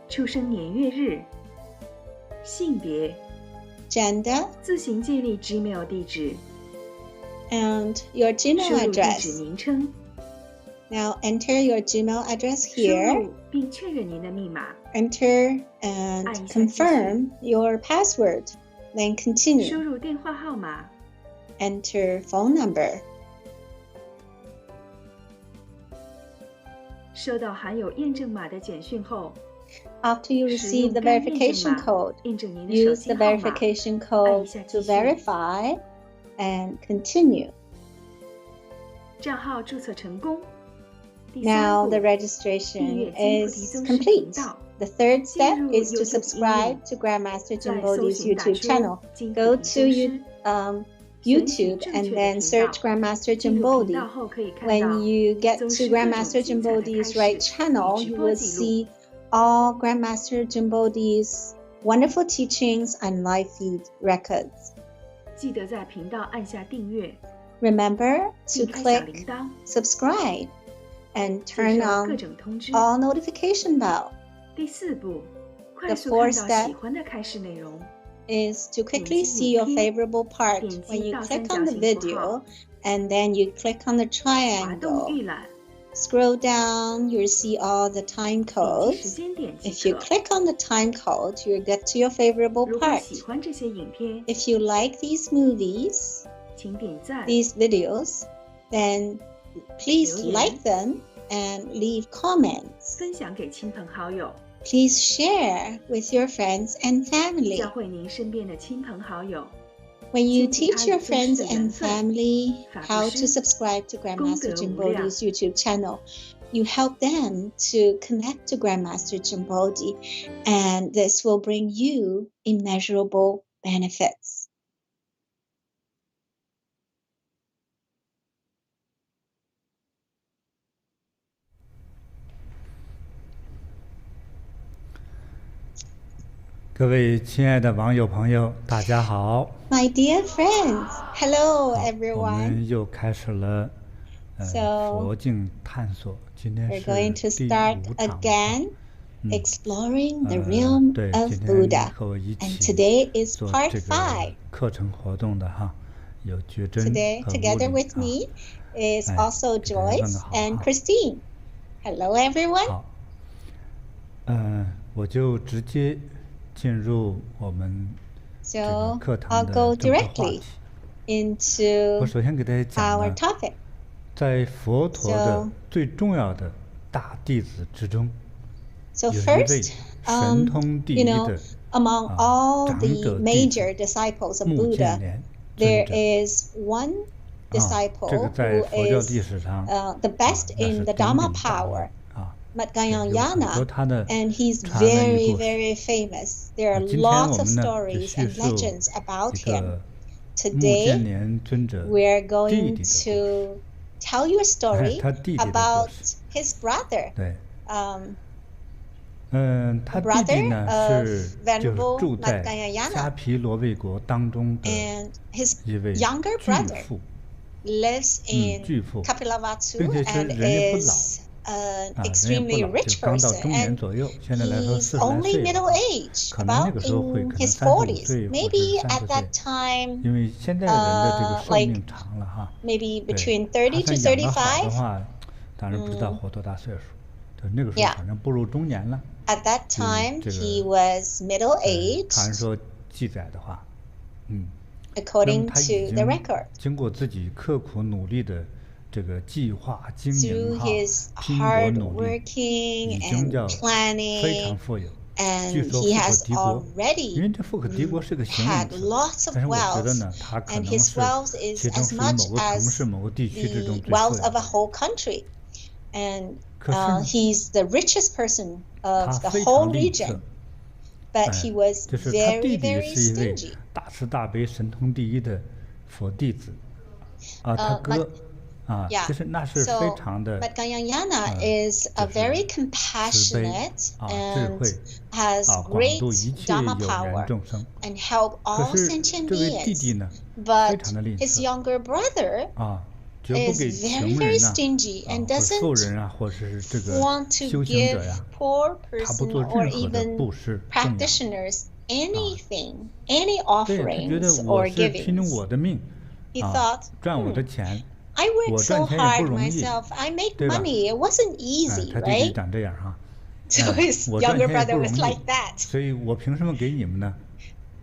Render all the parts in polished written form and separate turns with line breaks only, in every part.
出生年月日、性别、
gender,
自行建立 Gmail 地址、
and your
输
Gmail
入地址
address.
名称、
Now enter your Gmail address
输
here.
入并确认您的密码，
Enter and
按一下
confirm your password. Then
输
continue.
入电话号码，
Enter phone number.
收到含有验证码的简讯后，
After you
使
receive
用
the
该验证
verification
码
code,
验证您的手
use
机
the
号码，
verification
按
code
一下
to
继续。
verify and continue.
账号注册成功。第
Now
3
the
步，
registration
订阅
is
金菩提宗师频
complete.
道，
The third step
进入
is to
YouTube
subscribe to Grandmaster
在搜
JinBodhi's
寻打
YouTube
出
channel.
金菩
Go
提
to
宗师，
YouTube
正
and
确的
then
频
search
道。
Grandmaster
进入频道
JinBodhi.
后可以看到
When you get
宗
to
师各种
Grandmaster
精彩的开
JinBodhi's
始
right
与
channel,
直
you
播
will
记录。
see all Grandmaster JinBodhi's wonderful teachings and live feed records.
记得在频道按下订阅，
Remember to
并开小铃
click
铛，
subscribe and
接
turn
收各
on
种通知。
all notification bell.
第4步，快
The
速看
fourth
到
step
喜欢的开示内容，
is to quickly
点击
see your
影片，
favorable part
点击
when you
倒
click
三
on
角
the
形符
video
号，
and then you click on the
滑动
triangle.
预览，
Scroll down, you'll see all the time
点击时
codes.
间点即
If you
可。
click on the time code, you'll get to your favorable
如果
part.
喜欢这些影片，
If you like these movies,
请点赞、
these videos, then please
留言。
like them and leave comments.
分享给亲朋好友，
Please share with your friends and family.
教会您身边的亲朋好友。
When you
亲戚
teach your
爱宗师
friends
的缘
and
分，
family
法布
how to
施，
subscribe to Grandmaster
功德无量。
JinBodhi's YouTube channel, you help them to connect to Grandmaster JinBodhi, and this will bring you immeasurable benefits.
各位亲爱的网友朋友，大家好。
My dear friends, hello
好，我
everyone.
们又开始了
So
佛经探索，今天
we're
是
going to
第
start
5场了
again
哈。
exploring the realm
对，
of
今天
Buddha.
和我一
And
起
today is
做
part
这个
5.
课程活动的哈，有觉真
Today,
和
together
物
with
理
me is
哎
also
给大家问个
Joyce
好
and
哈。
Christine. Hello, everyone.
好，我就直接进入我们这个
So
课
I'll
堂
go
的正式话
directly
题。
into
我首先给大家讲
our
呢，
topic.
在佛陀的
So
最重要的大弟子之中，
So
有一位
first,
神通第
you
一
know,
的
among all
长
the
者弟
major
子
disciples of
目犍
Buddha,
连
there
尊者。
is one
这
disciple
个在
who
佛教历
is
史上
the best
那是
in the
鼎
Dharma
鼎大名
power,
有很多
Madhyayana,
他的
and he's
传闻与
very,
故事。
very famous. There are
今天
lots
我
of
们呢，就
stories
叙
and
述
legends about
这
him.
个目犍
Today,
连尊者
we're
弟
going
弟的故事。
to tell you a story
他弟弟的故
about
事。
his brother.
对，
Um,
他弟弟
brother
呢
of
是就是
Venerable
住在
Madhyayana
迦毗罗卫国当中的
and his
一位
younger
巨
brother
富，
lives in
巨富，
Kapilavatthu
并且是
and
人也不老
is an
人也不
extremely
老，
rich
就刚到
person,
中年
and
左右，现在来说
he's
40来
only
岁
middle
了，
age,
可能那
about
个时候会
in
可能
his
35
40s.
岁或者
Maybe
是
at
30
that
岁，
time,
因为现在人的这个寿
like
命长了哈。
maybe
对，
between
他
30 to
算养得好的
35.
话，当然不知道活多大岁数。对，那个时候
Yeah.
反正步入中年了。
At that time,
这个
he was middle
传
aged,
说记载的话，那么
according
他已
to the
经
record.
经过自己刻苦努力的这个计划经
Through
营哈，
his
拼搏
hard
努力，
working
已经
and
叫非常
planning,
富有。据
and
说
he
富可
has
敌国，因
already
为这富可敌国是个形容
had
词，
lots of
但是我觉得
wealth,
呢，它可
and
能
his
是
wealth is
其中
as
属于
much
某个城
as
市、某个地区之中
the
最富
wealth
有
of
的
a。whole country. And
可是呢，
he's the richest person
他
of the
非
whole
常吝
region,
啬，
but he was
就是他
very,
弟弟
very
是一位
stingy.
大慈大悲、神通第一的佛弟子，他哥
Yeah.
就是那是非
So
常的
Madhyayana is a
就是
very
慈悲
compassionate
智
and
慧
has
广
great
度一切
Dharma
有缘
power
众生。
and help
可
all
是
sentient
这位弟弟
beings.
呢，非
But
常的吝
his
啬
younger brother, is very, very stingy and doesn't want to give poor person or even practitioners anything, any offerings or givings. He thought, I worked so hard myself. I make money. It wasn't easy, right? So his younger brother was like that.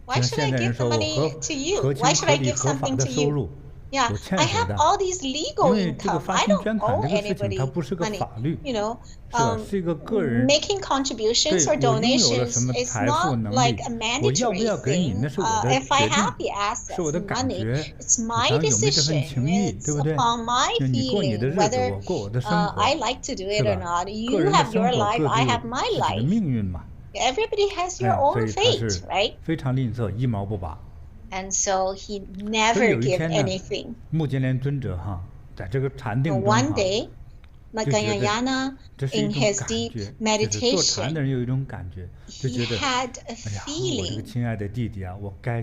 Why should I give the money to you? Why should I give something to you? Yeah, I have all these legal income. I don't owe anybody money. You know, making contributions or donations is not like a mandatory thing. If I have the assets and money, it's my decision. It's upon my feeling whether I like to do it or not. You have your life, I have my life. Everybody has your own fate, right? And so he never gave anything. One day, Madhyayana, in his deep meditation, he had a feeling.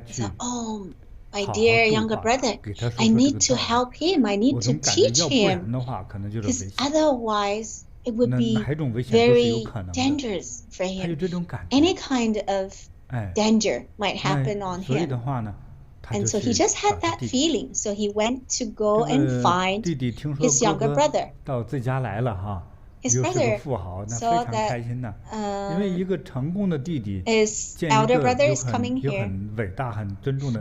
So, oh, my dear younger brother, I need to help him. I need to teach him. Because otherwise, it would be very dangerous for him. Any kind of danger might happen on him. And so he just had that feeling. So he went to go and find his younger brother. His brother saw that his elder brother is coming here.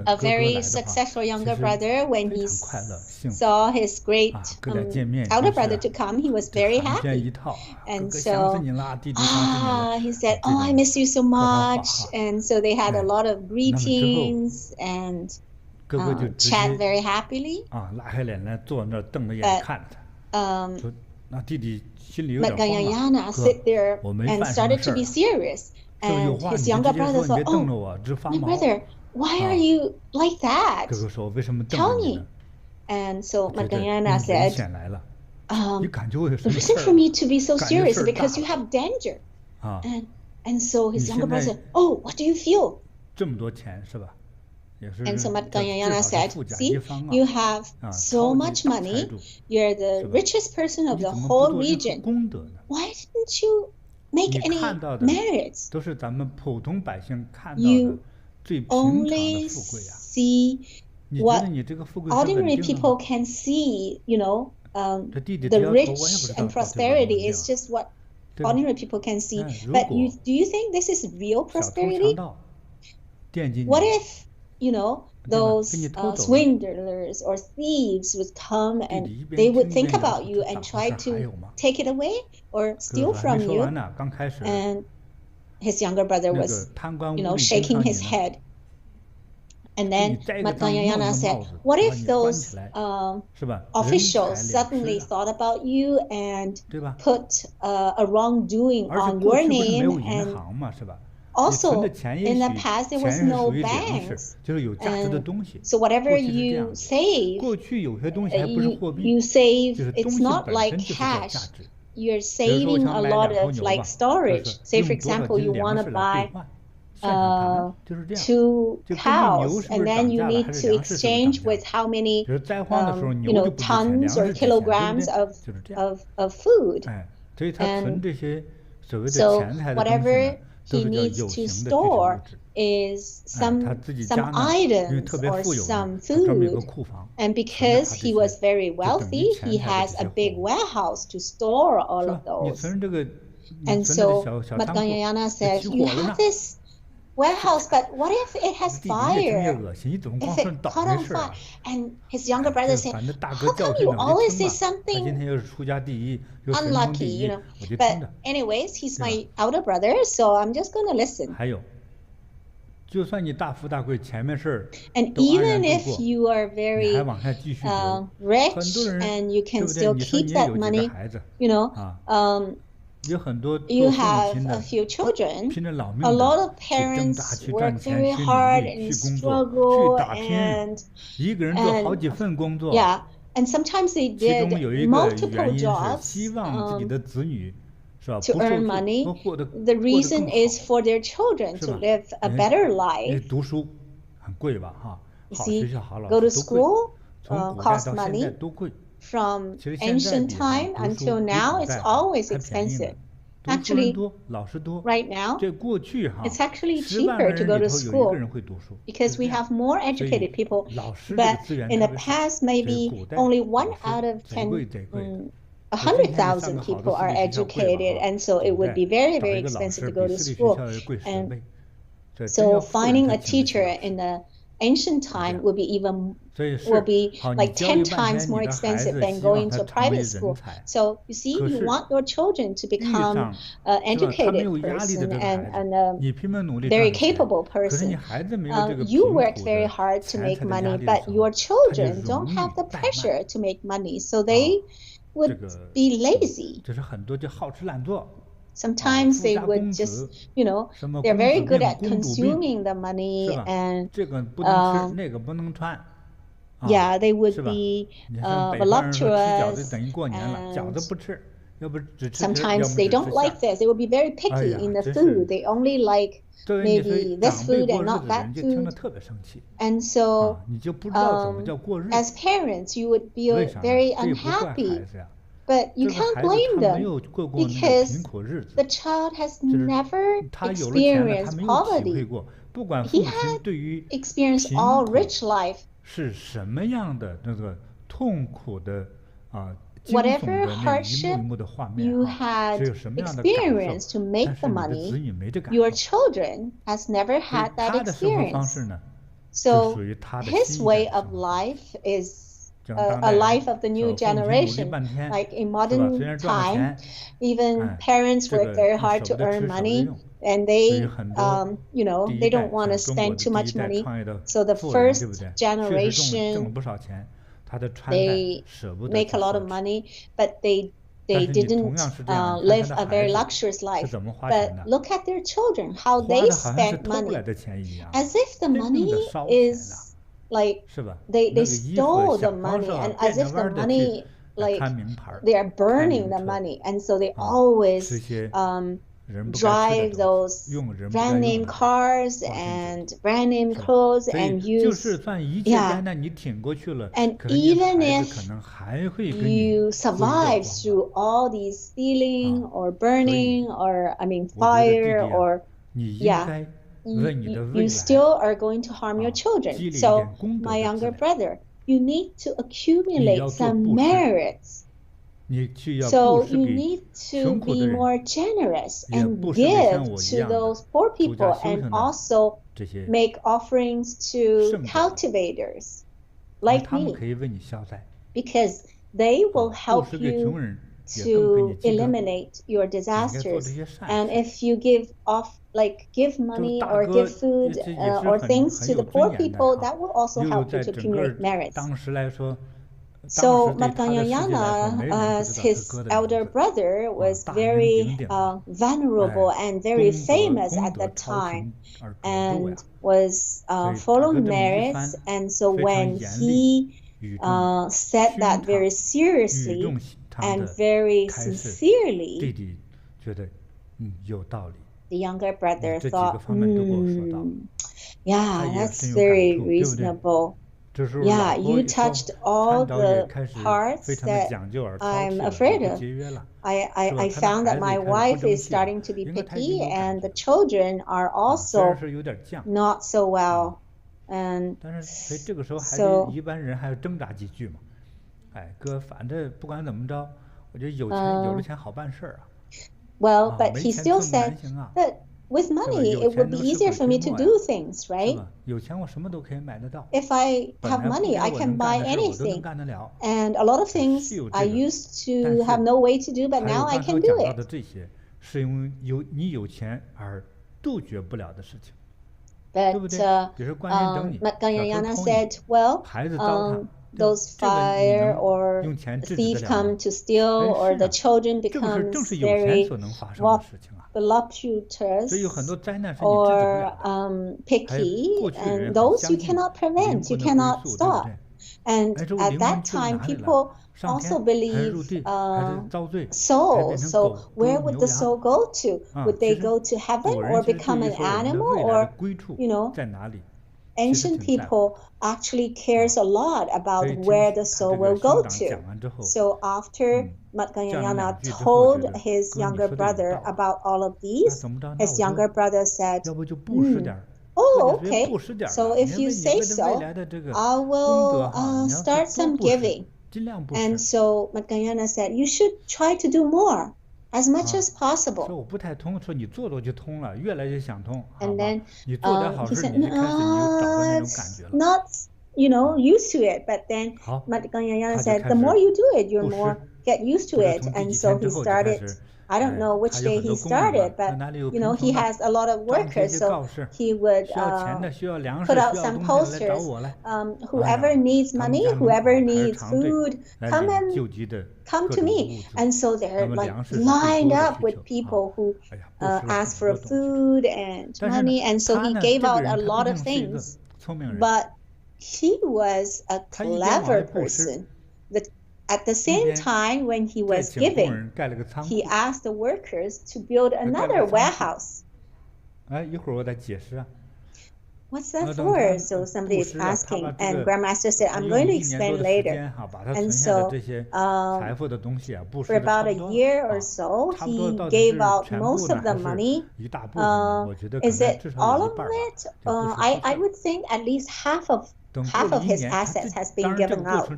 A very successful younger brother, when he saw his great elder brother to come, he was very happy. And so he said, oh, I miss you so much. And so they had a lot of greetings and chat very happily. Madhyayana sit there and started to be serious. And his younger brother thought, oh, my brother, why are you like that? Tell me. And so Madhyayana said, the reason for me to be so serious is because you have danger. And so his younger brother said, oh, what do you feel? And so Madhyayana said, see, you have so much money, you're the richest person of the whole region. Why didn't you make any merits? You only see what ordinary people can see, you know, the rich and prosperity is just what ordinary people can see. But do you think this is real prosperity? What if, you know, those swindlers or thieves would come and they would think about you and try to take it away or steal from you? And his younger brother was, you know, shaking his head. And then Madhyayana said, what if those officials suddenly thought about you and put a wrongdoing on your name? And also, in the past, there was no banks. And so whatever you save, you save, it's not like cash. You're saving a lot of like storage. Say, for example, you want to buy 2 cows, and then you need to exchange with how many, you know, tons or kilograms of food. And so whatever he needs to store is some items or some food. And because he was very wealthy, he has a big warehouse to store all of those. And so Madhyayana said, you have this warehouse, but what if it has fire? If it caught on fire? And his younger brother said, how come you always say something unlucky, you know? But anyways, he's my elder brother, so I'm just going to listen. And even if you are very rich and you can still keep that money, you know, you have a few children. A lot of parents work very hard and struggle and yeah, and sometimes they did multiple jobs to earn money. The reason is for their children to live a better life. You see, go to school costs money. from ancient time until now, it's always expensive. Actually, right now, it's actually cheaper to go to school because we have more educated people. But in the past, maybe only 1 out of 100,000 people are educated, and so it would be very, very expensive to go to school. And so finding a teacher in the ancient time will be like 10 times more expensive than going to a private school. So you see, you want your children to become an educated person and a very capable person. You worked very hard to make money, but your children don't have the pressure to make money, so they would be lazy. Sometimes they would just, they're very good at consuming the money, and yeah, they would be voluptuous, and sometimes they don't like this. They will be very picky in the food. They only like maybe this food and not that food. And so as parents, you would feel very unhappy. But you can't blame them because the child has never experienced poverty. He had experienced all rich life. Whatever hardship you had experienced to make the money, your children has never had that experience. So his way of life is a life of the new generation. Like in modern time, even parents work very hard to earn money, and they they don't want to spend too much money. So the first generation, they make a lot of money, but they didn't live a very luxurious life. But look at their children, how they spend money, as if the money is like they stole the money, and as if the money, like they are burning the money, and so they always drive those brand name cars and brand name clothes and use, and even if you survive through all these stealing or burning or fire or you still are going you harm your children. So my younger brother, you need to accumulate some merits. So you need to be more generous and give to those poor people, and also make offerings to cultivators like me, because they will help you to eliminate your disasters. And if you give money or give food or things to the poor people, that will also help you to accumulate merits. So Matanyayana, his elder brother, was very venerable and very famous at that time, and was full of merits. And so when he said that very seriously and very sincerely, the younger brother thought, yeah, that's very reasonable. Yeah, you touched all the parts that I'm afraid of. I found that my wife is starting to be picky, and the children are also not so well. And so, well, but he still said that with money, it would be easier for me to do things, right? If I have money, I can buy anything. And a lot of things I used to have no way to do, but now I can do it. But Matanyayana said, well, those fire or thief come to steal, or the children becomes very voluptuous or picky, and those you cannot prevent, you cannot stop. And at that time, people also believe soul. So where would the soul go to? Would they go to heaven or become an animal, or ancient people actually cares a lot about where the soul will go to. So after Madhyayana told his younger brother about all of these, his younger brother said, oh, okay, so if you say so, I will start some giving. And so Madhyayana said, you should try to do more, as much as possible. And then he said, no, it's not, used to it. But then Madhyayana said, the more you do it, you're more get used to it. And so he started, I don't know which day he started, but he has a lot of workers, so he would put out some posters. Whoever needs money, whoever needs food, come to me. And so they're like lined up with people who ask for food and money. And so he gave out a lot of things, but he was a clever person. At the same time, when he was giving, he asked the workers to build another warehouse. What's that for? So somebody is asking, and Grandmaster said, I'm going to explain later. And so for about a year or so, he gave out most of the money. Is it all of it? I would think at least half of his assets has been given out.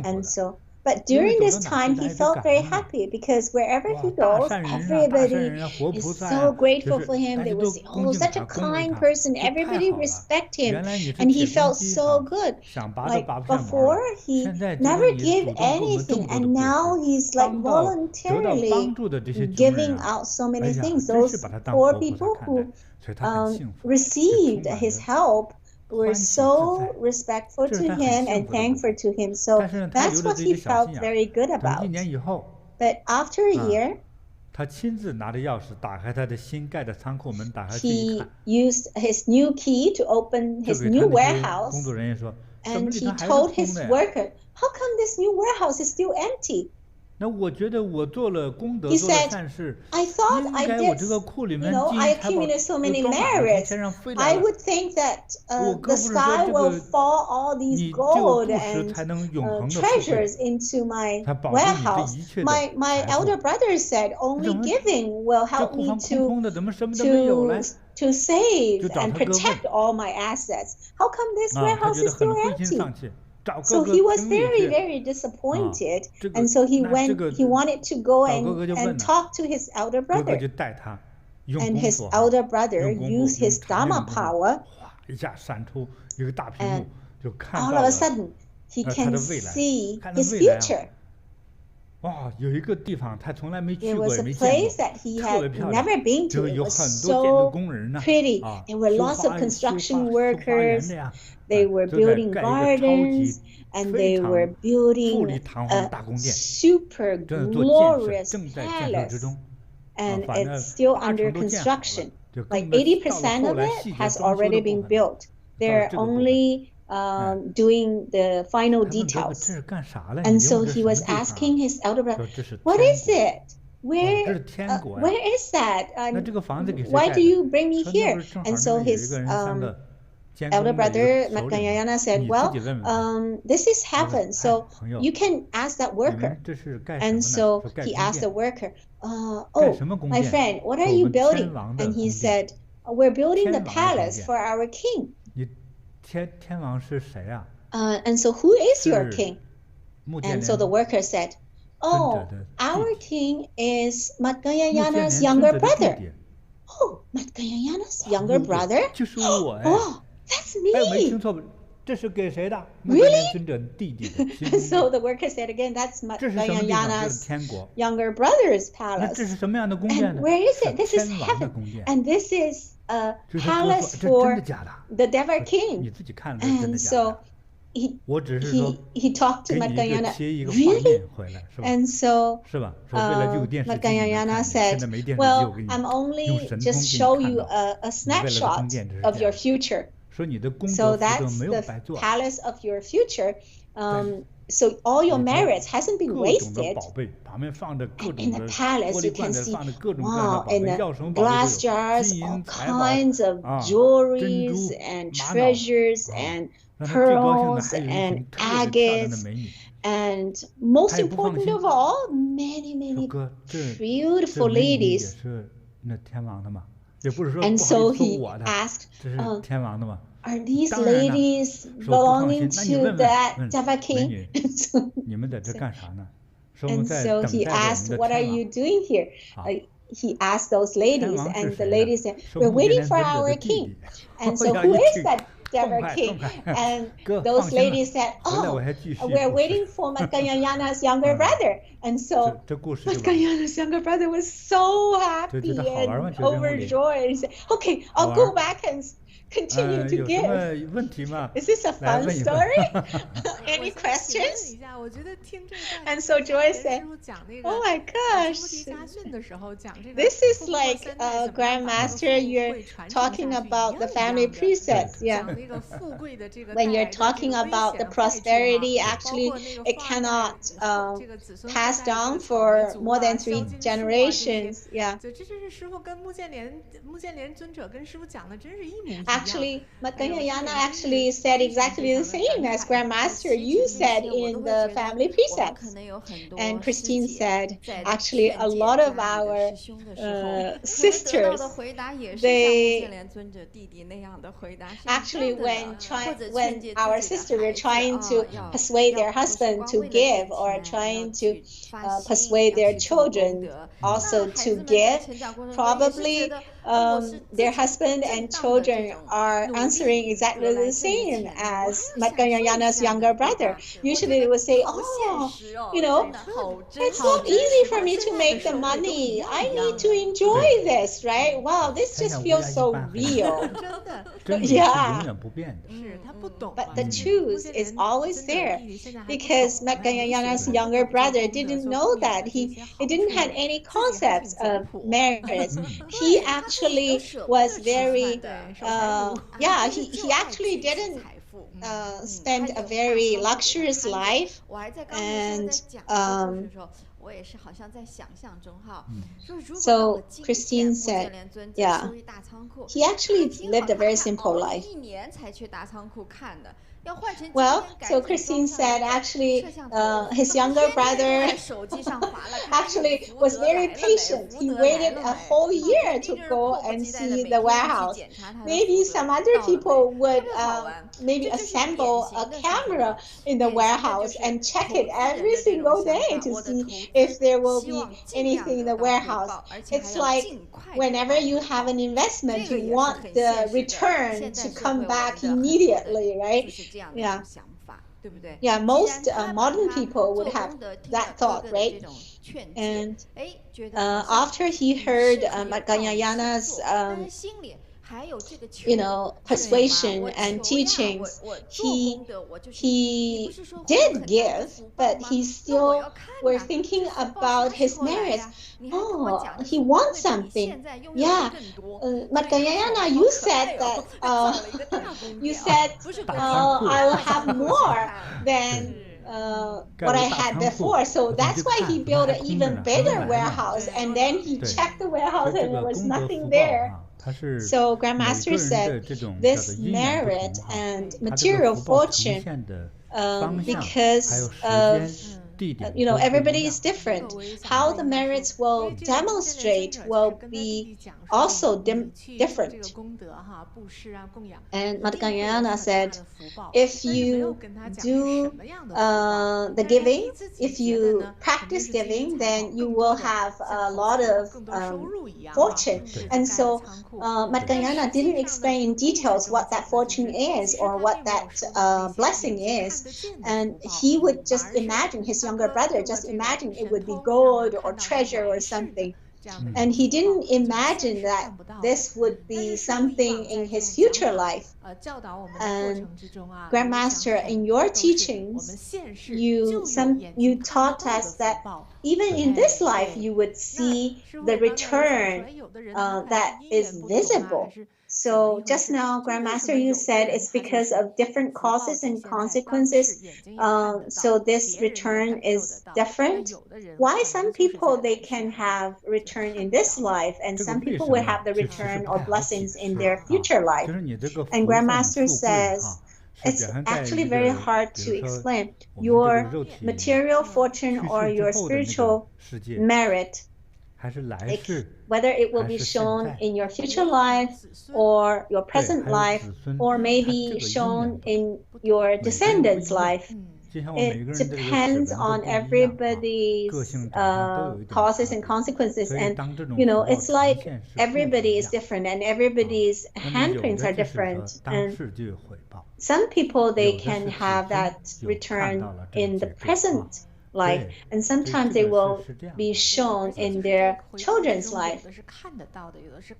And so, but during this time, he felt very happy because wherever he goes, everybody is so grateful for him. They will say, oh, such a kind person. Everybody respect him. And he felt so good. Like before, he never gave anything. And now he's like voluntarily giving out so many things. Those poor people who received his help were so respectful to him and thankful to him. So that's what he felt very good about. But after a year, he used his new key to open his new warehouse, and he told his worker, how come this new warehouse is still empty? He said, I thought I did, I accumulated so many merits. I would think that the sky will fall all these gold and treasures into my warehouse. My elder brother said, only giving will help me to save and protect all my assets. How come this warehouse is still empty? So he was very, very disappointed, and so he wanted to go and talk to his elder brother. And his elder brother used his Dharma power, and all of a sudden, he can see his future. There was a place that he had never been to. It was so pretty. There were lots of construction workers. They were building gardens, and they were building a super glorious palace. And it's still under construction. Like 80% of it has already been built. They're only doing the final details. And so he was asking his elder brother, what is it? Where is that? Why do you bring me here? And so his elder brother Madhyayana said, well, this is heaven, so you can ask that worker. And so he asked the worker, oh, my friend, what are you building? And he said, we're building the palace for our king. And so who is your king? And so the worker said, oh, our king is Madhyayana's younger brother. Oh, Madhyayana's younger brother? Oh, that's me. Really? And so the worker said again, that's Madhyayana's younger brother's palace. And where is it? This is heaven. And this is a palace for the Deborah King. And so he talked to Madhyayana, really? And so Madhyayana said, well, I'm only just show you a snapshot of your future. So that's the palace of your future. So all your merits hasn't been wasted.
宝贝，旁边放着各
In
种
the
的
palace,
玻
you
璃罐
can
子，
see,
放着各种各样的
wow,
宝贝，
in
要什
the
么宝贝都
glass
有，
jars,
金
all
银财宝
kinds of
啊，珍
jewelries
珠、
and
玛瑙
treasures
啊，
and
让他最高兴的
pearls
还有一
and
群特别漂亮的
agates,
美女。
and most
他也不放
important
心，
of all, many,
说
many
哥，这
beautiful
美女也
ladies.
是那天王的嘛，也不是说
And
不好
so
意思说
he
我的，
asked,
这是天王的嘛。
are these
当然了，
ladies
说不放心，
belonging
那你
to
问问
that
问
Deborah
美
King?
女，
So
你们在这干啥呢？说
And
在
so
等
he
待着我们
asked,
的
what are
天王。
you doing here?
好，
He asked those
天
ladies,
王是
and the
谁呢？
ladies said,
说
we're
穆杰
waiting
连
for
尊者
our
的弟
king.
弟。
And
我
so
要
who
一
is
听，
that
痛
Deborah
快
King?
痛快，
And
哥
those
放心了，
ladies said,
回来我
oh,
还继续
we're
故事。
waiting for Matganyana's younger
嗯，
brother. And
这
so
这故事就完了。
Matganyana's younger brother was so
就觉
happy
得好玩吗？
and
觉得任务里，
overjoyed. He said, okay,
好
I'll
玩
go
儿。
back and continue to
有什
give.
么问题吗？
Is this a
来
fun
问一问。
story?
我
Any
想请问
questions?
一下，我觉得听这段
And so
听
Joy
田
said,
师傅讲那个
oh my
金菩
gosh,
提家训的时候，讲这个
this is
富过
like
三代怎么样把这个
Grandmaster,
富
you're
贵传承
talking
下去，一
about
样
the
一
family
样的
precepts, yeah.
讲那个富贵的这个
When
带
you're
来的这
talking
个危
about
险
the
的坏处
prosperity,
包
actually,
括那个
it
富二代
cannot
这个子孙后
pass
代这
down
个草莓
for
族
more
啊、
than
烧
3
金树啊这些，
generations, yeah.
这是师傅跟穆建连尊者跟师傅讲的，真是一模一样。
Actually,
哎呦，这
Matganyana
点真
actually
是
said
非常
exactly
非
the
常的
same
感
as
慨。
Grandmaster you said in the family precepts. And Christine said, actually, a lot of our sisters, they actually when our sisters were trying to persuade their husband to give or trying to persuade their children also to give, probably their husband and children are answering exactly the same as Matganyana's younger brother. Usually they would say, oh, you know, it's not easy for me to make the money. I need to enjoy this, right? Wow, this just feels so real.
真理是永远不变的。
But the truth is always there because Matganyana's younger brother didn't know that. He didn't have any concepts of marriage. He actually was very, yeah, he actually didn't spend a very luxurious life and so Christine said, yeah, he actually lived a very simple life. Well, so Christine said actually his younger brother actually was very patient. He waited a whole year to go and see the warehouse. Maybe some other people would maybe assemble a camera in the warehouse and check it every single day to see if there will be anything in the warehouse. It's like whenever you have an investment, you want the return to come back immediately, right? Yeah. Yeah, most modern people would have that thought, right? And after he heard Matganyana's persuasion and teachings, he did give, but he still were thinking about his merits. Oh, he wants something. Yeah, Matganyana, you said that. You said I will have more than what I had before. So that's why he built an even bigger warehouse. And then he checked the warehouse and there was nothing there. So Grandmaster said this merit and material fortune, because of everybody is different. How the merits will demonstrate will be also different. And Matganyana said, if you do the giving, if you practice giving, then you will have a lot of fortune. And so Matganyana didn't explain in details what that fortune is or what that blessing is. And he would just imagine, his younger brother just imagined it would be gold or treasure or something. And he didn't imagine that this would be something in his future life. And Grandmaster, in your teachings, you taught us that even in this life you would see the return that is visible. So just now, Grandmaster, you said it's because of different causes and consequences. So this return is different. Why some people they can have return in this life, and some people will have the return or blessings in their future life. And Grandmaster says it's actually very hard to explain. Your material fortune or your spiritual merit, whether it will be shown in your future life or your present life, or maybe shown in your descendants' life. It depends on everybody's causes and consequences, and it's like everybody is different and everybody's handprints are different, and some people they can have that return in the present life, and sometimes they will be shown in their children's life,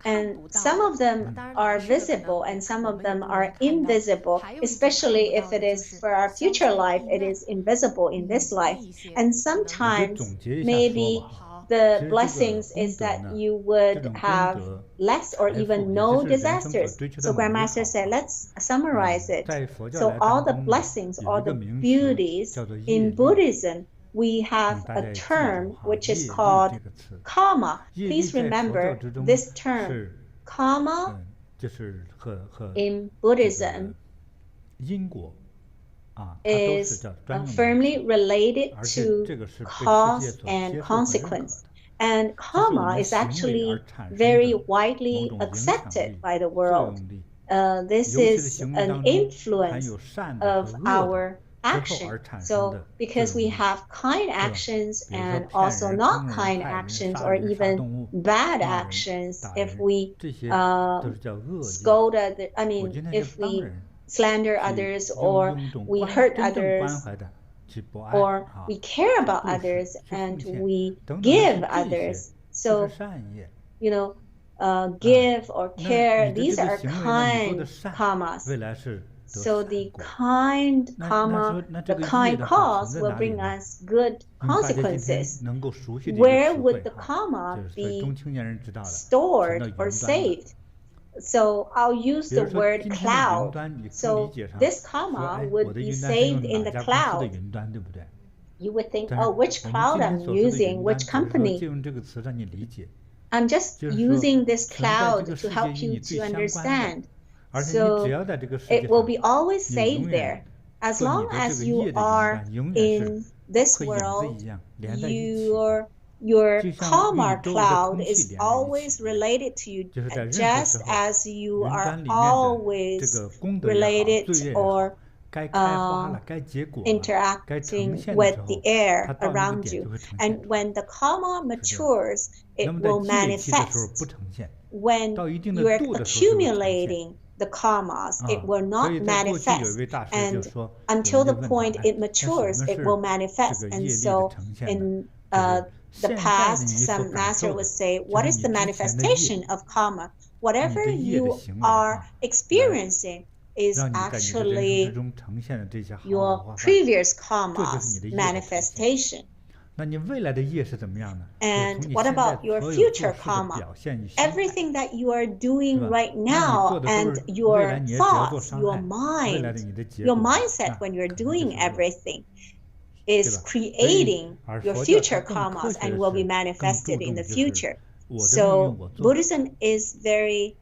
and some of them are visible and some of them are invisible, especially if it is for our future life, it is invisible in this life. And sometimes maybe the blessings is that you would have less or even no disasters. So Grandmaster said, let's summarize it. So all the blessings, all the beauties in Buddhism, we have a term which is called karma. Please remember this term. Karma in Buddhism is firmly related to cause and consequence. And karma is actually very widely accepted by the world. This is an influence of our action. So because we have kind actions and also not kind actions or even bad actions, if we scold if we slander others or we hurt others or we care about others and we give others. So give or care, these are kind karmas. So the kind karma, the kind cause will bring us good consequences. Where would the karma be stored or saved? So I'll use the word cloud. So this karma would be saved in the cloud. You would think, oh, which cloud I'm using, which company? I'm just using this cloud to help you to understand. So it will be always saved there. As long as you are in this world, your karma cloud is always related to you, just as you are always related or interacting with the air around you. And when the karma matures, it will manifest. When you are accumulating the karmas, it will not manifest, and until the point it matures, it will manifest. And so in the past, some master would say, what is the manifestation of karma? Whatever you are experiencing is actually your previous karma's manifestation. And what about your future karma? Everything that you are doing right now and your thoughts, your mindset when you're doing everything is creating your future karmas and will be manifested in the future. So Buddhism is very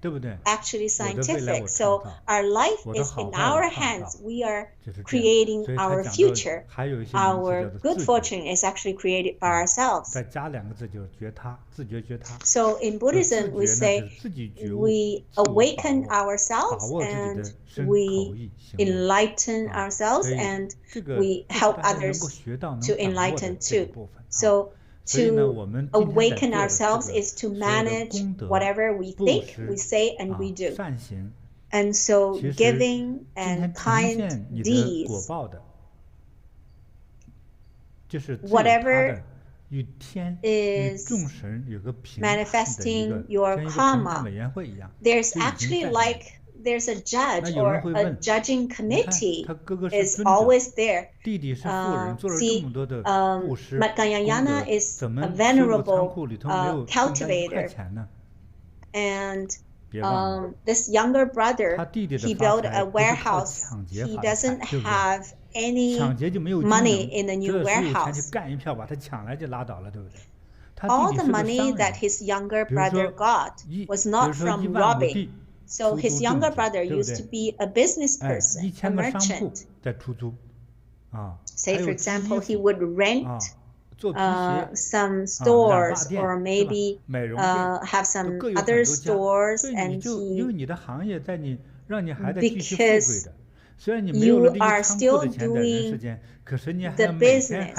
actually scientific. So our life is in our hands. We are creating our future. Our good fortune is actually created by ourselves. So in Buddhism, we say we awaken ourselves and we enlighten ourselves and we help others to enlighten too. So to awaken ourselves is to manage whatever we think, we say, and we do. And so giving and kind deeds, whatever is manifesting your karma, there's actually there's a judge or a judging committee is always there. Matgayana is a venerable cultivator, and this younger brother, he built a warehouse. He doesn't have any money in the new warehouse. All the money that his younger brother got was not from robbing. So his younger brother used to be a business person, a merchant. Say, for example, he would rent some stores, or maybe have some other stores, and because you are still doing the business,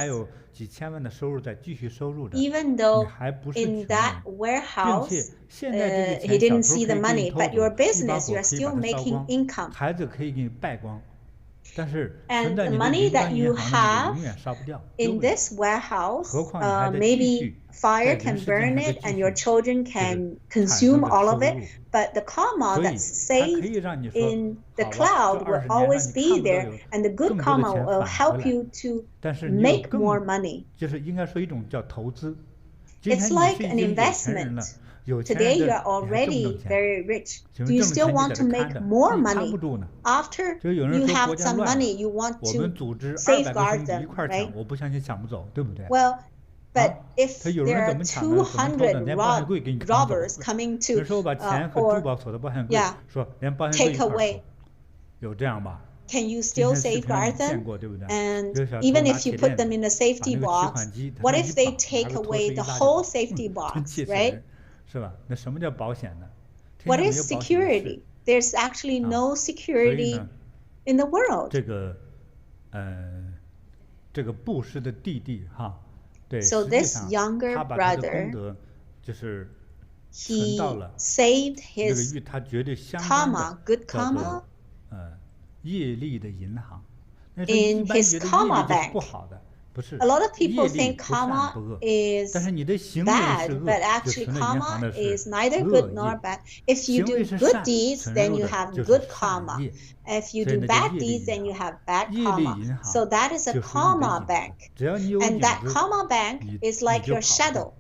even though in that warehouse he didn't see the money, but your business, you are still making income. And the money that you have in this warehouse, maybe fire can burn it and your children can consume all of it, but the karma that's saved in the cloud will always be there, and the good karma will help you to make more money. It's like an investment. Today you are already very rich. Do you still want to make more money? After you have some money, you want to safeguard them, right? Well, but if there are 200 robbers coming to take away, can you still safeguard them? And even if you put them in a safety box, what if they take away the whole safety box, right? What is security? There's actually no security in the world. So this younger brother, he saved his karma, good karma, in his karma bank. A lot of people think karma is bad, but actually karma is neither good nor bad. If you do good deeds, then you have good karma. If you do bad deeds, then you have bad karma. So that is a karma bank. And that karma bank is like your shadow.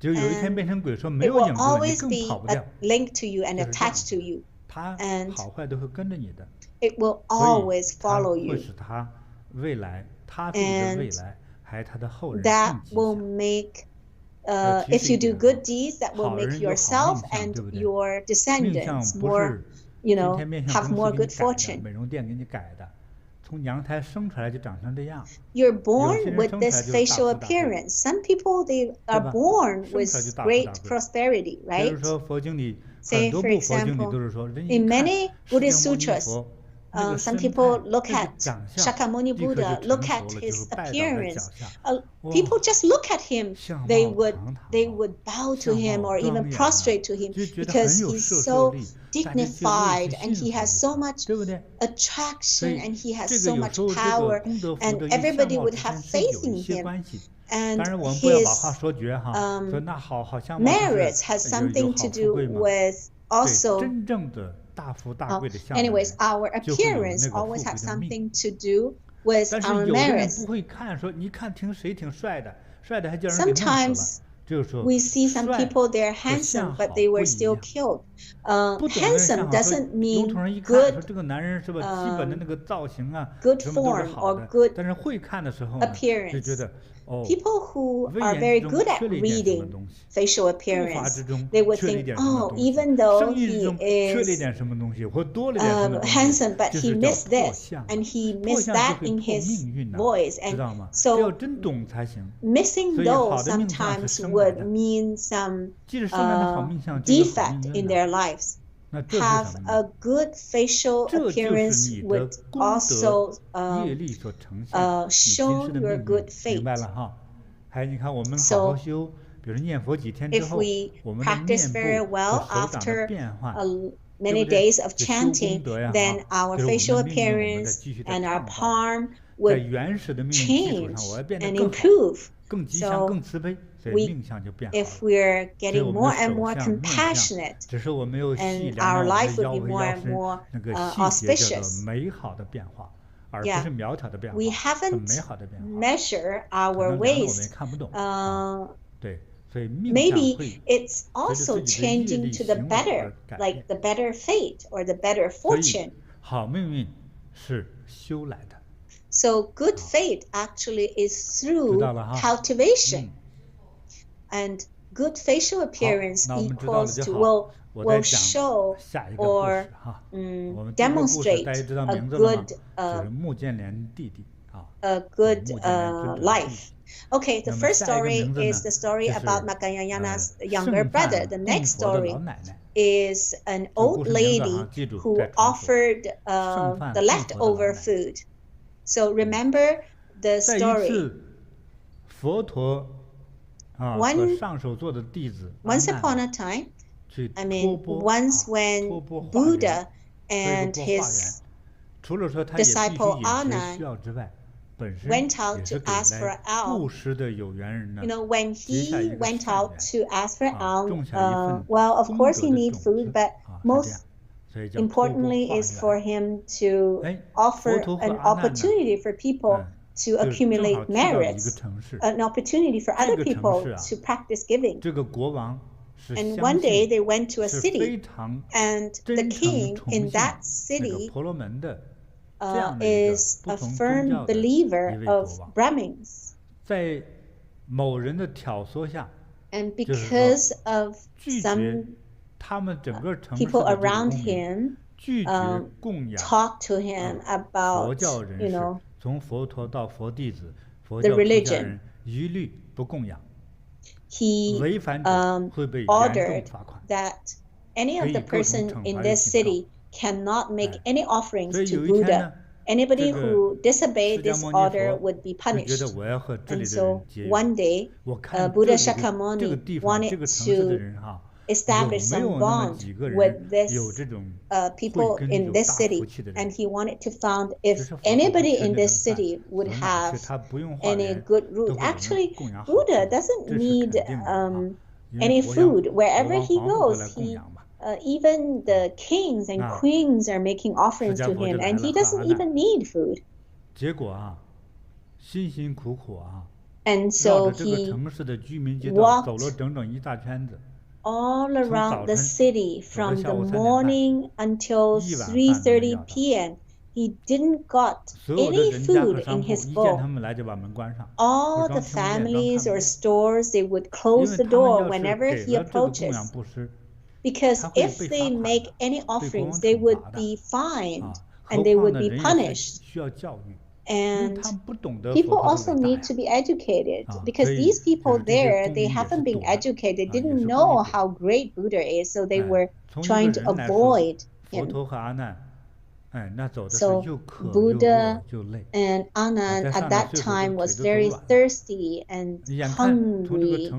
And it will always be linked to you and attached to you. And it will always follow you. And that will make, if you do good deeds, that will make yourself and your descendants more, have more good fortune. You're born with this facial appearance. Some people, they are born with great prosperity, right? Say, for example, in many Buddhist sutras, some people look at Shakyamuni Buddha, look at his appearance. People just look at him. They would bow to him or even prostrate to him because he's so dignified and he has so much attraction and he has so much power, and everybody would have faith in him. And his merits has something to do with also. Anyways, our appearance always has something to do with our merits. Sometimes we see some people, they're handsome, but they were still killed. Handsome doesn't mean good form or good appearance. People who are very good at reading facial appearance, they would think, oh, even though he is handsome, but he missed this and he missed that in his voice. And so missing those sometimes would mean some defect in their lives. Have a good facial appearance would also show your good faith. So if we practice very well after many days of chanting, then our facial appearance and our palm would change and improve. So if we're getting more and more compassionate, and our life will be more and more auspicious. We haven't measured our waist maybe it's also changing to the better, like the better fate or the better fortune.
好命运是修来的。
So good fate actually is through cultivation, and good facial appearance equals to will show or demonstrate a good life. Okay, the first story is the story about Makayana's younger brother. The next story is an old lady who offered the leftover food. So remember the story. Once upon a time, I mean, once when Buddha and his disciple Anand went out to ask for alms. You know, when he went out to ask for alms, well, of course he needs food, but most importantly is for him to offer an opportunity for people to accumulate merits, an opportunity for other people to practice giving. And one day they went to a city, and the king in that city is a firm believer of Brahmins. And because of some people around him talk to him about, you know, the religion, he ordered that any of the person in this city cannot make any offerings to Buddha. Anybody who disobeyed this order would be punished. And so one day, Buddha Shakyamuni wanted to establish some bond with this people in this city, and he wanted to find if anybody in this city would have any good root. Actually, Buddha doesn't need any food. Wherever he goes, even the kings and queens are making offerings to him, and he doesn't even need food. And so he walked all around the city from the morning until 3:30 p.m. He didn't got any food in his bowl. All the families or stores, they would close the door whenever he approaches. Because if they make any offerings, they would be fined and they would be punished. And people also need to be educated, because these people there, they haven't been educated, didn't know how great Buddha is, so they were trying to avoid him. So Buddha and Anand at that time was very thirsty and hungry.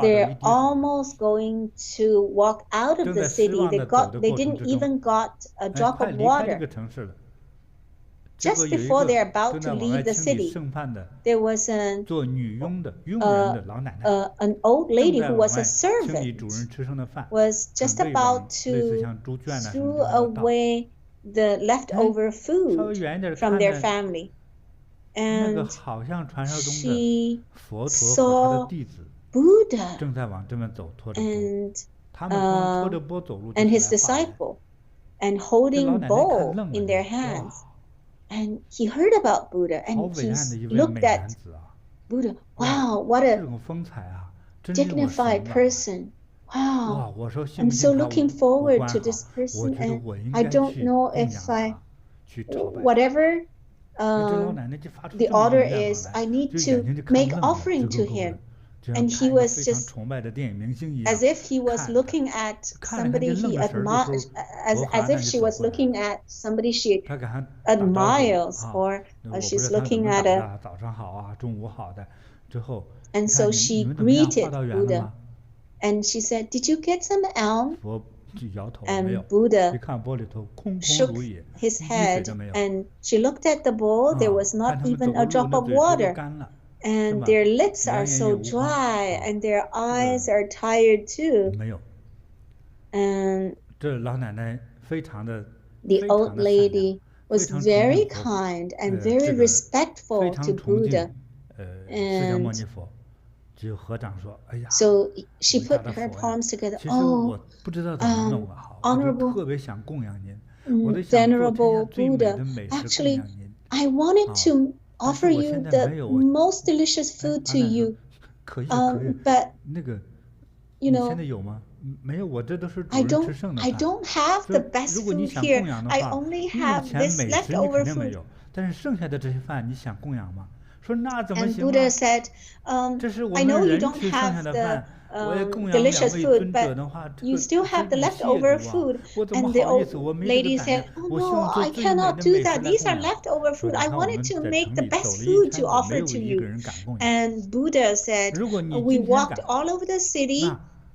They're almost going to walk out of the city. They didn't even got a drop of water. Just before they're about to leave the city, there was an old lady who was a servant, was just about to throw away the leftover food from their family. And she saw Buddha and his disciple, and holding bowl in their hands. And he heard about Buddha, and he looked at Buddha. Wow, what a dignified person. Wow, I'm so looking forward to this person, and I don't know if whatever the order is, I need to make offering to him. And he was just as if he was looking at somebody he admires, as if she was looking at somebody she admires, or she's looking at a. And so she greeted Buddha, and she said, "Did you get some alms?" And Buddha shook his head, and she looked at the bowl. There was not even a drop of water. And their lips are so dry, and their eyes are tired too. And the old lady was very kind and very respectful to Buddha. And so she put her palms together. Oh, Honorable, Venerable Buddha, actually, I wanted to offer you the most delicious food to you, but you know, I don't have the best food here. I only have this leftover food. And Buddha said, I know you don't have the delicious food, but you still have the leftover food. And the old lady said, oh no, I cannot do that. These are leftover food. I wanted to make the best food to offer to you. And Buddha said, we walked all over the city,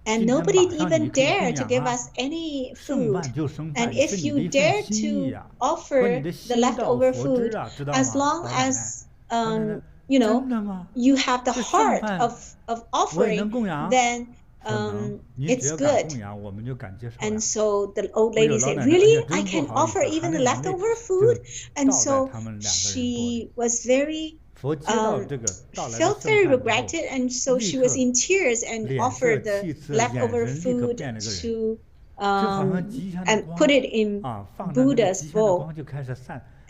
and nobody even dared to give us any food. And if you dare to offer the leftover food, as long as you know, you have the heart of offering, then it's good. And so the old lady said, really? I can offer even the leftover food? And so she was very felt very regretted, and so she was in tears and offered the leftover food to and put it in Buddha's bowl.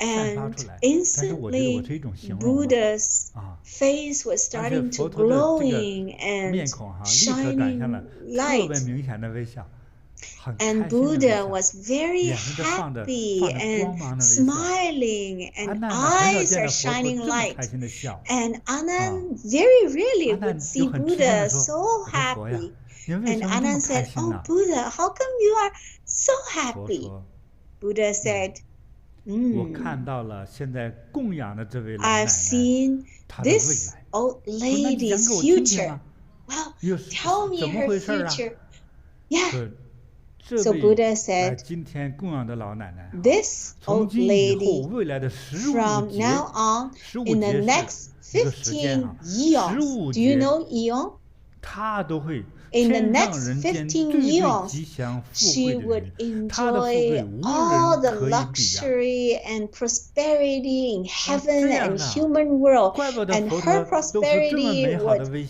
And instantly Buddha's face was starting to glowing and shining light. And Buddha was very happy and smiling, and eyes are shining light. And Anand very rarely would see Buddha so happy. And Anand said, oh Buddha, how come you are so happy? Buddha said, I've seen this old lady's future. Well, tell me her future. Yeah. So Buddha said, this old lady, from now on, in the next 15 eons, do you know eon? In the next 15 eons, she would enjoy all the luxury and prosperity in heaven and human world, and her prosperity would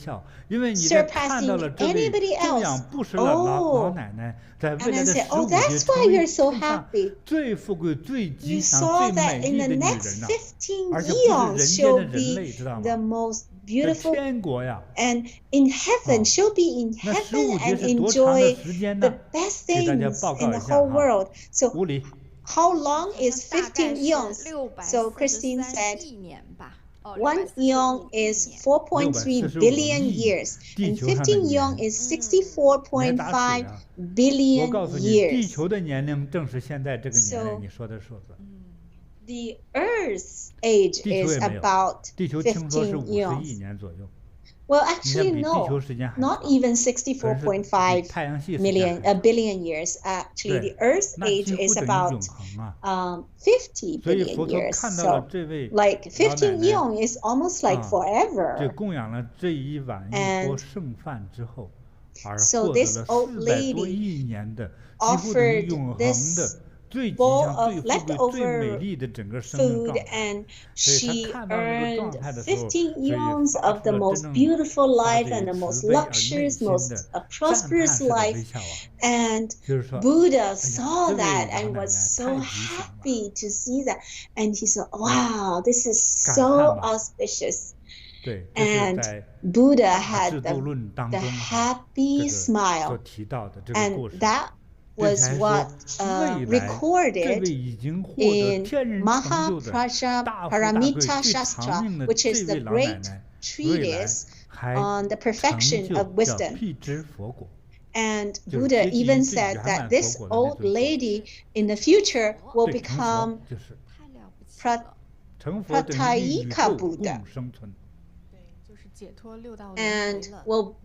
surpassing anybody else. Oh, and I said, oh, that's why you're so happy. You saw that in the next 15 eons, she'll be the most beautiful, and in heaven, she'll be in heaven and enjoy the best things in the whole world. So how long is 15 eons? So Christine said 1 eon is 4.3 billion years, and 15 eon is 64.5 billion years. So the Earth's age is about 15 eons. Well, actually, no, not even 64.5 billion years. Actually, the Earth's age is about 50 billion years. So, like 15 eon is almost like forever. And so this old lady offered this bowl of leftover food, and she earned 15 eons of the most beautiful life and the most luxurious, most prosperous life. And Buddha saw that and was so happy to see that. And he said, wow, this is so auspicious. And Buddha had the happy smile. And that was what recorded in Mahaparamita Shastra, which is the great treatise on the perfection of wisdom. And Buddha even said that this old lady in the future will become Pratyeka Buddha, and will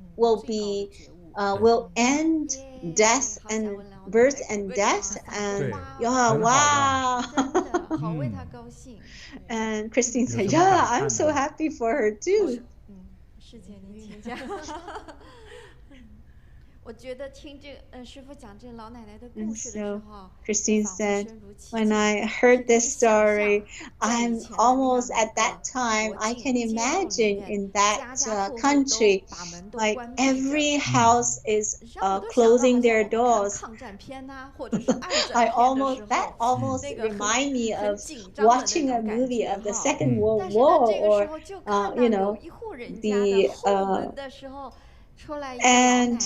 end death and birth and death, and wow. And Christine said, yeah, I'm so happy for her too. And so Christine said, when I heard this story, I'm almost at that time, I can imagine in that country, like every house is closing their doors. That almost remind me of watching a movie of the Second World War, or and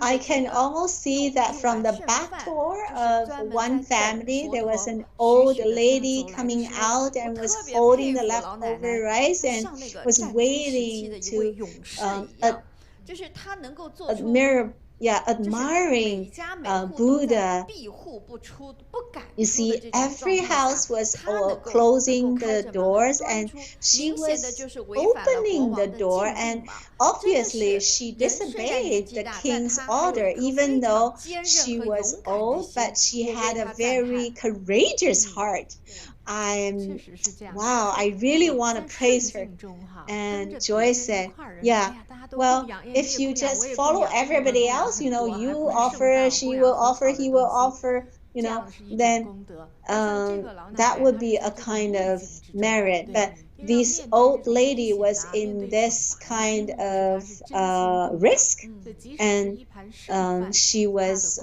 I can almost see that from the back door of one family, there was an old lady coming out and was holding the leftover rice and was waiting to admiring Buddha. You see, every house was closing the doors, and she was opening the door, and obviously she disobeyed the king's order, even though she was old, but she had a very courageous heart. Wow, I really want to praise her. And Joy said, yeah, well, if you just follow everybody else, you offer, she will offer, he will offer, then that would be a kind of merit. But this old lady was in this kind of risk, and she was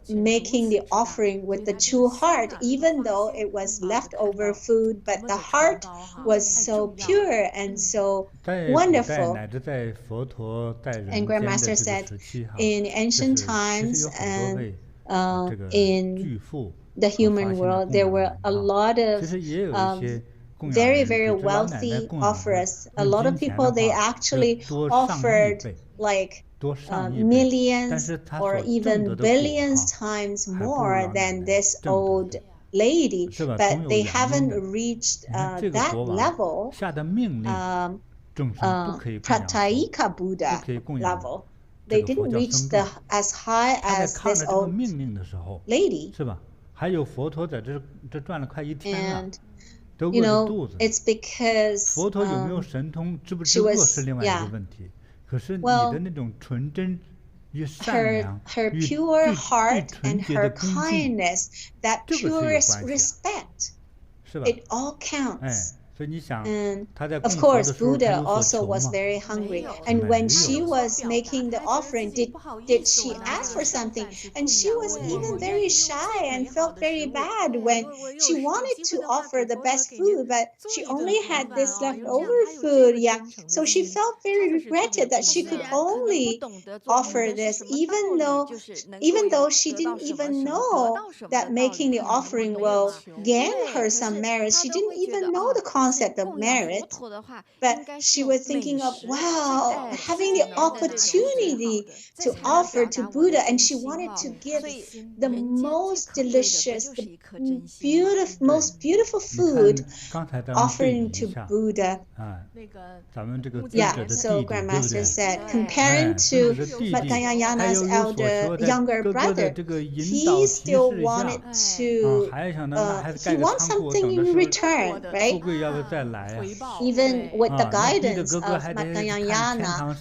making the offering with the true heart, even though it was leftover food, but the heart was so pure and so wonderful. And Grandmaster said, in ancient times and in the human world, there were a lot of very, very wealthy offerers. A lot of people, they actually offered like millions or even billions times more than this old lady, but they haven't reached that level, Pratyeka Buddha level. They didn't reach as high as this old lady. And it's because she was, her pure heart and her kindness, that purest respect, it all counts. And of course, Buddha also was very hungry. And when she was making the offering, did she ask for something? And she was even very shy and felt very bad when she wanted to offer the best food, but she only had this leftover food. So she felt very regretted that she could only offer this, even though she didn't even know that making the offering will gain her some merit. She didn't even know the concept of merit, but she was thinking of, wow, having the opportunity to offer to Buddha, and she wanted to give the most delicious, the most beautiful food offering to Buddha. So Grandmaster said, comparing to Madhyayana's younger brother, he still wanted to, he wants something in return, right? Even with the guidance of Madhyayana.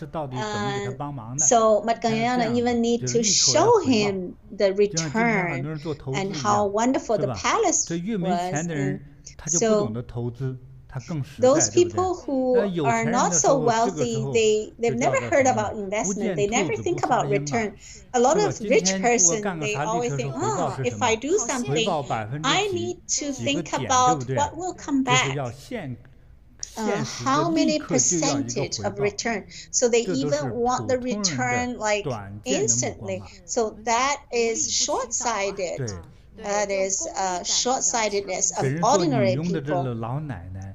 So Madhyayana even need to show him the return and how wonderful the palace was. And so those people who are not so wealthy, they've never heard about investment. They never think about return. A lot of rich person, they always think, if I do something, I need to think about what will come back. How many percentage of return? So they even want the return like instantly. So that is short-sighted. That is short-sightedness of ordinary people.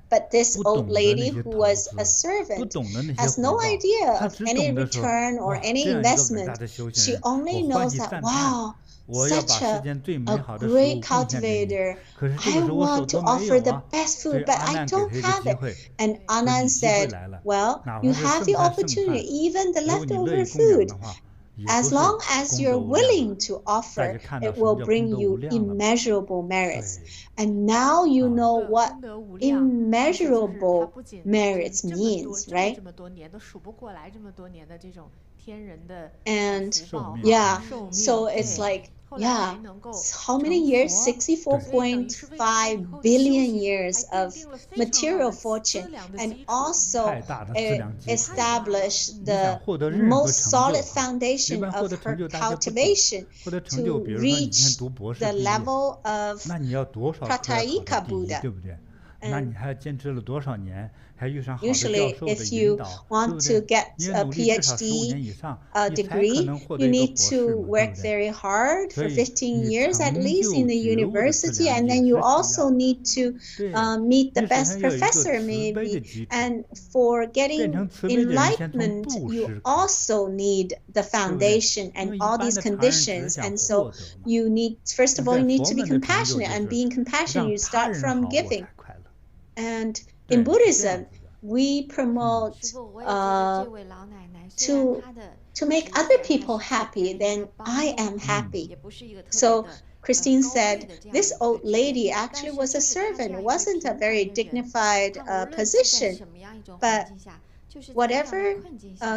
But this old lady who was a servant has no idea of any return or any investment. She only knows that, wow, such a great cultivator. I want to offer the best food, but I don't have it. And Anand said, well, you have the opportunity, even the leftover food. As long as you're willing to offer, it will bring you immeasurable merits. And now you know what immeasurable merits means, right? And yeah, so it's like, yeah, how many years? 64.5 billion years of material fortune, and also establish the most solid foundation of her cultivation to reach the level of Pratyeka Buddha. Usually, if you want to get a PhD degree, you need to work very hard for 15 years at least in the university, and then you also need to meet the best professor maybe. And for getting enlightenment, you also need the foundation and all these conditions. And so you need, first of all, you need to be compassionate, and being compassionate, you start from giving. And in Buddhism, we promote to make other people happy, then I am happy. So Christine said this old lady actually was a servant. It wasn't a very dignified position, but whatever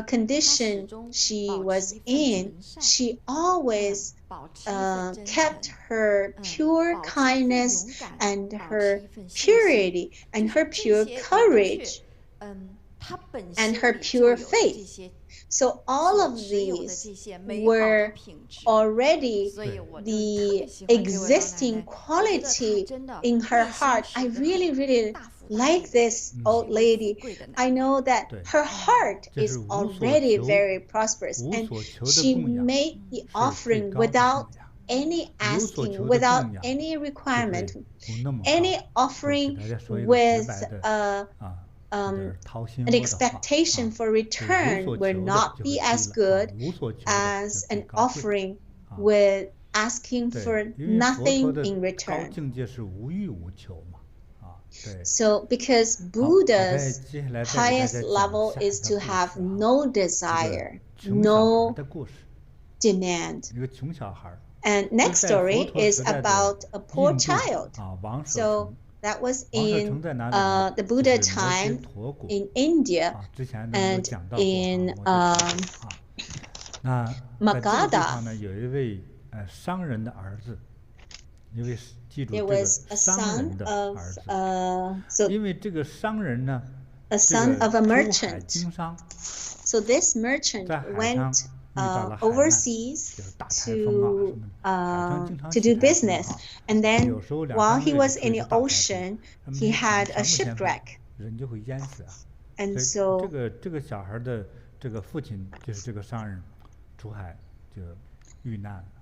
condition she was in, she always kept her pure kindness and her purity and her pure courage and her pure faith. So all of these were already the existing quality in her heart. I really, really like this old lady. I know that her heart is already very prosperous, and she made the offering without any asking, without any requirement. Any offering with an expectation for return will not be as good as an offering with asking for nothing in return. So because Buddha's highest level is to have no desire, no demand. And next story is about a poor child. So that was in the Buddha time in India and in Magadha. There was a son of a son of a merchant. So this merchant went overseas to do business, and then while he was in the ocean, he had a shipwreck, and so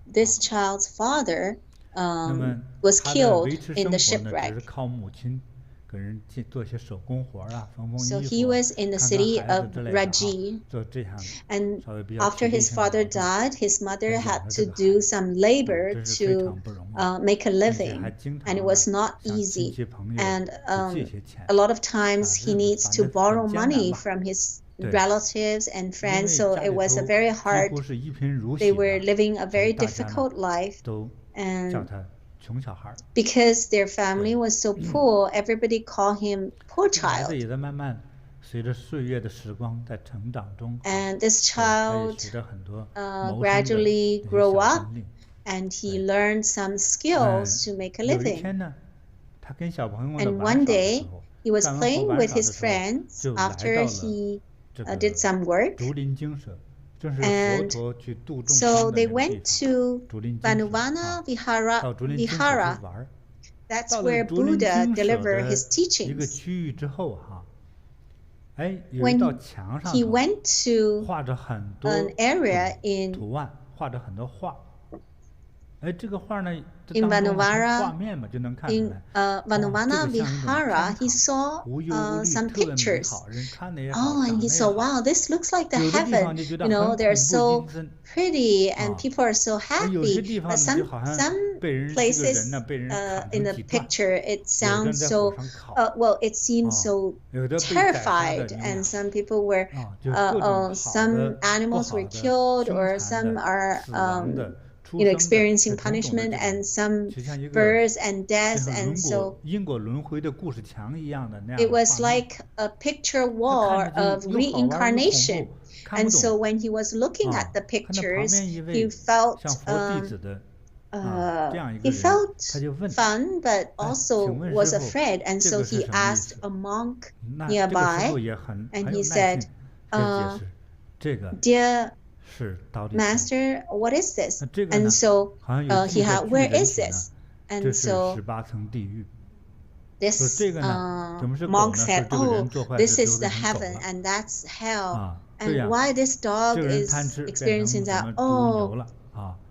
this child's father was killed in the shipwreck. So he was in the city of Raji, and after his father died, his mother had to do some labor to make a living, and it was not easy. And a lot of times he needs to borrow money from his relatives and friends, so it was a very hard, they were living a very difficult life. And because their family was so poor, everybody called him poor child. And this child gradually grew up, and he learned some skills to make a living. And one day, he was playing with his friends after he did some work. And so they went to Vanuvana Vihara. That's where Buddha delivered his teachings. When he went to an area in Vanuvana Vihara, he saw some pictures. Oh, and he saw, wow, this looks like the heaven. You know, they're so pretty and people are so happy. But some places in the picture, it sounds so, well, it seems so terrified. And some people were, some animals were killed, or some are experiencing punishment and some births and deaths, and so it was like a picture wall of reincarnation. And so when he was looking at the pictures, he felt fun, but also was afraid. And so he asked a monk nearby, and he said, "Dear Master, what is this?" And so he had, "Where is this?" And so this monk said, "Oh, this is the heaven and that's hell. And why this dog is experiencing that?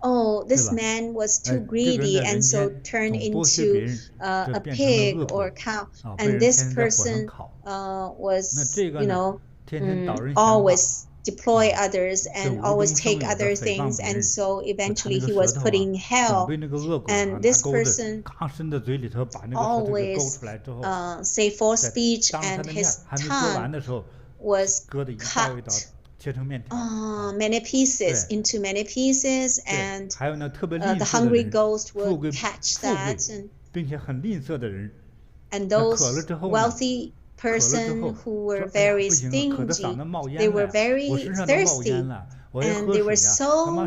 Oh, this man was too greedy and so turned into a pig or cow. And this person was, always deploy others and always take other things, and so eventually he was put in hell. And this person always say false speech, and his tongue was cut many pieces into many pieces, and the hungry ghost will catch that, and those wealthy person who were very stingy, they were very thirsty, and they were so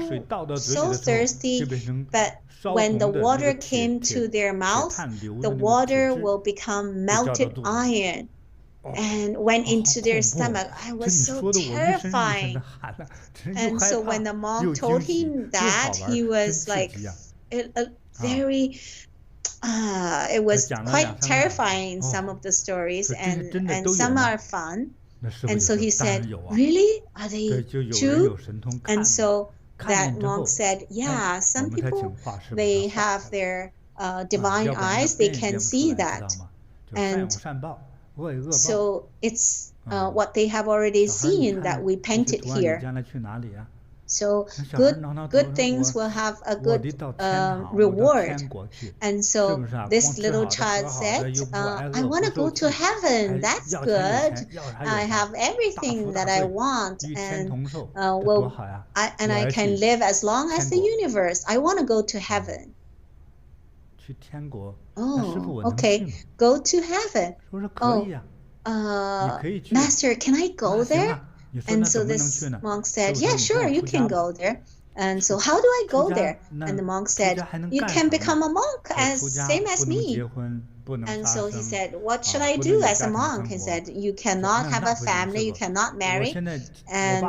thirsty, but when the water came to their mouth, the water will become melted iron and went into their stomach. I was so terrifying. And so when the monk told him that, he was like very it was quite terrifying, some of the stories, and some are fun. And so he said, "Really? Are they true?" And so that monk said, "Yeah, some people, they have their divine eyes, they can see that." And so it's what they have already seen that we painted here. So good things will have a good reward. And so this little child said, "I want to go to heaven. That's good. I have everything that I want, and I can live as long as the universe. I want to go to heaven." Oh, okay, go to heaven. Oh, Master, can I go there? And so this monk said, "Yeah, sure, you can go there." And so, "How do I go there?" And the monk said, "You can become a monk same as me." And so he said, "What should I do as a monk?" He said, "You cannot have a family, you cannot marry." And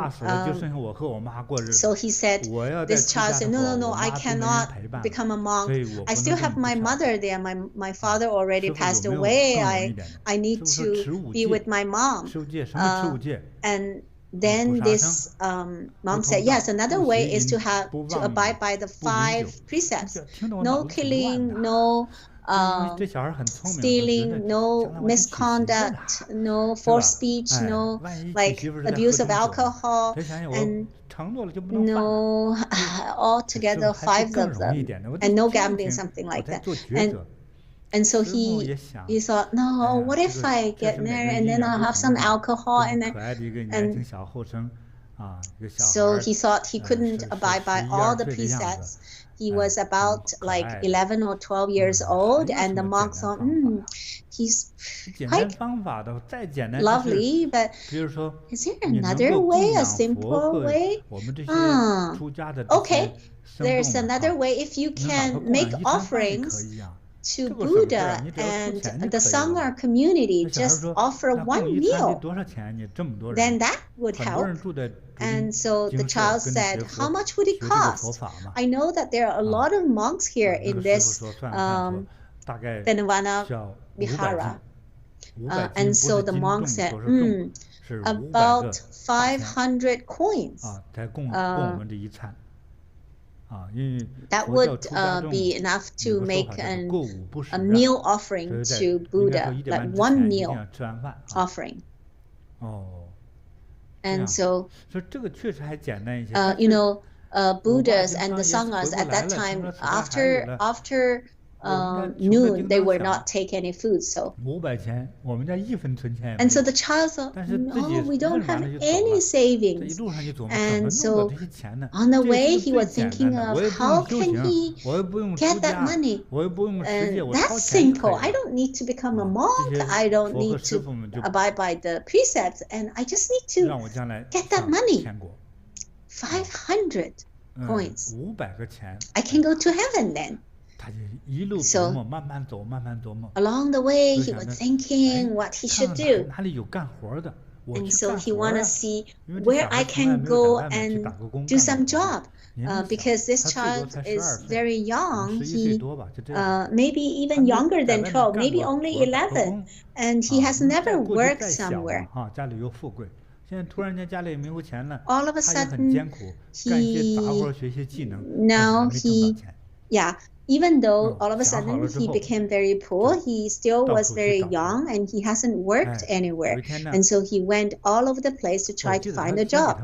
so he said, this child said, no, I cannot become a monk. I still have my mother there. My father already passed away. I need to be with my mom. And then this monk said, "Yes, another way is to abide by the 5 precepts. No killing, no stealing, no misconduct, no forced speech, no abuse of alcohol, and no altogether 5 of them, and no gambling," something like that. And so he thought, "No, what if I get married and then I'll have some alcohol?" And so he thought he couldn't abide by all the precepts. He was about 11 or 12 years old, and the monk thought, he's quite lovely, but is there another way, a simpler way? Okay, there's another way. If you can make offerings to Buddha and the Sangha community, just offer 1 meal, then that would help. And so the child said, "How much would it cost? I know that there are a lot of monks here in this Thenavana Vihara." And so the monk said, "About 500 coins. That would be enough to make a meal offering to Buddha, like 1 meal offering." And so, Buddhas and the Sanghas at that time, after noon, they will not take any food. So,
500钱，我们家1分存钱也没有。
and so the child thought, no, we don't have any savings. And so on the way, he was thinking of how can he get that money. That's simple. I don't need to become a monk. I don't need to abide by the precepts. And I just need to get that money. 500 coins.
500个钱。
I can go to heaven then.
他就一路琢磨，慢慢琢磨，慢慢琢磨。
Along the way, he was thinking what he should do.
哪里有干活的？
And so he want to see where I can go and do some job. Because this child is very young. He maybe even younger than 12, maybe only 11, and he has never worked somewhere.
家里又富贵，现在突然间家里没有钱了，
All of a
他也很
sudden,
艰苦，干一些杂活，学些技能，
now
还没挣到
he
钱。
yeah. Even though all of a sudden he became very poor, he still was very young and he hasn't worked anywhere. And so he went all over the place to try to find a job.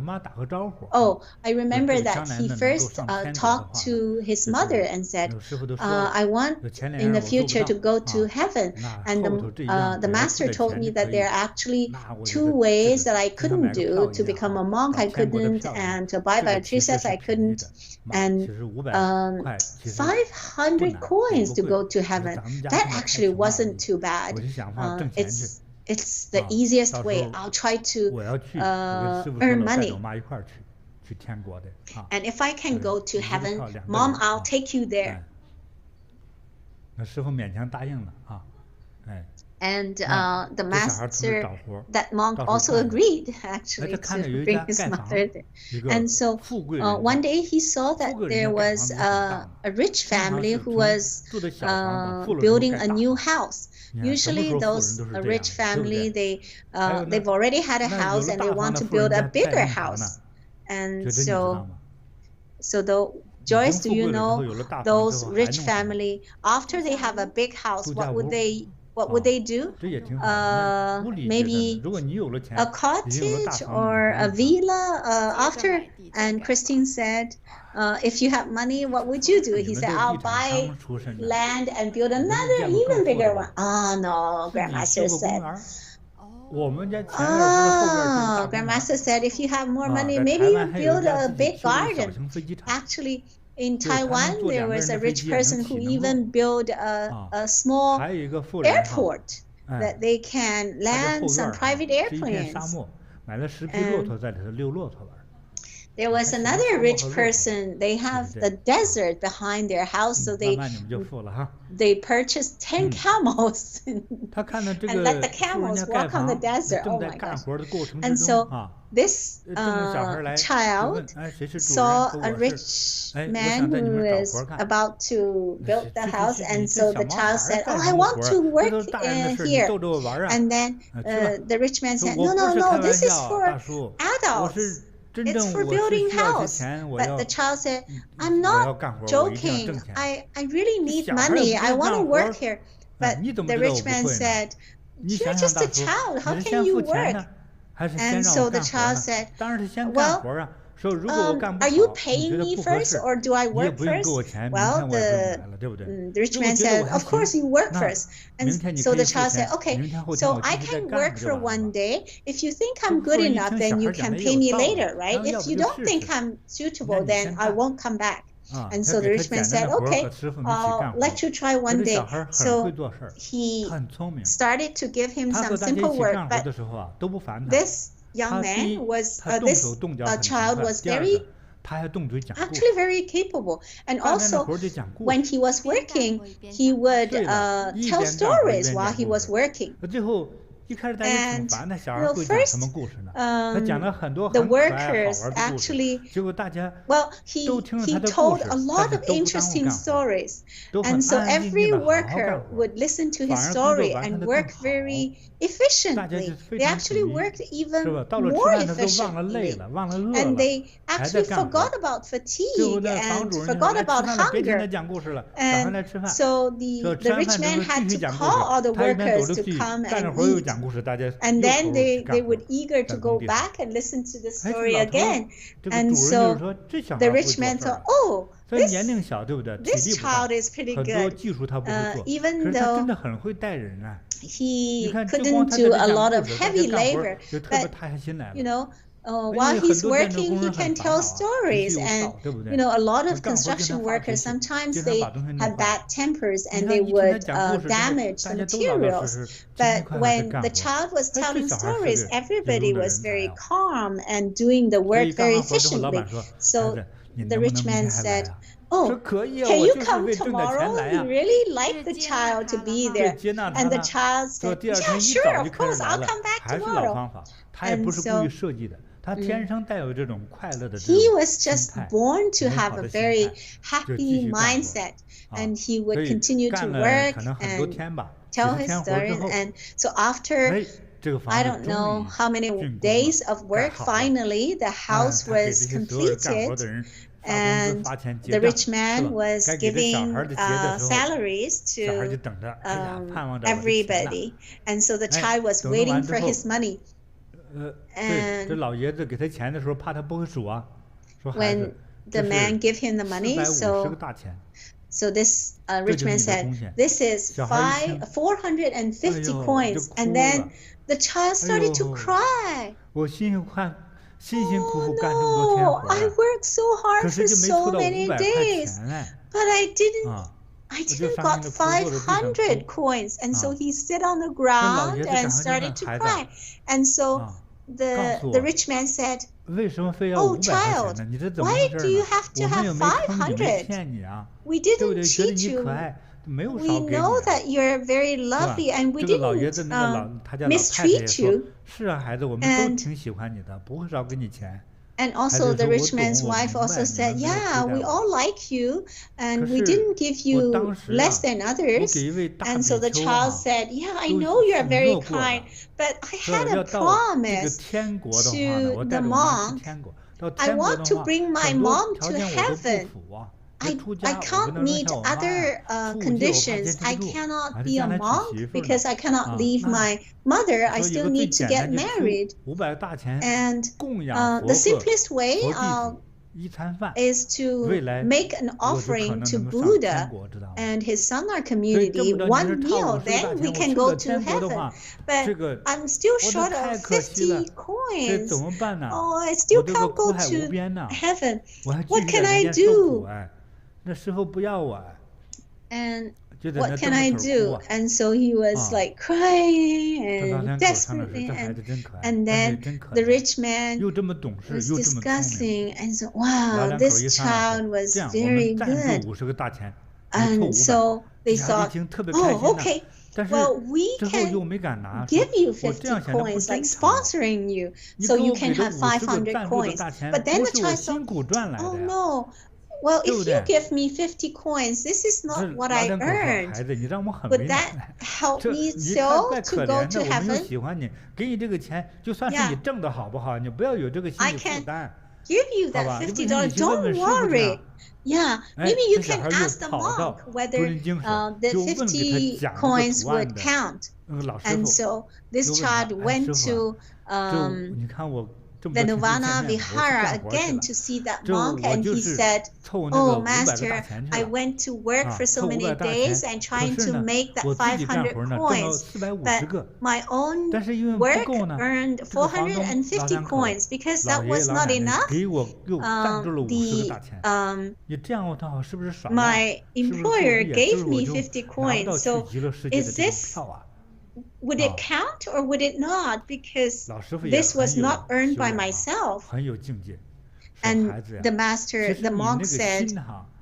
Oh, I remember that he first talked to his mother and said, I want in the future to go to heaven. And the master told me that there are actually 2 ways that I couldn't do to become a monk. I couldn't, and to abide by precepts I couldn't. And 500 coins to go to heaven. That actually wasn't too bad. It's the easiest way. I'll try to earn money. And if I can go to heaven, Mom, I'll take you there. And the master, that monk also agreed actually to bring his mother there. And so one day he saw that there was a rich family who was building a new house. Usually those rich family, they've already had a house and they want to build a bigger house. And so Joyce, do you know those rich family, after they have a big house, what would they do? Maybe a cottage or a villa after? And Christine said, if you have money, what would you do? He said, I'll buy land and build another even bigger one. Oh, no, Grandmaster said. Grandmaster said, if you have more money, maybe you build a big garden. Actually, in Taiwan, there was a rich person who even built a small airport that they can land some private airplanes. There was another rich person, they have the desert behind their house, so they purchased 10 camels and let the camels walk on the desert. Oh my gosh. And so this child saw a rich man who is about to build the house, and so the child said, oh, I want to work here. And then the rich man said, no, this is for adults. It's for building house. But the child said, I'm not joking. I really need money. I want to work here. But the rich man said, you're just a child. How can you work? And so the child said, well, are you paying me first or do I work first? Well, the rich man said, of course you work first. And so the child said, okay, so I can work for one day. If you think I'm good enough, then you can pay me later, right? If you don't think I'm suitable, then I won't come back. And so the rich man said, okay, I'll let you try one day. So he started to give him some simple work, but this young man was, this child was actually very capable. And also, when he was working, he would tell stories while he was working. And first, the workers actually, well, he told a lot of interesting stories. And so every worker would listen to his story and work very efficiently. They actually worked even more efficiently. And they actually forgot about fatigue and forgot about hunger. And so the rich man had to call all the workers to come and eat. And then they would eager to go back and listen to the story again. And so the rich man thought, oh, this child is pretty good, even though he couldn't do a lot of heavy labor, but while he's working, he can tell stories. And a lot of construction workers, sometimes they have bad tempers and they would damage the materials. But when the child was telling stories, everybody was very calm and doing the work very efficiently. So the rich man said, oh, can you come tomorrow? He really liked the child to be there. And the child said, yeah, sure, of course, I'll come back tomorrow. And so he was just born to have a very happy mindset. And he would continue to work and tell his stories. And so after I don't know how many days of work, finally the house was completed. And the rich man was giving salaries to everybody. And so the child was waiting for his money. And when the man gave him the money, so this rich man said, this is 450 coins. And then the child started to cry. Oh no, I worked so hard for so many days, but I didn't got 500 coins. And so he sat on the ground and started to cry. And so the rich man said, oh child, why do you have to have 500? We didn't cheat you. We know that you're very lovely and we didn't mistreat you. And also the rich man's wife also said, yeah, we all like you and we didn't give you less than others. And so the child said, yeah, I know you're very kind, but I had a promise to the monk. I want to bring my mom to heaven. I can't meet other conditions. I cannot be a monk because I cannot leave my mother. I still need to get married. And the simplest way is to make an offering to Buddha and his Sangha community, one meal, then we can go to heaven. But I'm still short of 50 coins. Oh, I still can't go to heaven. What can I do? And what can I do? And so he was like crying and desperately, and then the rich man was discussing and said, wow, this child was very good. And so they thought, oh, okay, well, we can give you 50 coins, like sponsoring you, so you can have 500 coins. But then the child thought, oh no, well, if you give me 50 coins, this is not what I earned. Would that help me still to go to heaven? I can give you that $50. Don't worry. Yeah, maybe you can ask the monk whether the 50 coins would count. And so this child went to the Nirvana Vihara again to see that monk, and he said, oh master, I went to work for so many days and trying to make that 500 coins, but my own work earned 450 coins because that was not enough. My employer gave me 50 coins, so is this, would it count or would it not? Because this was not earned by myself. And the monk said,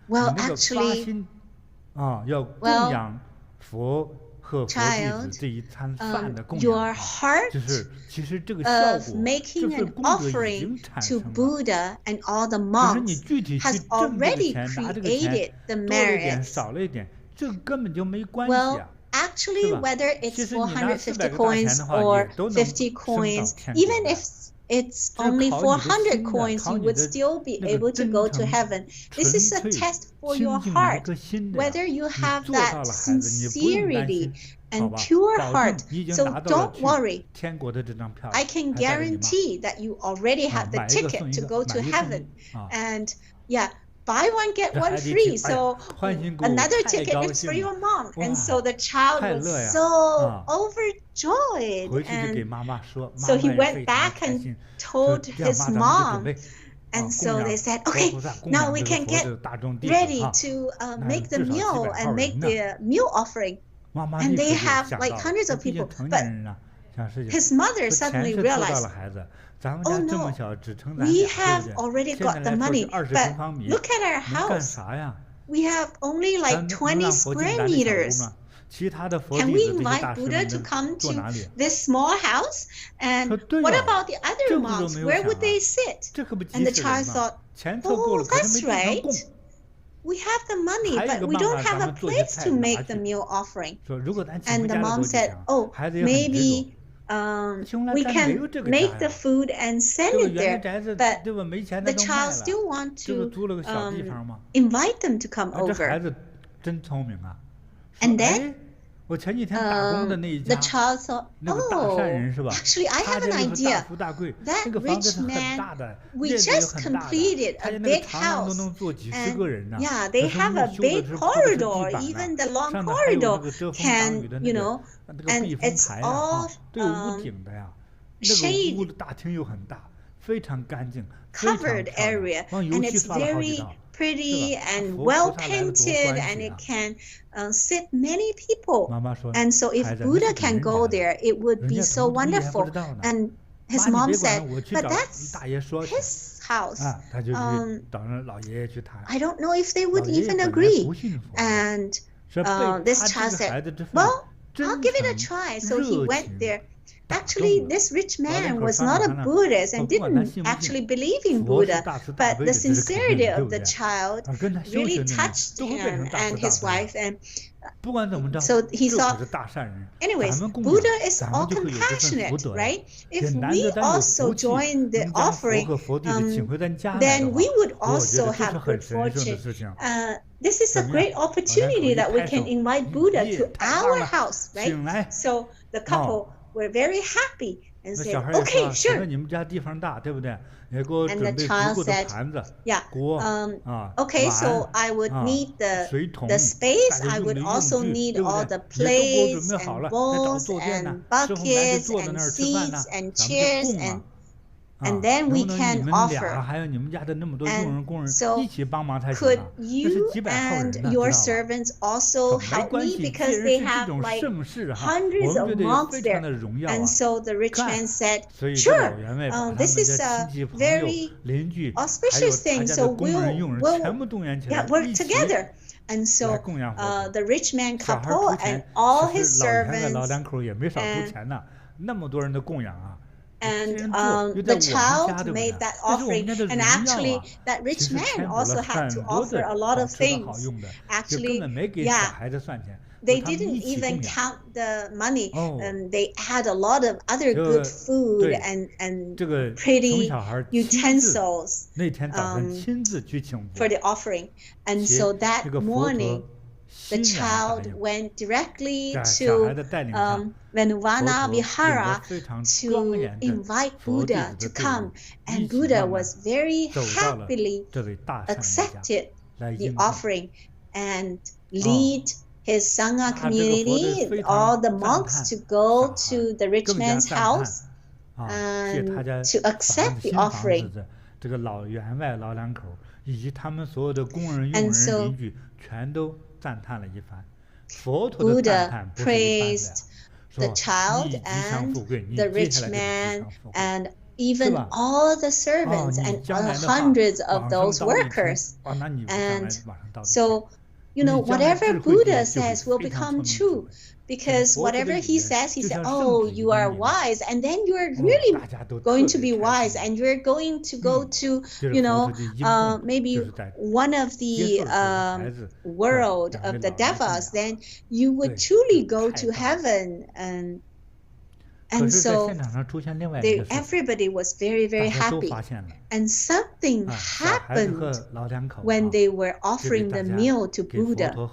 well, actually, child, your heart of making an offering to Buddha and all the monks has already created the merits. Well, actually, whether it's 450 coins or 50 coins, even if it's only 400 coins, you would still be able to go to heaven. This is a test for your heart, whether you have that sincerity and pure heart. So don't worry. I can guarantee that you already have the ticket to go to heaven. And yeah, buy one, get one free. So another ticket is for your mom. And so the child was so overjoyed. And so he went back and told his mom. And so they said, okay, now we can get ready to make the meal and make the meal offering. And they have like hundreds of people. But his mother suddenly realized, oh no, we have already got the money, but look at our house. We have only like 20 square meters. Can we invite Buddha to come to this small house? And what about the other monks? Where would they sit? And the child thought, oh, that's right. We have the money, but we don't have a place to make the meal offering. And the mom said, oh, maybe we can make the food and send it there, but the child still wants to invite them to come over. And then the child thought, oh, actually I have an idea. That rich man, we just completed a big house, and yeah, they have a big corridor, even the long corridor can, you know, and it's all shade covered area, and it's very pretty and well painted, and it can sit many people. And so if Buddha can go there, it would be so wonderful. And his mom said, but that's his house. I don't know if they would even agree. And this child said, well, I'll give it a try. So he went there. Actually, this rich man was not a Buddhist and didn't actually believe in Buddha, but the sincerity of the child really touched him and his wife. And so he thought, anyways, Buddha is all compassionate, right? If we also join the offering, then we would also have good fortune. This is a great opportunity that we can invite Buddha to our house, right? So the couple were very happy and said, okay, sure. And the child said, yeah, okay, so I would need the space. I would also need all the plates and bowls and buckets and seats and chairs, and then we can offer. And so could you and your servants also help me, because they have like hundreds of monks there? And so the rich man said, sure, this is a very auspicious thing, so we'll work together. And so the rich man couple and all his servants and the child made that offering, and actually that rich man also had to offer a lot of things. Actually, yeah, they didn't even count the money, and they had a lot of other good food and pretty utensils for the offering. And so that morning, the child went directly to Venuvana Vihara to invite Buddha to come, and Buddha was very happily accepted the offering and lead his Sangha community, all the monks, to go to the rich man's house and to accept the offering. And so Buddha praised the child and the rich man and even all the servants and hundreds of those workers. And so, you know, whatever Buddha says will become true, because whatever he says, he said, oh, you are wise, and then you're really going to be wise, and you're going to go to, you know, maybe one of the world of the devas, then you would truly go to heaven. And And so everybody was very, very happy. And something happened when they were offering the meal to Buddha. You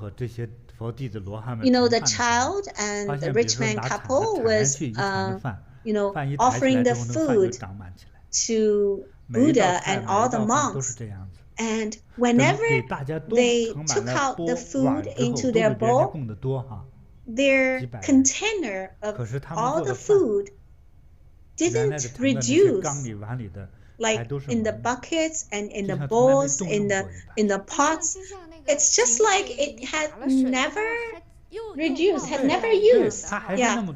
know, the child and the rich man couple was, offering the food to Buddha and all the monks. And whenever they took out the food into their bowl, their container of all the food didn't reduce, like in the buckets and in the bowls, in the pots. It's just like it had never reduced, had never used. Yeah.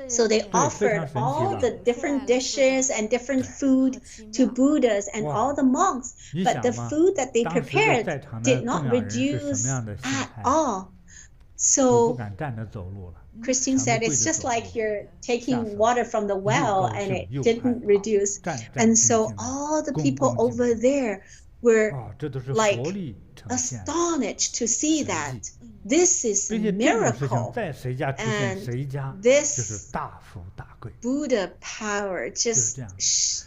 So they offered all the different dishes and different food to Buddhas and all the monks, but the food that they prepared did not reduce at all. So Christine said it's just like you're taking water from the well and it didn't reduce. And so all the people over there were like astonished to see that. This is a miracle, and this Buddha power just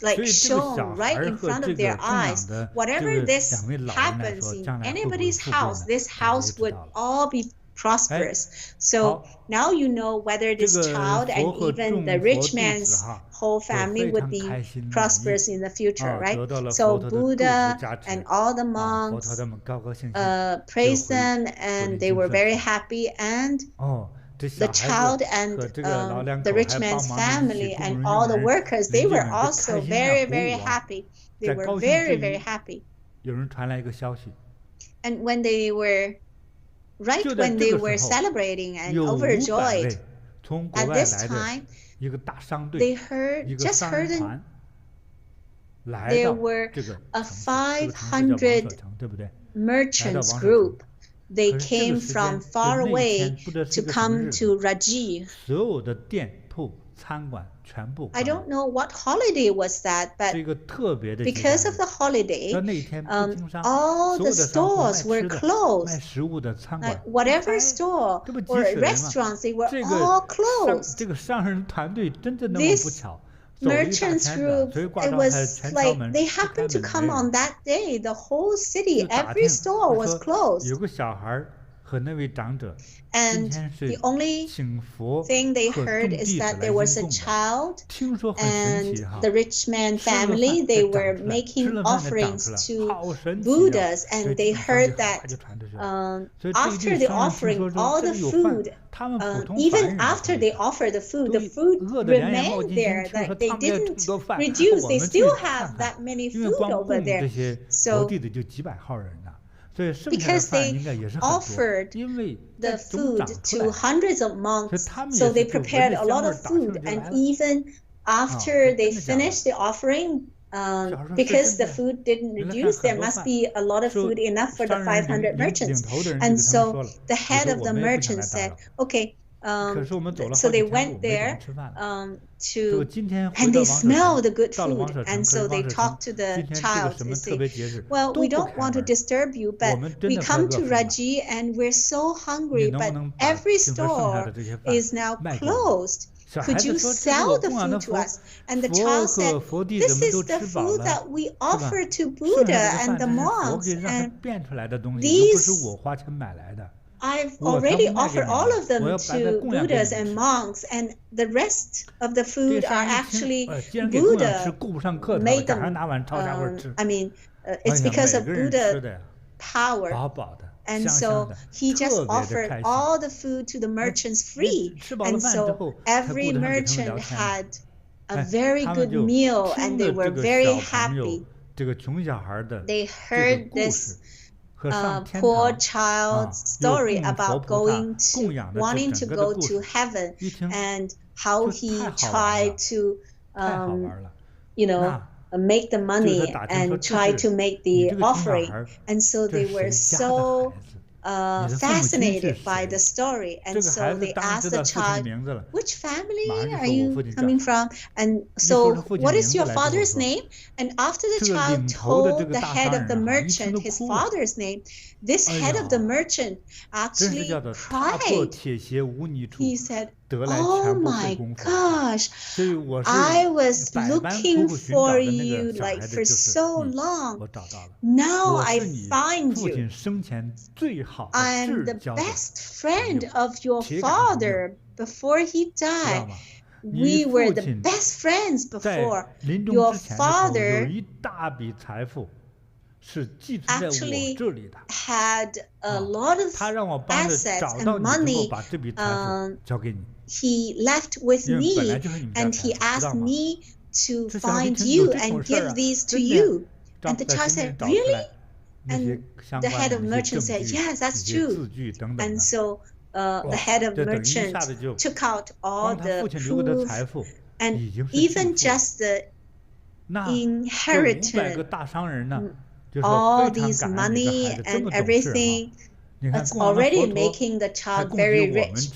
like shone right in front of their eyes. Whatever this happens in anybody's house, this house would all be prosperous. So now you know whether this child and even the rich man's whole family would be prosperous in the future, right? So Buddha and all the monks praised them, and they were very happy. And the child and the rich man's family and all the workers, they were also very, very happy. They were very, very happy. And when they were when they were celebrating and overjoyed, at this time, they just heard there were a 500 merchants group. They came from far away to come to Raji. I don't know what holiday was that, but because of the holiday, all the stores were closed. Like whatever store or restaurants, they were all closed. This merchants group, it was like they happened to come on that day. The whole city, every store was closed. And the only thing they heard is that there was a child and the rich man family, they were making offerings to Buddhas, and they heard that after the offering, all the food, even after they offered the food remained there. Like they didn't reduce. They still have that many food over there. So because they offered the food to hundreds of monks, so they prepared a lot of food. And even after they finished the offering, because the food didn't reduce, there must be a lot of food enough for the 500 merchants. And so the head of the merchant said, okay, so they went there and they smelled the good food. And so they talked to the child. They say, well, we don't want to disturb you, but we come to Raji and we're so hungry, but every store is now closed. Could you sell the food to us? And the child said, this is the food that we offer to Buddha and the monks. And these I've already offered all of them to Buddhas and monks, and the rest of the food are actually Buddha made them. It's because of Buddha power. And so he just offered all the food to the merchants free. And so every merchant had a very good meal, and they were very happy. They heard this poor child's story about wanting to go to heaven, and how he tried to, make the money and try to make the offering. And so they were so fascinated by the story. And so they asked the child, which family are you coming from? And so what is your father's name? And after the child told the head of the merchant his father's name, this head of the merchant actually cried. He said, Oh my gosh, I was looking for you like for so long. Now I find you. I'm the best friend of your father before he died. We were the best friends before. Your father actually had a lot of assets and money. He left with me, and he asked me to find you and give these to you. And the child said, really? And the head of merchant said, yes, that's true. And so the head of merchant took out all the proof, and even just the inheritance, all these money and everything, it's already making the child very rich.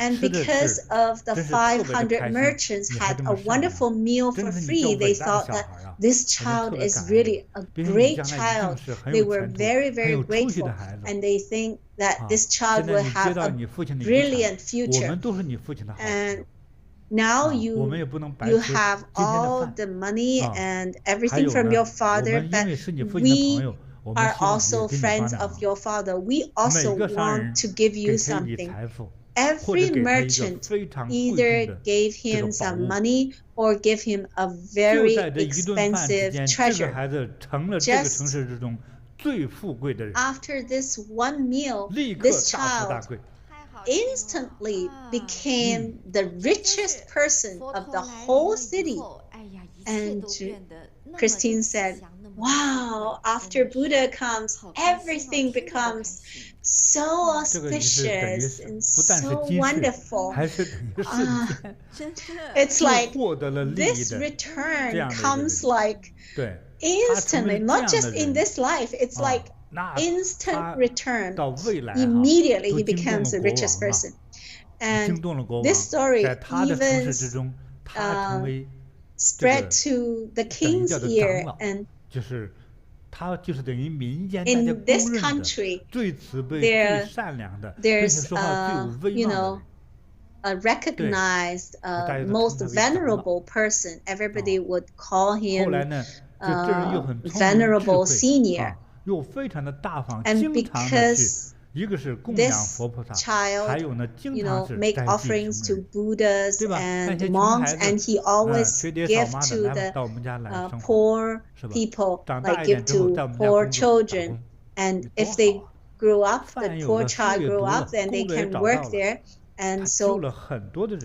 And because of the 500 merchants had a wonderful meal for free, they thought that this child is really a great child. They were very, very grateful, and they think that this child will have a brilliant future. And now you have all the money and everything from your father, but we are also friends of your father. We also want to give you something. Every merchant either gave him some money or gave him a very expensive treasure. Just after this one meal, this child instantly became the richest person of the whole city. And Christine said, wow, after Buddha comes, everything becomes so auspicious and so wonderful. It's like this return comes like instantly, not just in this life. It's like instant return. Immediately he becomes the richest person. And this story even spread to the king's ear, and in this country, there's a recognized most venerable person. Everybody would call him venerable senior. And because this child, make offerings to Buddhas and monks, and he always give to the poor people, like give to poor children. And if they grew up, the poor child grew up, then they can work there. And so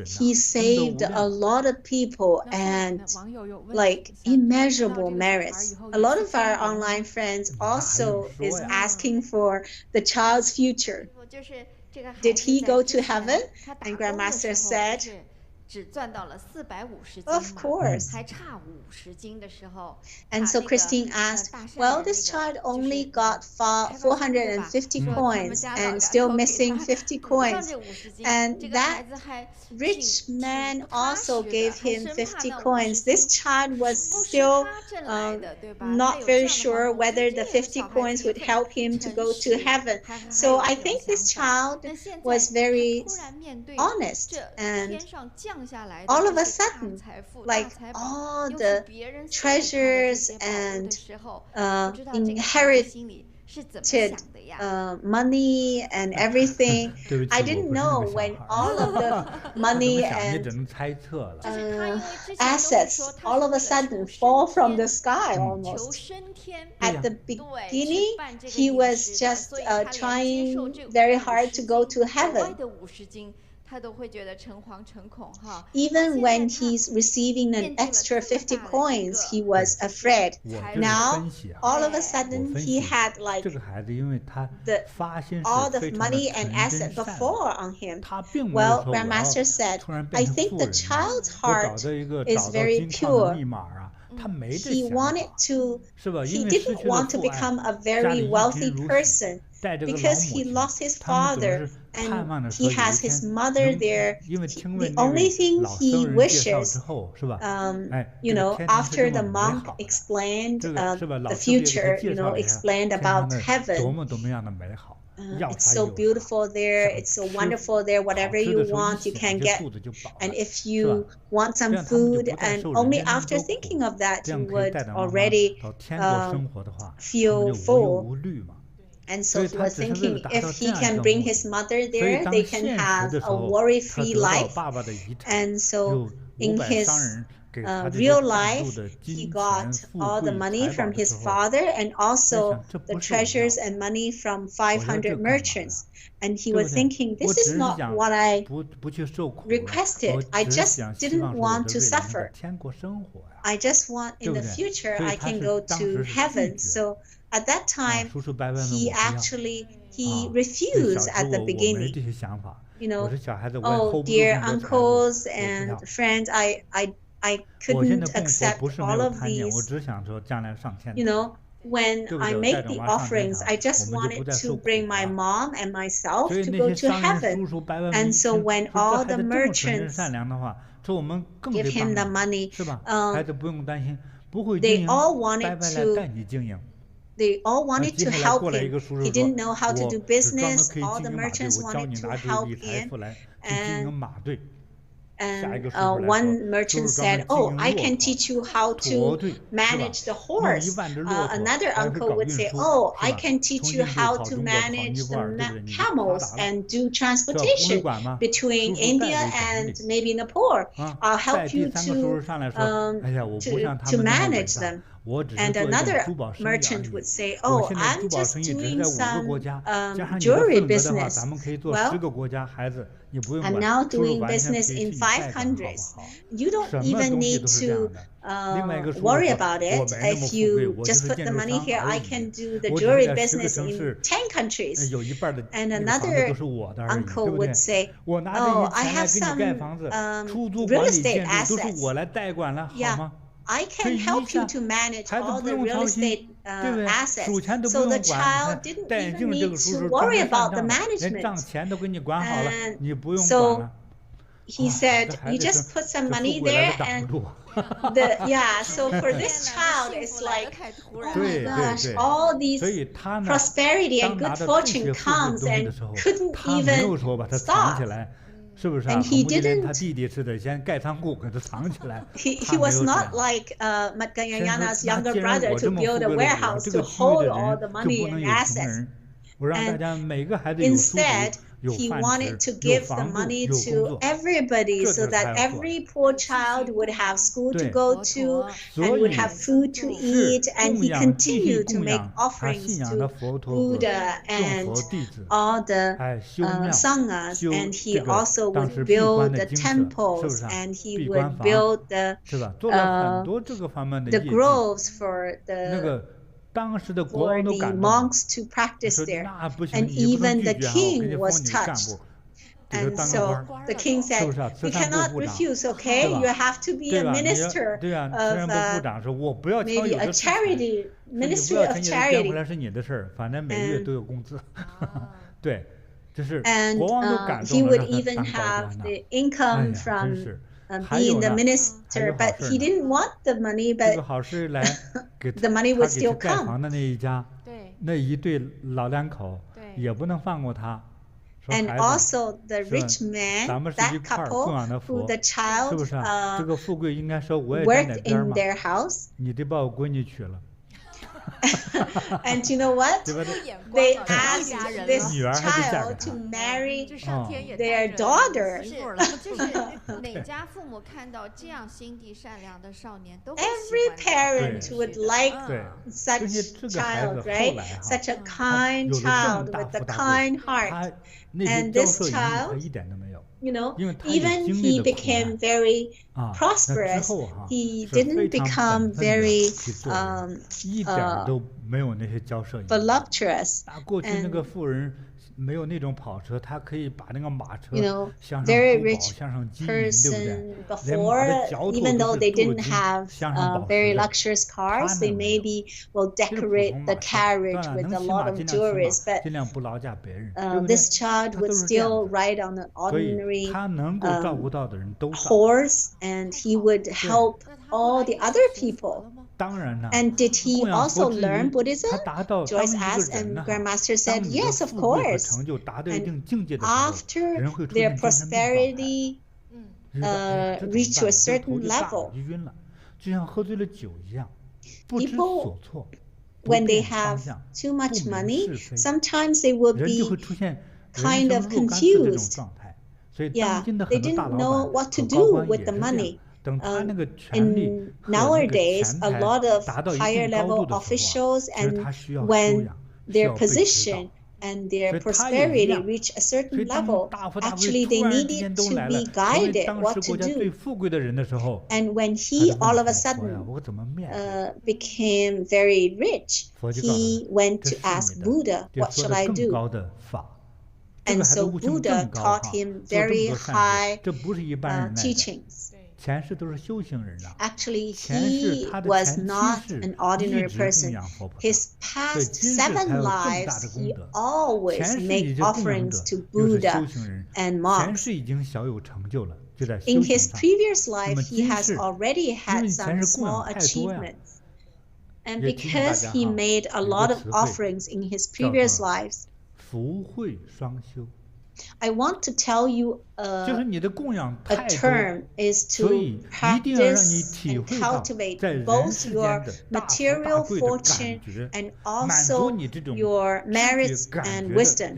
he saved a lot of people and like immeasurable merits. A lot of our online friends also is asking for the child's future. Did he go to heaven? And Grandmaster said, of course. And so Christine asked, well, this child only got 450 coins and still missing 50 coins. And that rich man also gave him 50 coins. This child was still not very sure whether the 50 coins would help him to go to heaven. So I think this child was very honest, and all of a sudden, like all the treasures and inherited money and everything, I didn't know when all of the money and assets all of a sudden fall from the sky almost. At the beginning, he was just trying very hard to go to heaven. Even when he's receiving an extra 50 coins, he was afraid. Now, all of a sudden, he had like all the money and asset before on him. Well, Grandmaster said, I think the child's heart is very pure. He didn't want to become a very wealthy person, because he lost his father and he has his mother there. The only thing he wishes, after the monk explained the future, explained about heaven, It's so beautiful there. It's so wonderful there. Whatever you want, you can get. And if you want some food, and only after thinking of that, you would already feel full. And so he was thinking, if he can bring his mother there, they can have a worry-free life. And so in his real life, he got all the money from his father and also the treasures and money from 500 merchants. And he was thinking, this is not what I requested. I just didn't want to suffer. I just want in the future I can go to heaven. So at that time, he refused at the beginning. You know, oh, dear uncles and friends, I couldn't accept all of these. You know, when I make the offerings, I just wanted to bring my mom and myself to go to heaven. And so when all the merchants give him the money, they all wanted to help him. He didn't know how to do business. All the merchants wanted to help him. And one merchant said, oh, I can teach you how to manage the horse. Another uncle would say, oh, I can teach you how to manage the camels and do transportation between India and maybe Nepal. I'll help you to manage them. And another merchant would say, oh, I'm just doing some jewelry business. Well, I'm now doing business in 5 countries. You don't even need to worry about it. If you just put the money here, I can do the jewelry business in 10 countries. And another uncle would say, oh, I have some real estate assets. Yeah. I can help you to manage all the real estate assets. So the child didn't even need to worry about the management. And so he said, you just put some money there and so for this child, it's like, oh my gosh, all these prosperity and good fortune comes and couldn't even stop. And he didn't. He was not like Madhyayana's younger brother to build a warehouse to hold all the money and assets. And instead, he wanted to give the money to everybody so that every poor child would have school to go to and would have food to eat. And he continued to make offerings to Buddha and all the sanghas. And he also would build the temples and he would build the groves for the monks to practice there. And even the king was touched. And so the king said, you cannot refuse, okay? You have to be a minister of maybe a charity, ministry of charity. And he would even have the income from being the minister, but he didn't want the money, but the money would still come. And also the rich man, that couple, who the child worked in their house. And you know what? They asked this child to marry their daughter. Every parent would like such child, right? Such a kind child with a kind heart. And this child, you know, even he became very prosperous, he didn't become very voluptuous. You know, very rich person before, even though they didn't have very luxurious cars, they maybe will decorate the carriage with a lot of jewelry. But this child would still ride on an ordinary horse, and he would help all the other people. And did he also learn Buddhism? Joyce asked, and Grandmaster said, yes, of course. And after their prosperity reached to a certain level, people, when they have too much money, sometimes they will be kind of confused. Yeah, they didn't know what to do with the money. Nowadays, a lot of higher level officials, and when their position and their prosperity reach a certain level, actually they needed to be guided what to do. And when he all of a sudden became very rich, he went to ask Buddha, what should I do? And so Buddha taught him very high teachings. Actually, he was not an ordinary person. His past 7 lives, he always made offerings to Buddha and monks. In his previous life, he has already had some small achievements. And because he made a lot of offerings in his previous lives, I want to tell you a term is to practice and cultivate both your material fortune and also your merits and wisdom.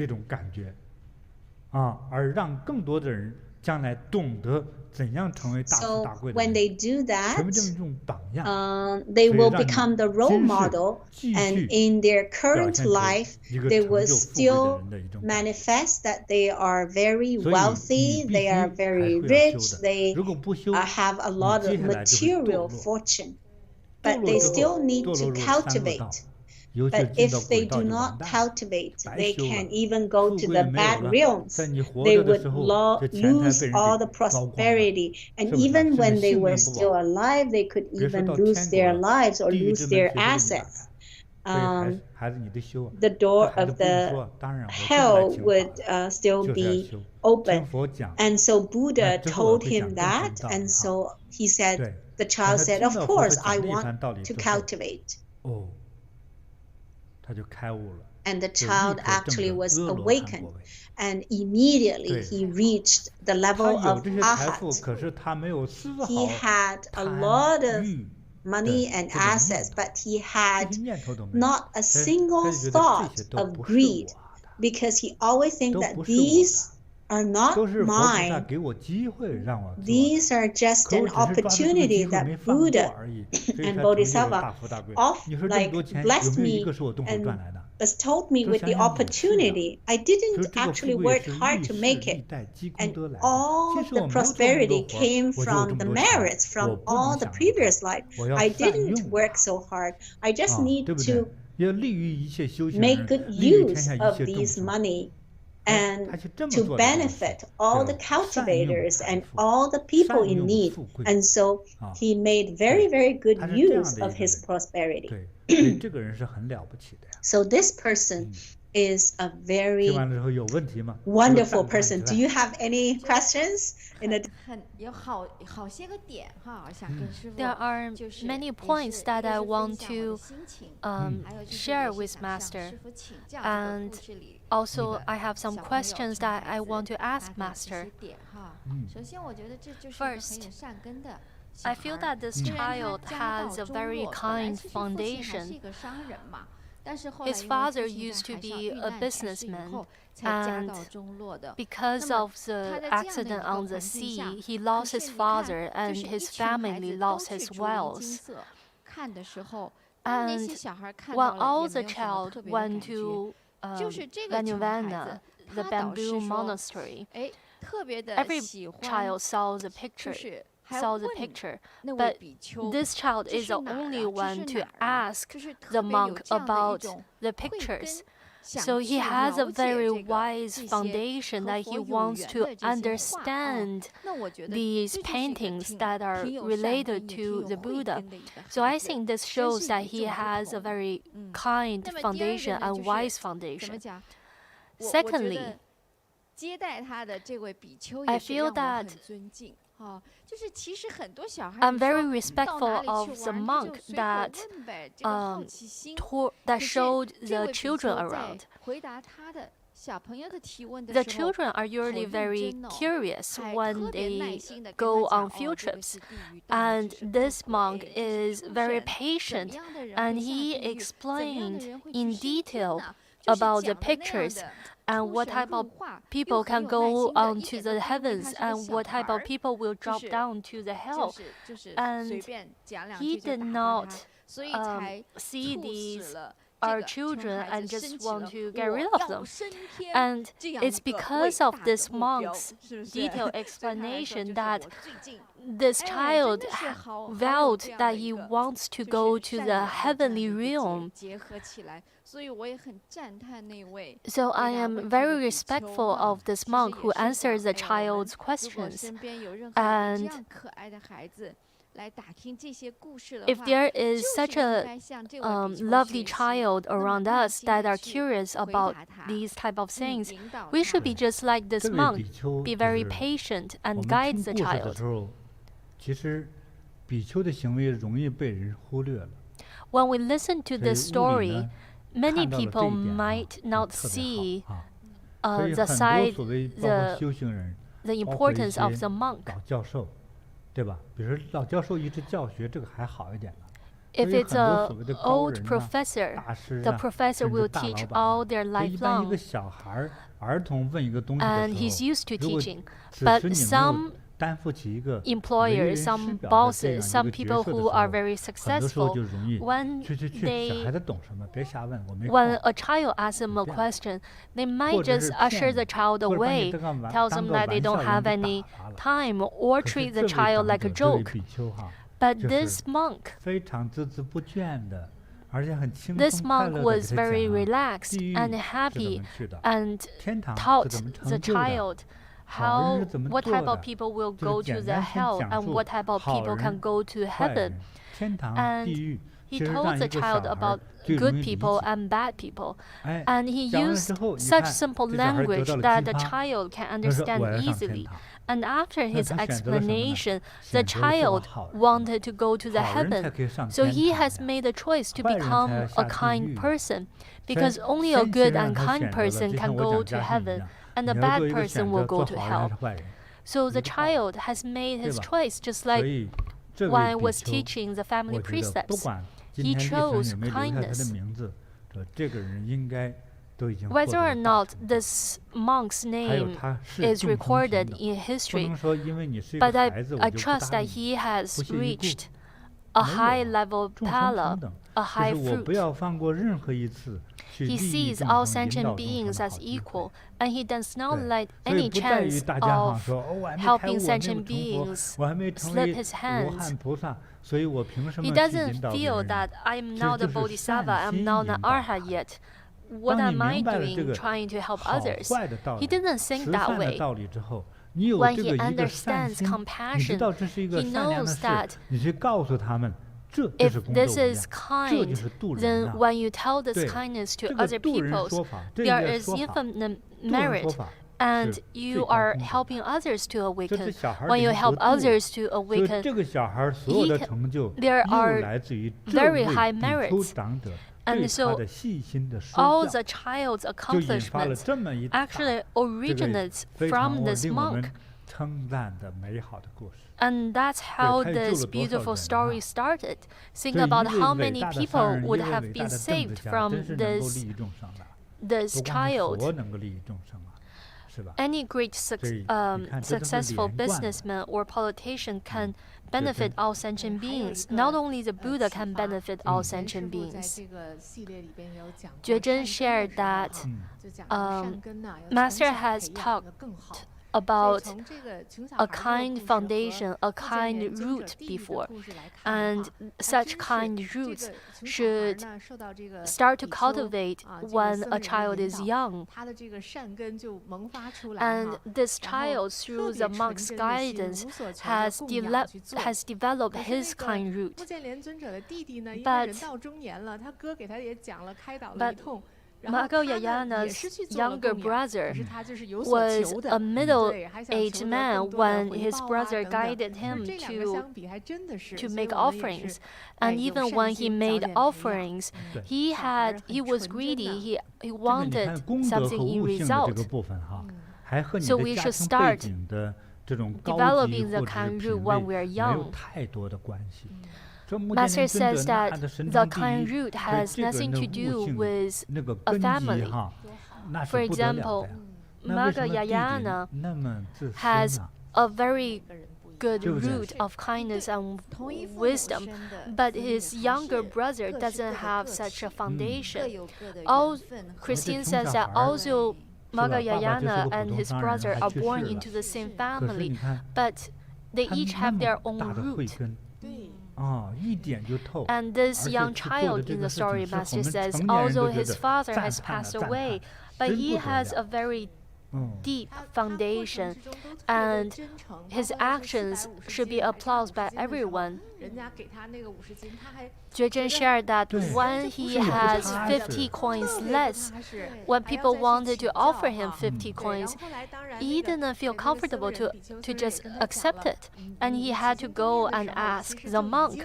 So when they do that, they will become the role model, and in their current life, they will still manifest that they are very wealthy, they are very rich, they have a lot of material fortune, but they still need to cultivate. But if they do not cultivate, they can even go to the bad realms. They would lose all the prosperity. And even when they were still alive, they could even lose their lives or lose their assets. The door of the hell would still be open. And so Buddha told him that. And so he said, the child said, of course, I want to cultivate. And the child actually was awakened, and immediately he reached the level of Arhat. He had a lot of money and assets, but he had not a single thought of greed, because he always thinks that these are not mine. These are just an opportunity that Buddha and Bodhisattva blessed me and bestowed me with the opportunity. I didn't actually work hard to make it. And all the prosperity came from the merits from all the previous life. I didn't work so hard. I just need to make good use of these money and to benefit all the cultivators and all the people in need. And so he made very, very good use of his prosperity. So this person is a very wonderful person. Do you have any questions?
There are many points that I want to share with Master, and also I have some questions that I want to ask Master. First, I feel that this child has a very kind foundation. His father used to be a businessman, and because of the accident on the sea, he lost his father and his family lost his wealth. And when all the child went to Vanyavana, the bamboo monastery, every child saw the picture. But this child is the only one to ask the monk about the pictures. So he has a very wise foundation that he wants to understand these paintings that are related to the Buddha. So I think this shows that he has a very kind foundation and wise foundation. Secondly, I feel that I'm very respectful of the monk that that showed the children around. The children are usually very curious when they go on field trips, and this monk is very patient, and he explained in detail about the pictures and what type of people can go on to the heavens and what type of people will drop down to the hell. And he did not see these are children and just want to get rid of them. And it's because of this monk's detailed explanation that this child vowed that he wants to go to the heavenly realm. So I am very respectful of this monk who answers the child's questions. And if there is such a lovely child around us that are curious about these type of things, we should be just like this monk, be very patient and guide the child. When we listen to this story, many people might not see the importance of the monk. If it's an old professor, the professor will teach all their life long, and he's used to teaching. But some employers, some bosses, some people who are very successful, when a child asks them a question, they might just usher the child away, tell them that they don't have any time, or treat the child like a joke. But this monk was very relaxed and happy and taught the child what type of people will go to the hell and what type of people can go to heaven. And he told the child about good people and bad people. And he used such simple language that the child can understand easily. And after his explanation, the child wanted to go to the heaven. So he has made a choice to become a kind person, because only a good and kind person can go to heaven, and a bad person will go to hell. So the child has made his choice, just like when I was teaching the family precepts. He chose kindness. Whether or not this monk's name is recorded in history, but I trust that he has reached a high level pala, a high fruit. He sees all sentient beings as equal, and he does not let any chance of helping sentient beings slip his hands. He doesn't feel that I'm not a bodhisattva, I'm not an arhat yet. What am I doing trying to help others? He didn't think that way. When he understands compassion, he knows that if this is kind, then when you tell this kindness to other people, there is infinite merit, and you are helping others to awaken. When you help others to awaken, there are very high merits. And so all the child's accomplishments actually originates from this monk. And that's how this beautiful story started. Think about how many people would have been saved from this child. Any great successful businessman or politician can benefit all sentient beings. Not only the Buddha can benefit all sentient beings. Jue shared that Master has talked about a kind foundation, a kind root before, and such kind roots should start to cultivate when a child is young. And this child, through the monk's guidance, has developed his kind root. But Magalyayana's younger brother was a middle-aged man when his brother guided him to make offerings. And even when he made offerings, he was greedy. He wanted something in result. So we should start developing the kind root when we are young. Master says that the kind root has nothing to do with a family. For example, Magalyayana has a very good root of kindness and wisdom, but his younger brother doesn't have such a foundation. Christine says that also Magalyayana and his brother are born into the same family, but they each have their own root. And this young child in the story, Master says, although his father has passed away, but he has a very deep foundation, and his actions should be applauded by everyone. Jue shared that when he has 50 coins less, when people wanted to offer him 50 coins, he didn't feel comfortable to just accept it, and he had to go and ask the monk.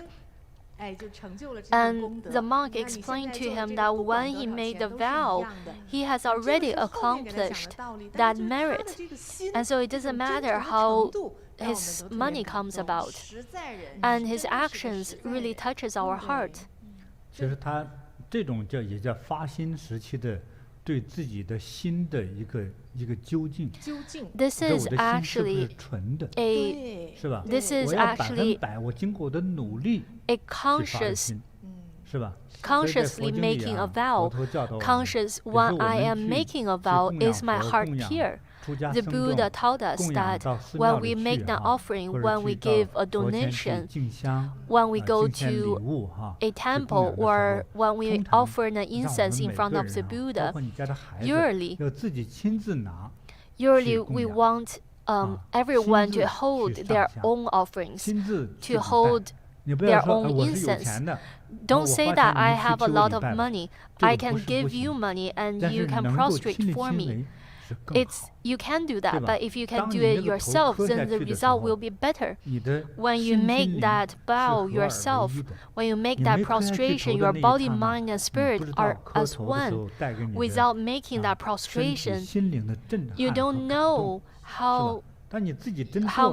And the monk explained to him that when he made the vow, he has already accomplished that merit. And so it doesn't matter how his money comes about. And his actions really touches our heart.
其实他这种也叫发心时期的对自己的心的一个究竟。
This is actually
我经过我的努力
a consciously making a vow. Conscious when I am making a vow, is my heart pure? The Buddha taught us that when we make an offering, when we give a donation, when we go to a temple, or when we offer an incense in front of the Buddha, usually we want everyone to hold their own offerings, to hold their own incense. Don't say that I have a lot of money. I can give you money and you can prostrate for me. You can do that, but if you can do it yourself, then the result will be better. When you make that bow yourself, when you make that prostration, your body, mind, and spirit are as one. Without making that prostration, you don't know how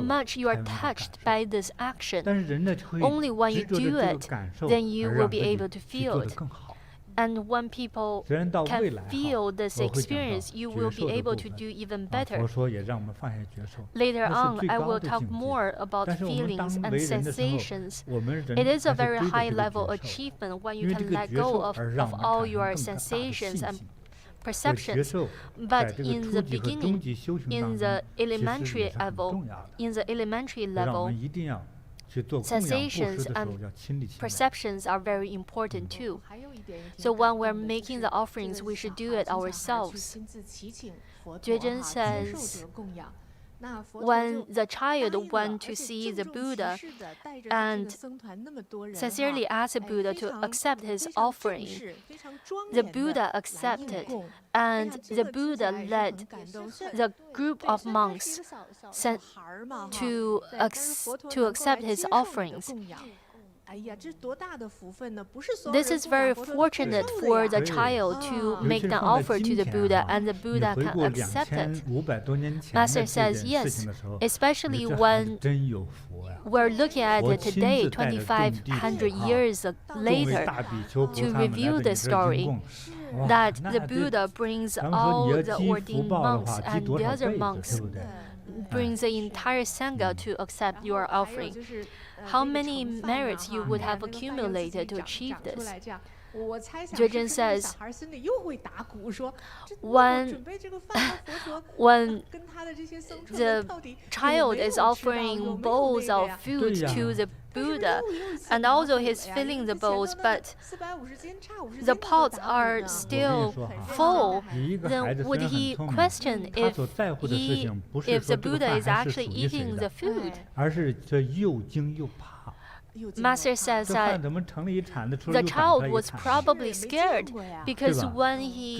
much you are touched by this action. Only when you do it, then you will be able to feel it. And when people can feel this experience, you will be able to do even better. Later on, I will talk more about feelings and sensations. It is a very high-level achievement when you can let go of all your sensations and perceptions. But in the beginning, in the elementary level, sensations and perceptions are very important too. So when we're making the offerings, we should do it ourselves. Jue says, when the child went to see the Buddha and sincerely asked the Buddha to accept his offering, the Buddha accepted, and the Buddha led the group of monks to accept his offerings. This is very fortunate for the child to make an offer to the Buddha, and the Buddha can accept it. Master says yes, especially when we're looking at it today, 2,500 years later, to review this story, that the Buddha brings all the ordained monks and the other monks, brings the entire Sangha to accept your offering. How many merits you would have accumulated to achieve this? Jue says, when the child is offering bowls of food to the Buddha, and also he's filling the bowls, but the pots are still full, then would he question if the Buddha is actually eating the food? Master says that the child was probably scared because when he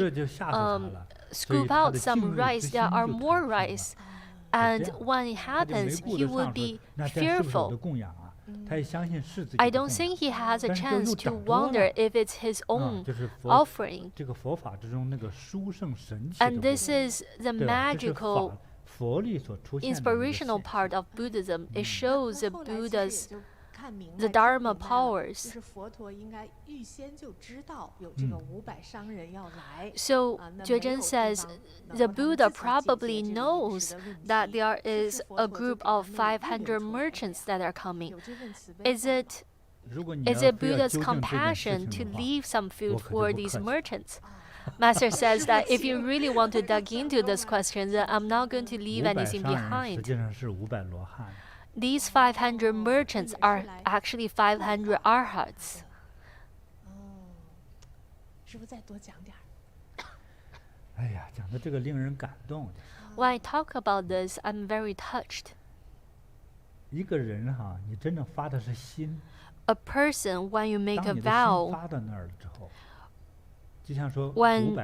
scoop out some rice, there are more rice. And when it happens, he would be fearful. I don't think he has a chance to wonder if it's his own offering. And this is the magical, inspirational part of Buddhism. It shows the Buddha's the Dharma powers. So JinBodhi says the Buddha probably knows that there is a group of 500 merchants that are coming. Is it Buddha's compassion to leave some food for these merchants? Master says that if you really want to dig into this question, then I'm not going to leave anything behind. These 500 merchants are actually 500 arhats. When I talk about this, I'm very touched. A person, when you make a vow, when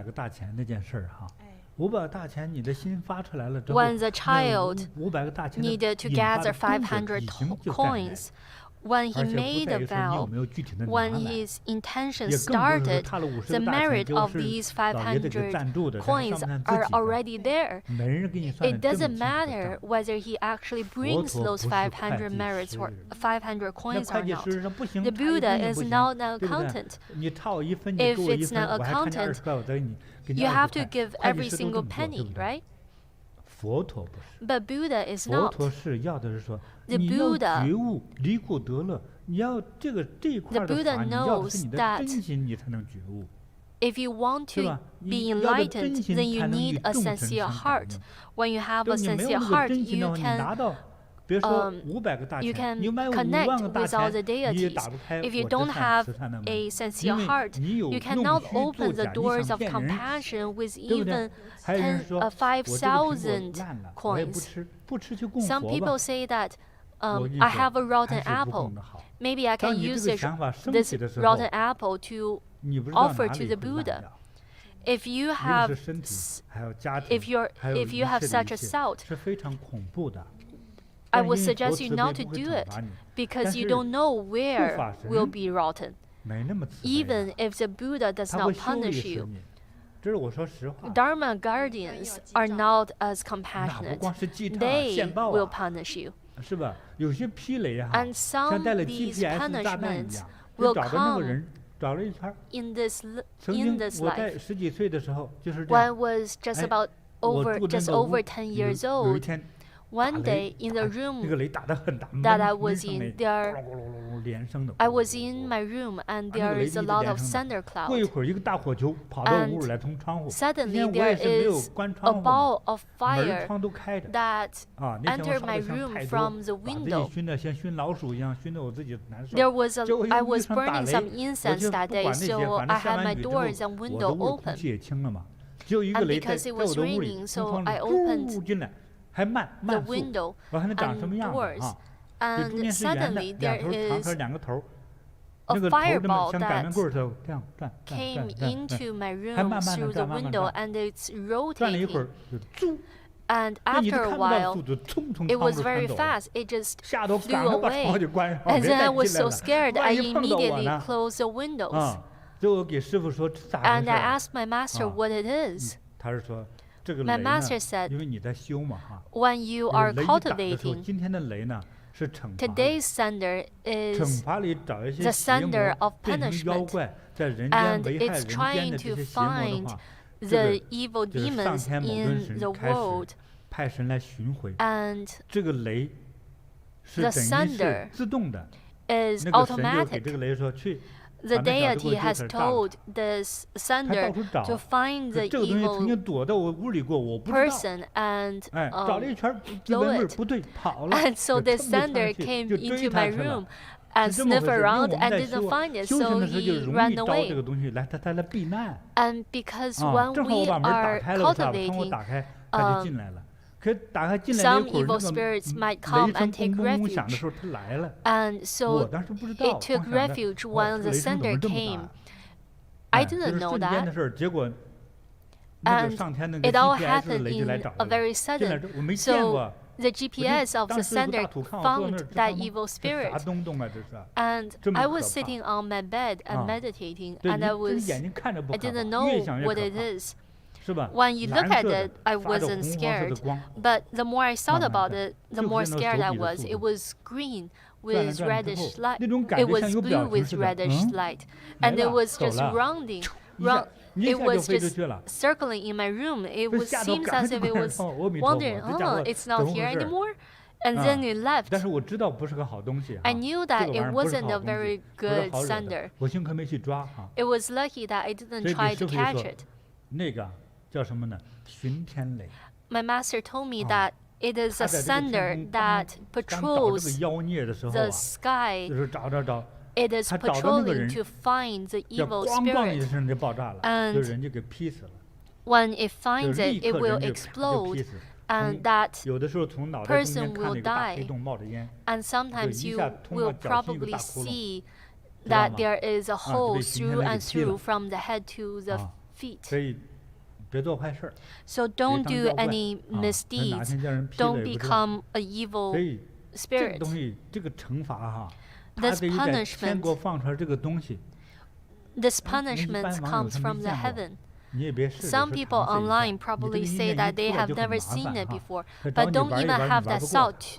the child needed to gather 500 coins, when he made a vow, when his intention started, the merit of these 500 coins are already there. It doesn't matter whether he actually brings those 500 merits or 500 coins or not. The Buddha is not an accountant. If it's not accountant, you have to give every single penny, right? But Buddha is not. The Buddha knows that if you want to be enlightened, then you need a sincere heart. When you have a sincere heart, you can connect with all the deities. If you don't have a sincere heart, you cannot open the doors of compassion with even 5,000 coins. Some people say that I have a rotten apple. Maybe I can use this rotten apple to offer to the Buddha. If you have such a thought, I would suggest you not to do it because you don't know where will be rotten. Even if the Buddha does not punish you. Dharma guardians are not as compassionate. They will punish you. And some of these punishments will come in this life. When I was just over 10 years old, one day in the room that I was in, I was in my room and there is a lot of thundercloud. And suddenly there is a ball of fire that entered my room from the window. I was burning some incense that day, so I had my doors and window open. And because it was raining, so I opened the window and doors, and suddenly there is a fireball that came into my room through the window, and it's rotating. And after a while, it was very fast. It just flew away. And then I was so scared, I immediately closed the windows. And I asked my master what it is. My master said, when you are cultivating, today's thunder is the thunder of punishment, and it's trying to find the evil demons in the world. And the thunder is automatic. The deity has told this thunder to find the evil person and blow it. And so this thunder came into my room and sniffed around and didn't find it, so he ran away. And because when we are cultivating, some evil spirits might come and take refuge. And so it took refuge when the sender came. I didn't know that. And it all happened in a very sudden. So the GPS of the sender found that evil spirit. And I was sitting on my bed and meditating, and I didn't know what it is. When you look at it, I wasn't scared. But the more I thought about it, the more scared I was. It was green with reddish light. It was blue with reddish light. And it was just rounding. It was just circling in my room. It seems as if it was wondering, it's not here anymore. And then it left. I knew that it wasn't a very good sender. It was lucky that I didn't try to catch it. My master told me that it is a sender that patrols the sky. It is patrolling to find the evil spirit. And when it finds it, it will explode. And that person will die. And sometimes you will probably see that there is a hole through and through from the head to the feet. So don't do any misdeeds. Don't become an evil spirit. This punishment comes from the heaven. Some people online probably say that they have never seen it before, but don't even have that thought.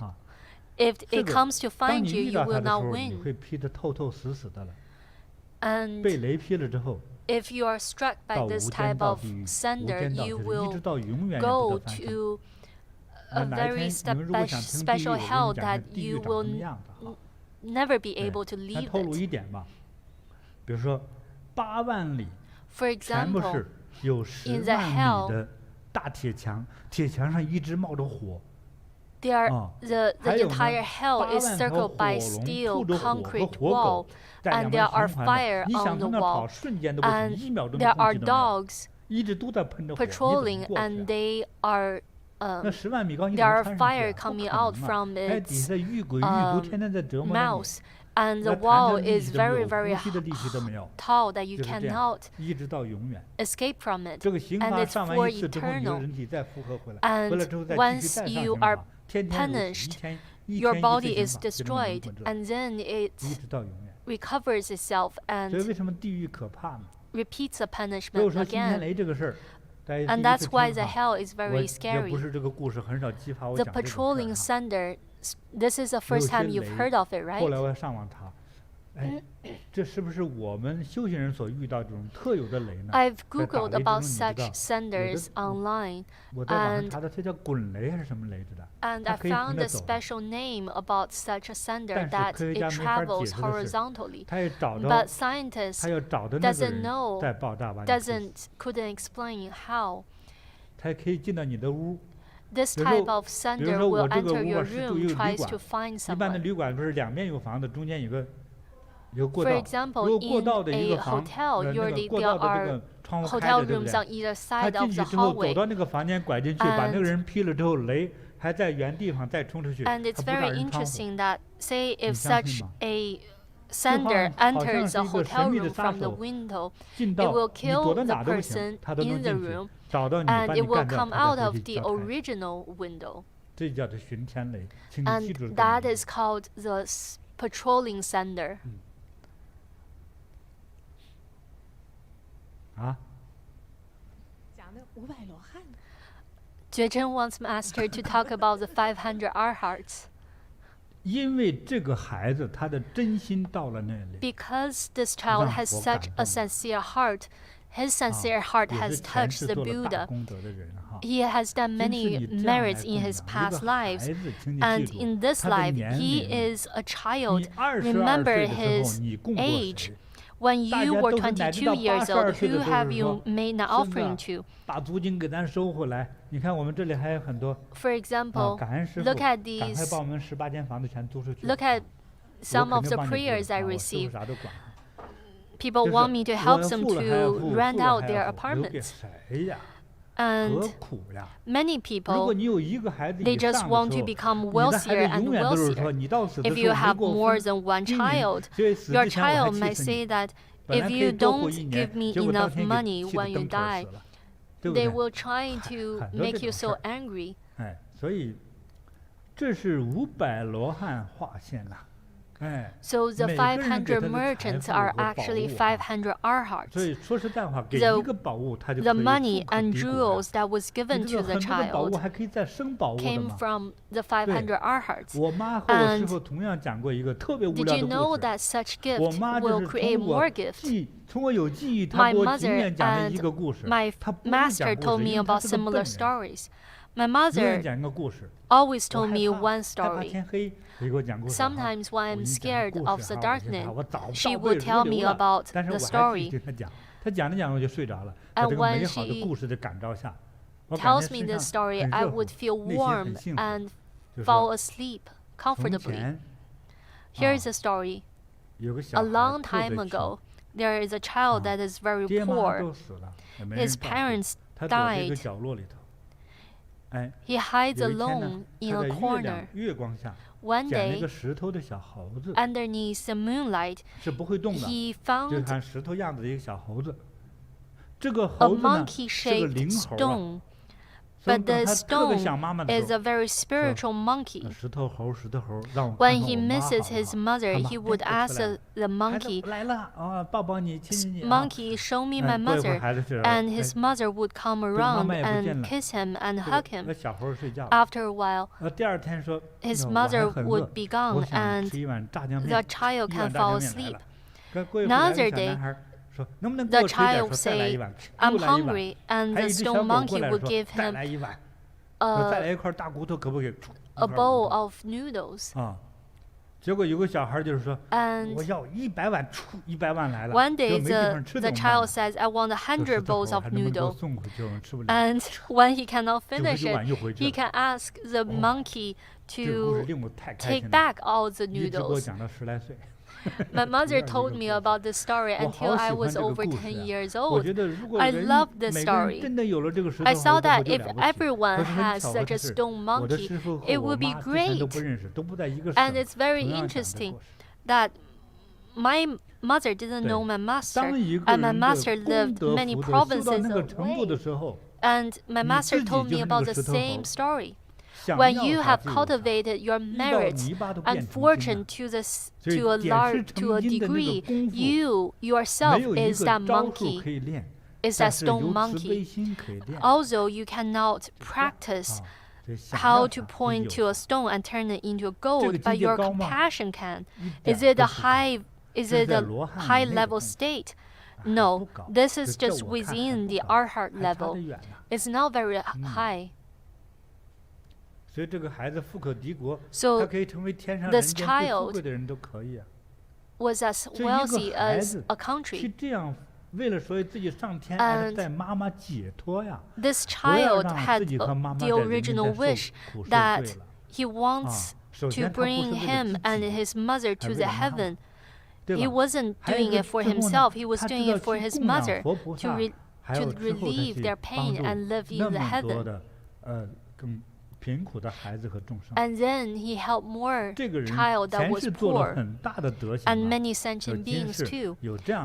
If it comes to find you, you will not win. And if you are struck by this type of sender, you will go to a very special hell that you will never be able to leave it. For example, in the hell, the entire hell is circled by steel concrete wall, and there are fire on the wall, and there are dogs patrolling, and there are fire coming out from its mouth, and the wall is very, very tall that you cannot escape from it, and it's for eternal. And once you are punished, your body is destroyed, and then it recovers itself and repeats the punishment again. And that's why the hell is very scary. The patrolling sender, this is the first time you've heard of it, right? I've Googled about such senders online, and I found a special name about such a sender that it travels horizontally. But scientists doesn't know, couldn't explain how. This type of sender will enter your room, tries to find someone. For example, in a hotel, usually there are hotel rooms on either side of the hallway. And it's very interesting that, say, if such a sender enters a hotel room from the window, it will kill the person in the room, and it will come out of the original window. And that is called the patrolling sender. Jue wants Master to talk about the 500 arhats. Because this child has such a sincere heart, his sincere heart has touched the Buddha. He has done many merits in his past lives, and in this life, he is a child. Remember his age. When you were 22 years old, who have you made an offering to? For example, look at these. Look at some of the prayers I received. People want me to help them to rent out their apartments. And many people, they just want to become wealthier and wealthier. If you have more than one child, your child might say that if you don't give me enough money when you die, they will try to make you so angry.
所以这是500罗汉化现呐。
So the 500 merchants are actually 500 arhats. The money and jewels that was given to the child came from the 500 arhats. And did you know that such gift will create more gifts? My mother and my master told me about similar stories. My mother always told me one story. Sometimes when I'm scared of the darkness, she would tell me about the story. And when she tells me the story, I would feel warm and fall asleep comfortably. Here is a story. A long time ago, there is a child that is very poor. His parents died. He hides alone in a corner. One day, underneath the moonlight, he found a monkey-shaped stone. But the stone is a very spiritual monkey. When he misses his mother, he would ask the monkey, "Monkey, show me my mother." And his mother would come around and kiss him and hug him. After a while, his mother would be gone and the child can fall asleep. Another day, the child would say, "I'm hungry," and the stone monkey would give him a bowl of noodles. And one day the child says, "I want 100 bowls of noodles." And when he cannot finish it, he can ask the monkey to take back all the noodles. My mother told me about this story until I was over 10 years old. I loved this story. I saw that if everyone has such a stone monkey, it would be great. And it's very interesting that my mother didn't know my master, and my master lived many provinces away. And my master told me about the same story. When you have cultivated your merits and fortune to a degree, you yourself is that monkey, is that stone monkey. Also, you cannot practice how to point to a stone and turn it into gold, but your compassion can. Is it a high level state? No, this is just within the arhat level. It's not very high. So this child was as wealthy as a country. And this child had the original wish that he wants to bring him and his mother to the heaven. He wasn't doing it for himself, he was doing it for his mother to relieve their pain and live in the heaven. And then he helped more child that was poor, and many sentient beings too.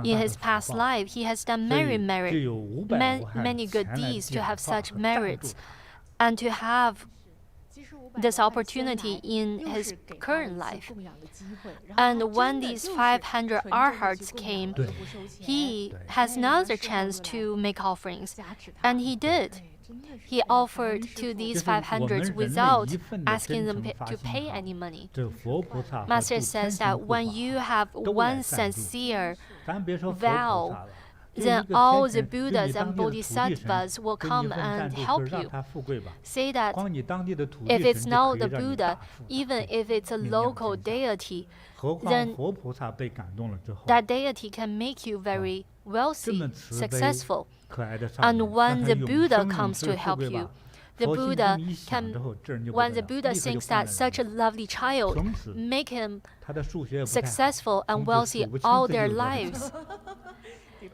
In his past life, he has done many good deeds to have such merits, and to have this opportunity in his current life. And when these 500 arhats came, he has another chance to make offerings, and he did. He offered to these 500 without asking them to pay any money. Master says that when you have one sincere vow, then all the Buddhas and Bodhisattvas will come and help you. Say that if it's not the Buddha, even if it's a local deity, then that deity can make you very wealthy, successful. And when the Buddha comes to help you, the Buddha can, when the Buddha thinks that such a lovely child, make him successful and wealthy all their lives.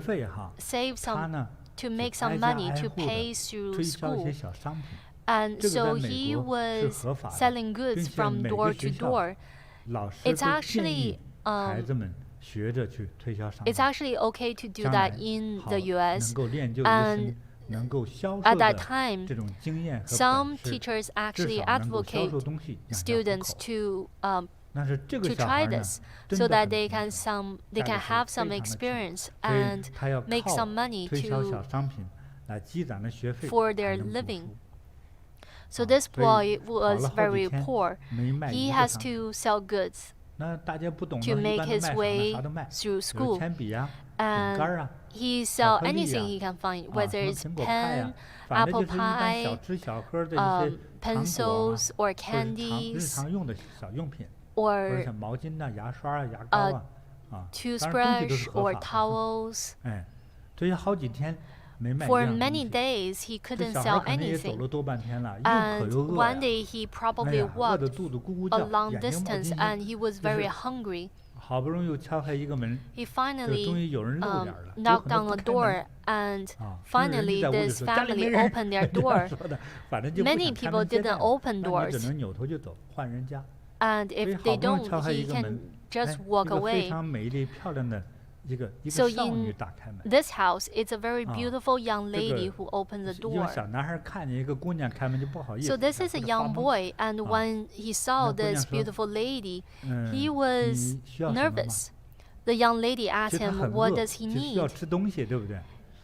费哈，save 他
some
呢
to make some money to pay through school. And so he was selling goods from door to door. It's actually okay to do that in the US. And at that time, some teachers actually advocate students to try this so that they can have some experience and make some money for their living. So this boy was very poor. He has to sell goods to make his way through school. And he sells anything he can find, whether it's pen, apple pie, pencils, or candies, or toothbrush or towels. For many days, he couldn't sell anything. And one day, he probably walked a long distance and he was very hungry. He finally knocked on a door, and finally this family opened their door. Many people didn't open doors, and if they don't, he can just walk away. So in this house, it's a very beautiful young lady who opened the door. So this is a young boy, and when he saw this beautiful lady, he was nervous. The young lady asked him, what does he need?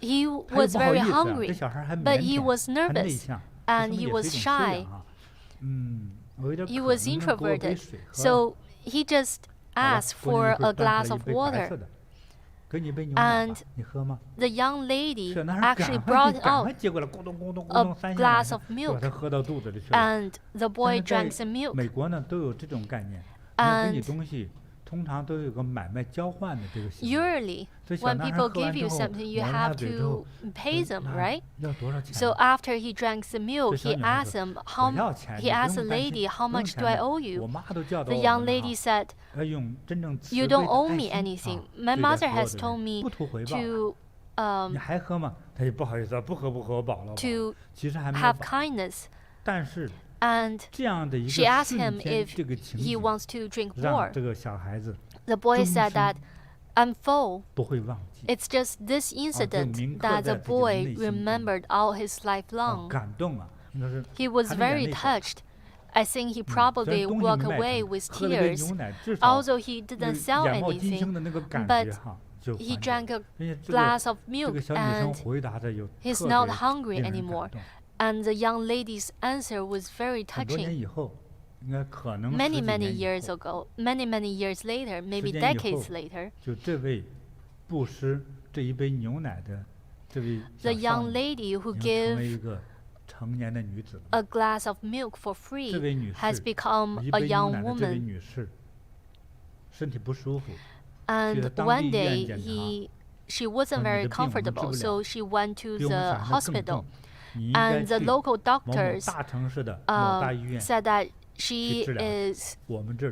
He was very hungry, but he was nervous, and he was shy. He was introverted, so he just asked for a glass of water. And the young lady actually brought out a glass of milk, and the boy drank some milk. And usually, when people give you something, you have to pay them, right? So after he drank the milk, he asked the lady, how much do I owe you? The young lady said, you don't owe me anything. My mother has told me to have kindness. And she asked him if he wants to drink more. The boy said that, I'm full. It's just this incident that the boy remembered all his life long. He was very touched. I think he probably walked away with tears, although he didn't sell anything, but he drank a glass of milk and he's not hungry anymore. And the young lady's answer was very touching. Many years ago, many years later, maybe decades later, the young lady who gave a glass of milk for free has become a young woman. And one day she wasn't very comfortable, so she went to the hospital. And the local doctors said that she is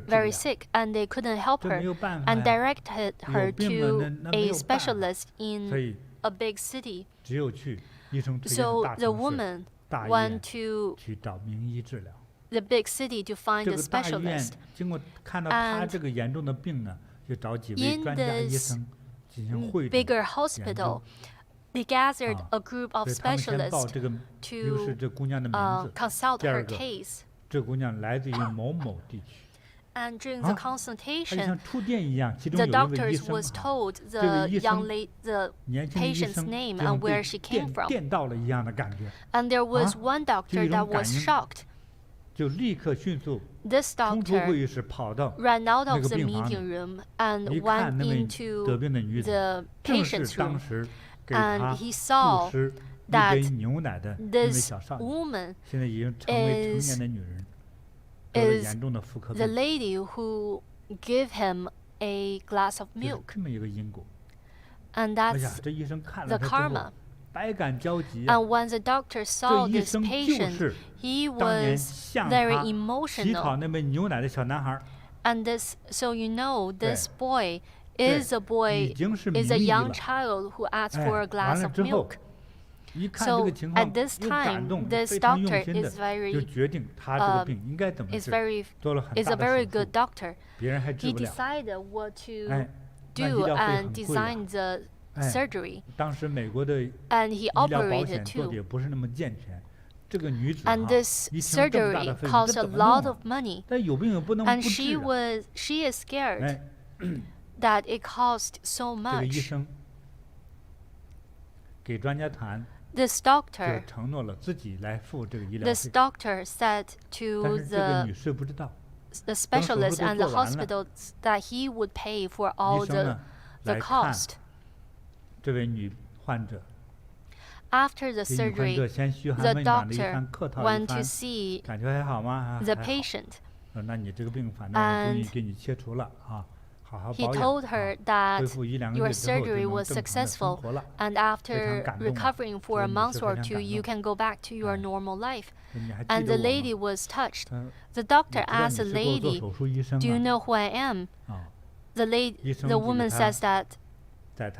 very sick and they couldn't help her, and directed her to a specialist in a big city. So the woman went to the big city to find a specialist. And in this bigger hospital, they gathered a group of specialists to consult her case. And during the consultation, the doctors was told the patient's name and where she came from. And there was one doctor that was shocked. This doctor ran out of the meeting room and went into the patient's room. And he saw that this woman is the lady who gave him a glass of milk. And that's the karma. And when the doctor saw this patient, he was very emotional. And so this boy is a young child who asked for a glass of milk. So at this time, this doctor is a very good doctor. He decided what to do and designed the surgery, and he operated too. And this surgery cost a lot of money, and she is scared that it cost so much. This doctor said to the specialist and the hospitals that he would pay for all the cost. After the surgery, the doctor went to see the patient, and he told her that your surgery was successful, and after recovering for a month or two, you can go back to your normal life. And the lady was touched. The doctor asked the lady, "Do you know who I am?" The woman says that, "I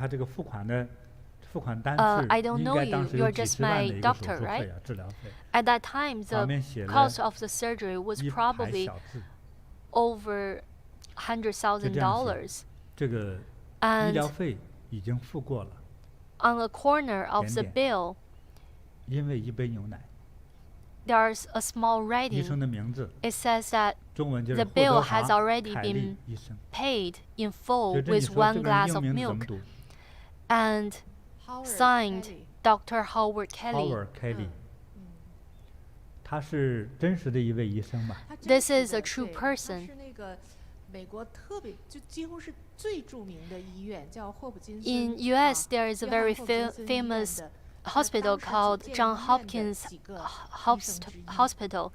don't know you. You're just my doctor, right?" At that time, the cost of the surgery was probably over $100,000. And on the corner of the bill, there's a small writing. It says that the bill has already been paid in full with 1 glass of milk, and signed Dr. Howard Kelly. This is a true person. In US, there is a very famous hospital called Johns Hopkins Hospital,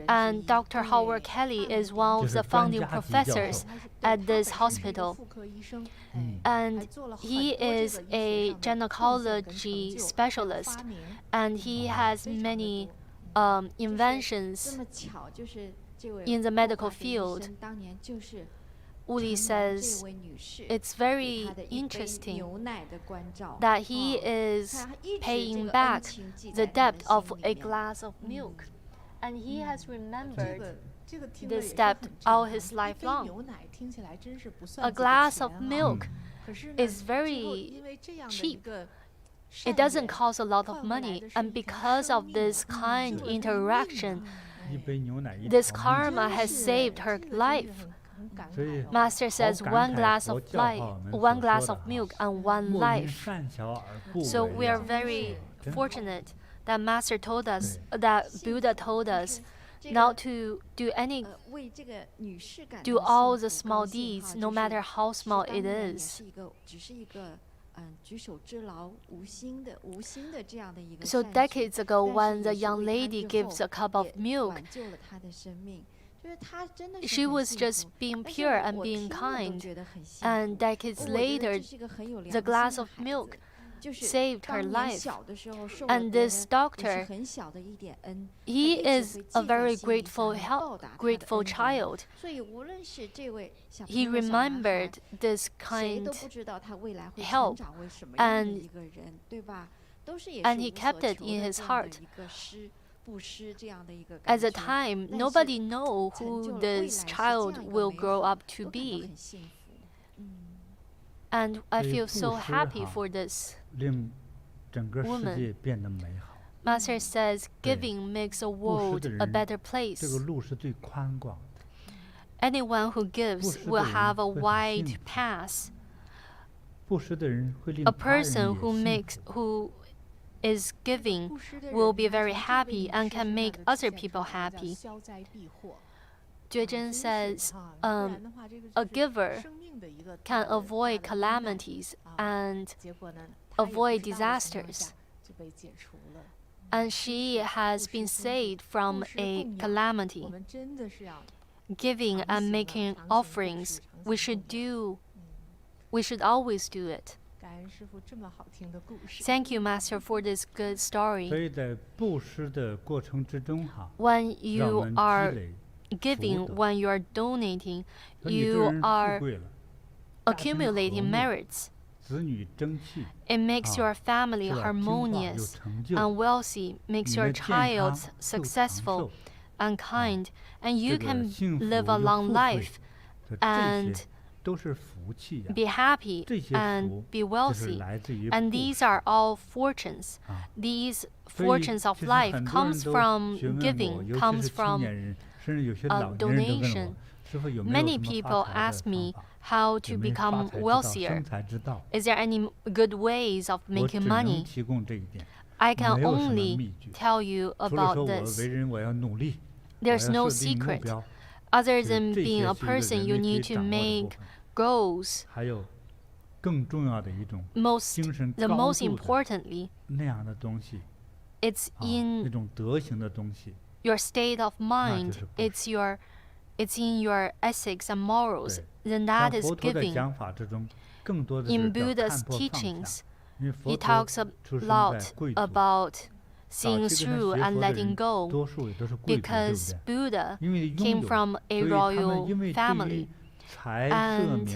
and Dr. Howard Kelly is one of the founding professors at this hospital. And he is a gynecology specialist, and he has many inventions in the medical field. Uli says it's very interesting that he is paying back the debt of a glass of milk, and he has remembered this debt all his life long. A glass of milk is very cheap. It doesn't cost a lot of money, and because of this kind interaction, this karma has saved her life. Master says 1 glass of milk and 1 life. So we are very fortunate that Master told us, that Buddha told us, not to do all the small deeds, no matter how small it is. So decades ago, when the young lady gives a cup of milk, she was just being pure and being kind. And decades later, the glass of milk saved her life. And this doctor, he is a very grateful child. He remembered this kind help, and he kept it in his heart. At the time, nobody knows who this child will grow up to be. And I feel so happy for this woman. Master says giving makes the world a better place. Anyone who gives will have a wide path. A person who is giving will be very happy and can make other people happy. Jue says a giver can avoid calamities and avoid disasters. And she has been saved from a calamity. Giving and making offerings, we should always do it. Thank you, Master, for this good story. When you are giving, when you are donating, you are accumulating merits. It makes your family harmonious and wealthy, makes your child successful and kind, and you can live a long life and be happy and be wealthy. And these are all fortunes. These fortunes of life comes from giving, comes from donation. Many people ask me how to become wealthier. Is there any good ways of making money? I can only tell you about this. There's no secret. Other than being a person, you need to make goals. The most importantly, it's in your state of mind. It's in your ethics and morals. Then that is giving. In Buddha's teachings, he talks a lot about seeing through and letting go, because Buddha came from a royal family, and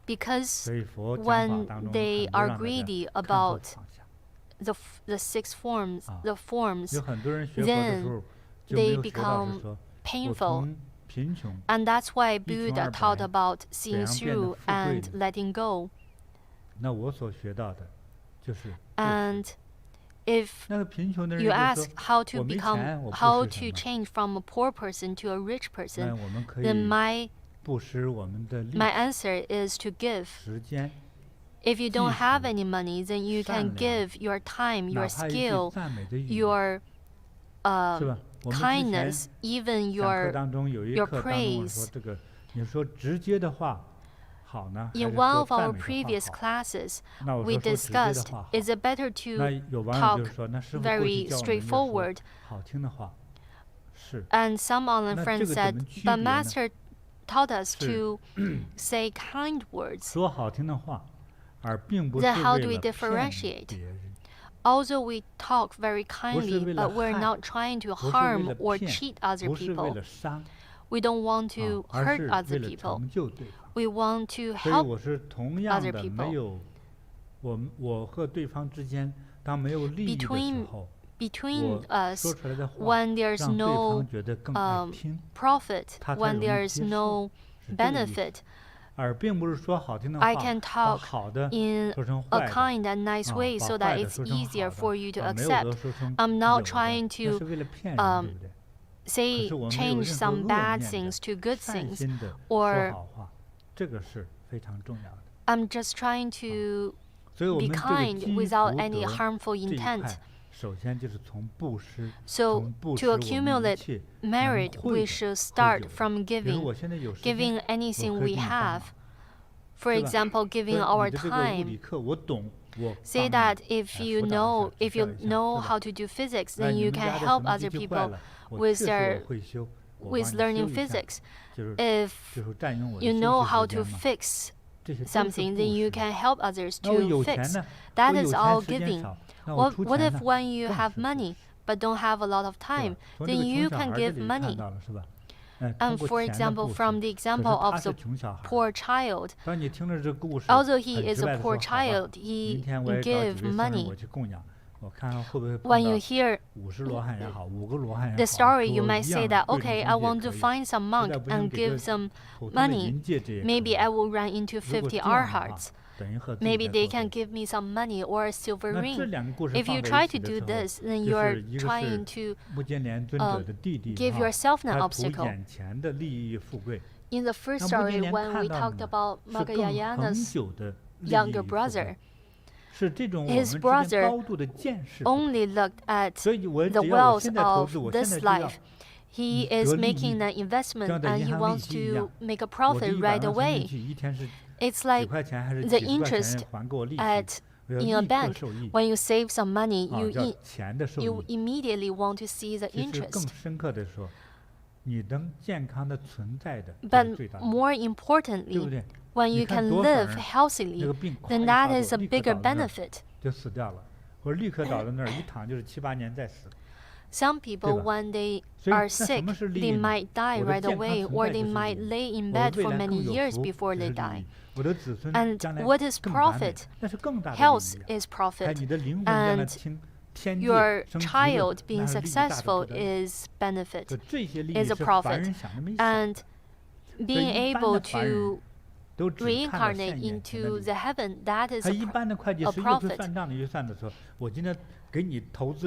because when they are greedy about the six forms, then they become painful. And that's why Buddha taught about seeing through and letting go. And if you ask how to change from a poor person to a rich person, then my answer is to give. If you don't have any money, then you can give your time, your skill, your kindness, even your praise. In one of our previous classes, we discussed, is it better to talk very straightforward? And some online friends said, but Master taught us to say kind words. Then how do we differentiate? Although we talk very kindly, but we're not trying to harm or cheat other people. We don't want to hurt other people. We want to help other people. Between us, when there's no profit, when there's no benefit, I can talk in a kind and nice way so that it's easier for you to accept. I'm not trying to change some bad things to good things, or I'm just trying to be kind without any harmful intent. So to accumulate merit, we should start from giving anything we have. For example, giving our time. Say that if you know how to do physics, then you can help other people with learning physics. If you know how to fix something, then you can help others to fix. That is all giving. What if when you have money but don't have a lot of time, then you can give money. And for example, from the example of the poor child, although he is a poor child, he gives money. When you hear the story, you might say that, okay, I want to find some monk and give some money. Maybe I will run into 50 arhats. Maybe they can give me some money or a silver ring. If you try to do this, then you are trying to give yourself an obstacle. In the first story, when we talked about Magayayana's younger brother, his brother only looked at the wealth of this life. He is making an investment and he wants to make a profit right away. It's like the interest in a bank. When you save some money, you immediately want to see the interest. But more importantly, when you can live healthily, then that is a bigger benefit. Some people, when they are sick, they might die right away, or they might lay in bed for many years before they die. And what is profit? Health is profit. And your child being successful is benefit, is a profit. And being able to reincarnate into the heaven, that is a profit.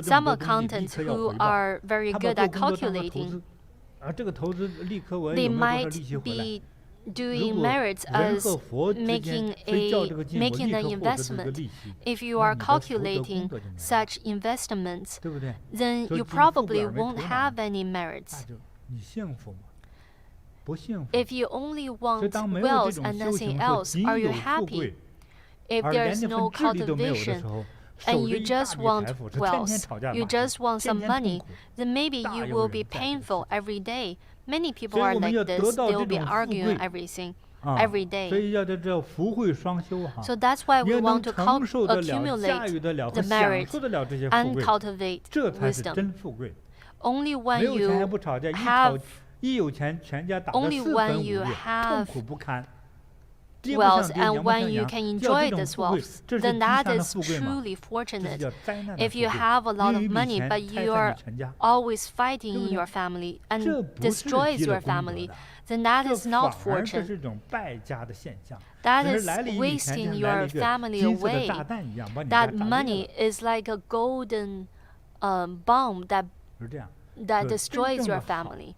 Some accountants who are very good at calculating, they might be doing merits as making an investment. If you are calculating such investments, then you probably won't have any merits. If you only want wealth and nothing else, are you happy? If there's no cultivation, and you just want wealth, you just want some money, then maybe you will be painful every day. Many people are like this. They will be arguing everything every day. So that's why we want to accumulate the merit and cultivate wisdom. Only when you have wealth and when you can enjoy this wealth, then that is truly fortunate. If you have a lot of money but you are always fighting in your family and destroys your family, then that is not fortune. That is wasting your family away. That money is like a golden bomb that destroys your family.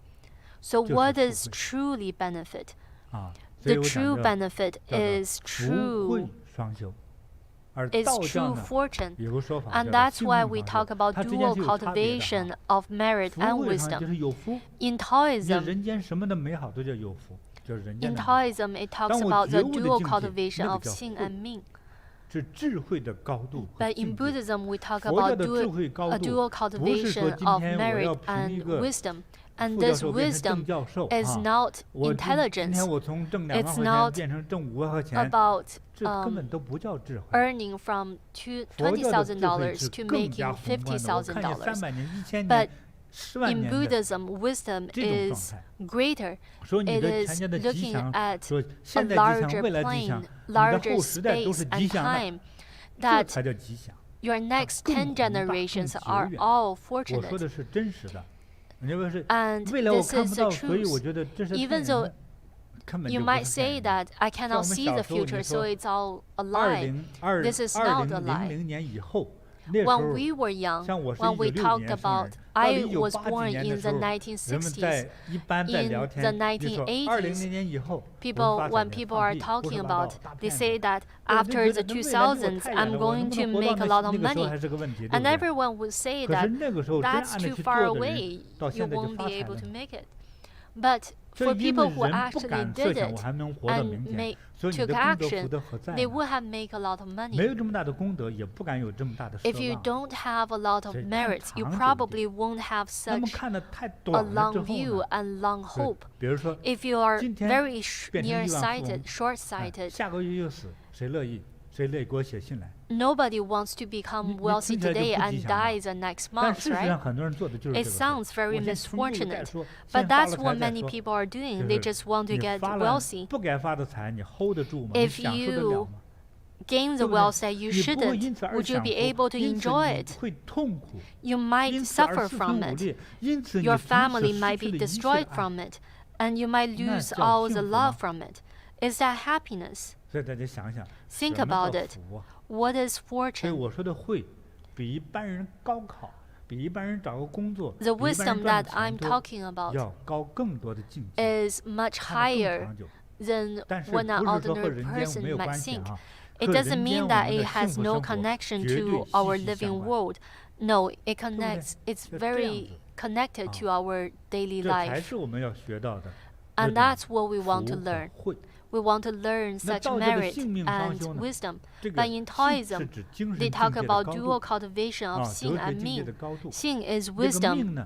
So what is truly benefit? The true benefit is true fortune. And that's why we talk about dual cultivation of merit and wisdom. In Taoism, it talks about the dual cultivation of Xing and Ming. But in Buddhism, we talk about a dual cultivation of merit and wisdom. And this wisdom is not intelligence. It's not about earning from $20,000 to making $50,000. But in Buddhism, wisdom is greater. It is looking at a larger plane, larger space and time, that your next 10 generations are all fortunate. And this is the truth. Even though you might say that I cannot see the future, so it's all a lie. This is not a lie. When we were young, when we talked about, I was born in the 1960s, in the 1980s, when people are talking about, they say that after the 2000s, I'm going to make a lot of money. And everyone would say that that's too far away, you won't be able to make it. But for people who actually did it and took action, they would have made a lot of money. If you don't have a lot of merits, you probably won't have such a long view and long hope. If you are very nearsighted, short-sighted, nobody wants to become wealthy today and die the next month, right? It sounds very misfortunate, but that's what many people are doing. They just want to get wealthy. If you gain the wealth that you shouldn't, would you be able to enjoy it? You might suffer from it. Your family might be destroyed from it, and you might lose all the love from it. Is that happiness? Think about it. What is fortune? The wisdom that I'm talking about is much higher than what an ordinary person might think. It doesn't mean that it has no connection to our living world. No, it connects. It's very connected to our daily life. And that's what we want to learn. We want to learn such merit and wisdom. But in Taoism, they talk about dual cultivation of Xing and Ming. Xing is wisdom,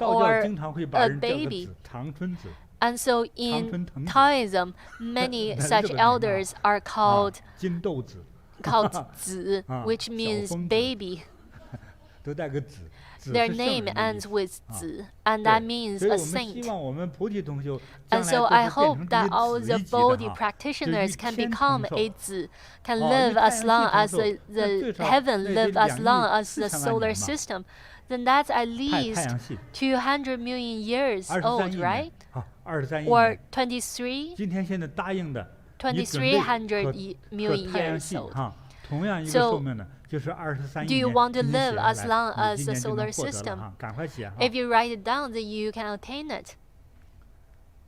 or a baby. And so in Taoism, many such elders are called
金豆子
zi, which means baby.
都带个子。
Their name ends with 子 and that means a saint. And so I hope that all the Bodhi practitioners can become a 子, can live as long as the heaven, live as long as the solar system. Then that's at least 200 million years old, right? Or 23? 2300 million years old. So, do you want to live as long as the solar system? If you write it down, then you can attain it.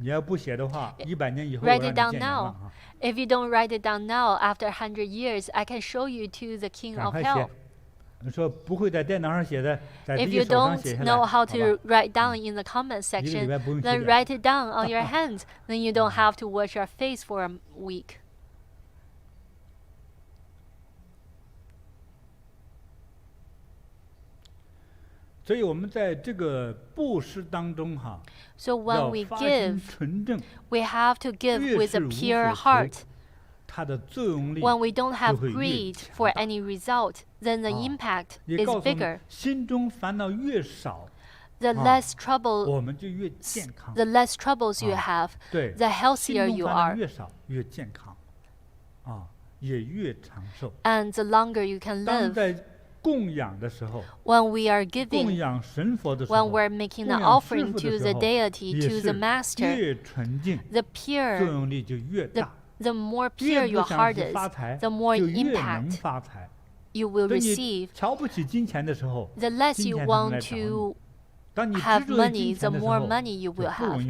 Write it down now. If you don't write it down now, after 100 years, I can show you to the king of hell. If you don't know how to write down in the comment section, then write it down on your hands. Then you don't have to wash your face for a week.
So when
we give, we have to give with a pure heart. When we don't have greed for any result, then the impact is bigger. The less troubles you have, the healthier you are. And the longer you can live. When we are giving, when we're making an offering to the deity, to the master, the more pure your heart is, the more impact you will receive. The less you want to have money, the more money you will have.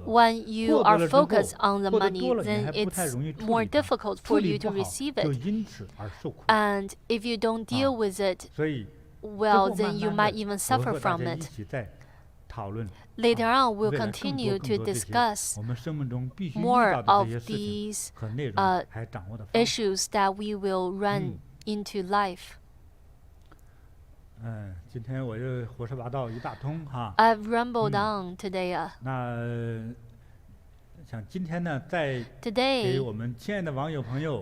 When you are focused on the money, then it's more difficult for you to receive it. And if you don't deal with it well, then you might even suffer from it. Later on, we'll continue to discuss more of these issues that we will run into life. I've rambled on today. Today,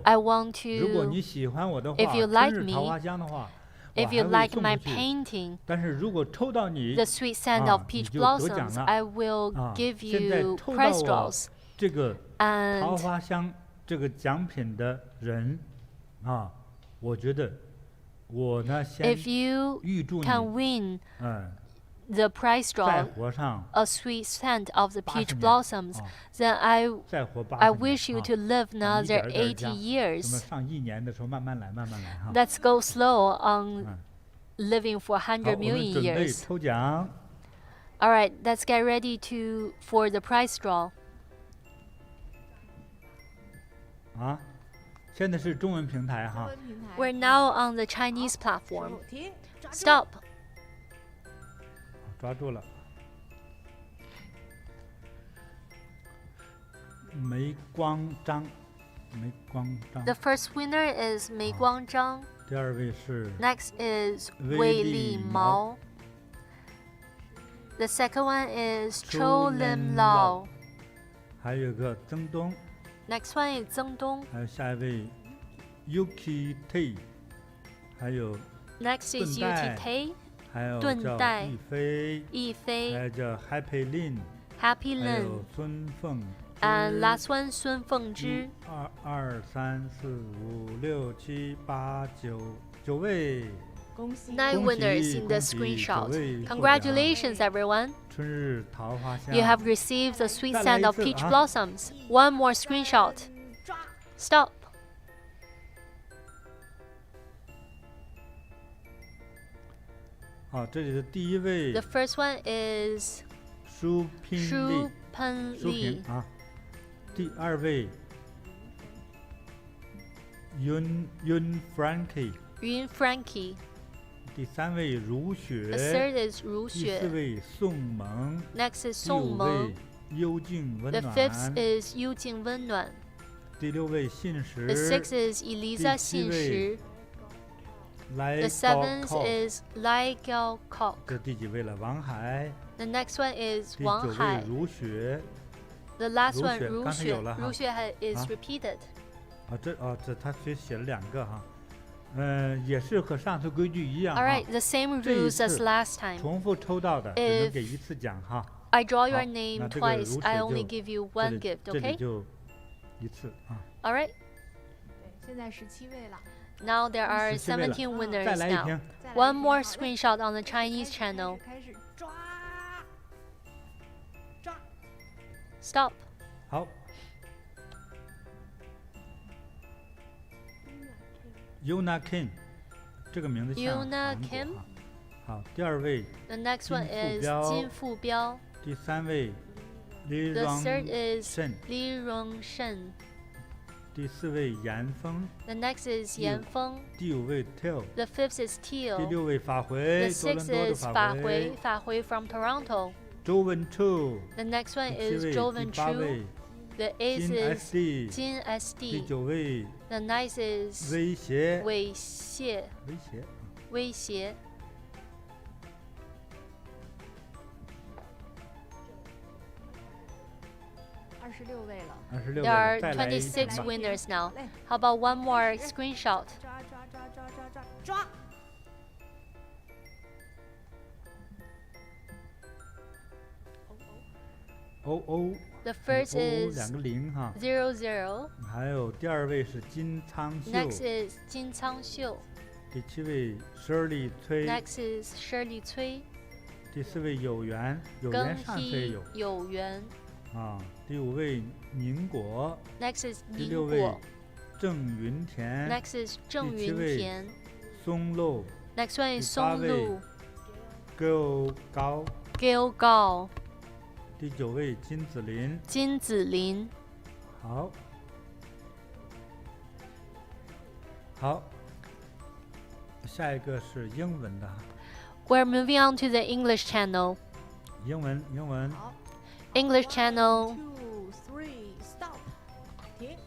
I want to, if you like me, if you like my painting, the sweet scent of peach blossoms, I will give you prize draws. And if you can win the prize draw, a sweet scent of the peach blossoms, then I wish you to live another 80 years. Let's go slow on living for 100 million years. All right, let's get ready for the prize draw. We're now on the Chinese platform. Stop. The first winner is Mei Guangzhang. Next is Wei Li Mao. The second one is Chou Lim Lao. Next one is Zeng Dong. Next is Yuki Tei. Dun Dai. Yi Fei. Happy Lin. And last one, Sun Fengzhi. 9 winners in the screenshot. Congratulations, everyone. You have received the sweet scent of peach blossoms. One more screenshot. Stop. The first one is Shu Pen Li.
第二位 Yun Frankie.
云 Frankie.
第三位如雪。
The third is 如雪。
第四位宋萌。
Next is 宋萌。
幽静温暖。
The fifth is 幽静温暖。
第六位信实。
The sixth is Eliza 信实。 The seventh is Lai Giao Kok.
这第几位了？王海。
The next one is 王海。
第九位如雪。
The last one 如雪。如雪 is repeated.
这他写了2个哈。也是和上次规矩一样
All right, the same rules as last time.
重复抽到的只能给一次奖哈。
I draw your name twice. I only give you one gift,
这里
okay?
就一次啊。
All right.
对，现在17位了。
Now there are
17
17
位了。
winners
再来一
now.
瓶。
One more screenshot on the Chinese channel.
开始抓，抓。
Stop.
好。Yuna King， 这个名字像
Yuna
韩国
Kim
哈。好，第2位
The next one is
金
Jin Fu Biao.
第3位 Li
The third is
Shen，
Li Rongshen.
第4位严峰，
The next is Yan Feng.
第5位 Teo，
The fifth is
第
Teal.
6位法
The
回，多伦
sixth
多的
is
法回，
Fa Hui from Toronto.
周文初，
The next one
第
is
7
Zhou
位，第
Wen
8
Chu.
位
The eighth
金
is
SD，
Jin
第
SD.
9位
The ninth is
威胁，
威胁。
威胁。
威胁。
26位了。
26
There
位
are
了，再来一
26
瓶吧。
winners now. How about one more screenshot?
抓抓抓抓抓抓抓！
OO，
The first
2
is
个0哈，
00.
还有第2位是金苍秀，
Next is Jin Chang Xiu.
第7位 Shirley 崔，
Next is Shirley Cui.
第4位有缘，有
Geng
缘上次也
He
有
有缘。
啊。第5位宁果，
Next is
第
宁
6位
果。
郑云田，
Next is 郑
第7
云
位
田。
松露
Next one
第
is
8
Song
位
Lu.
Go 高，
Gil Gao.
第9位金子林。
金子林。
好，好，下一个是英文的哈，
We're moving on to the English channel.
英文。
好
English channel.
，2 3 stop，停。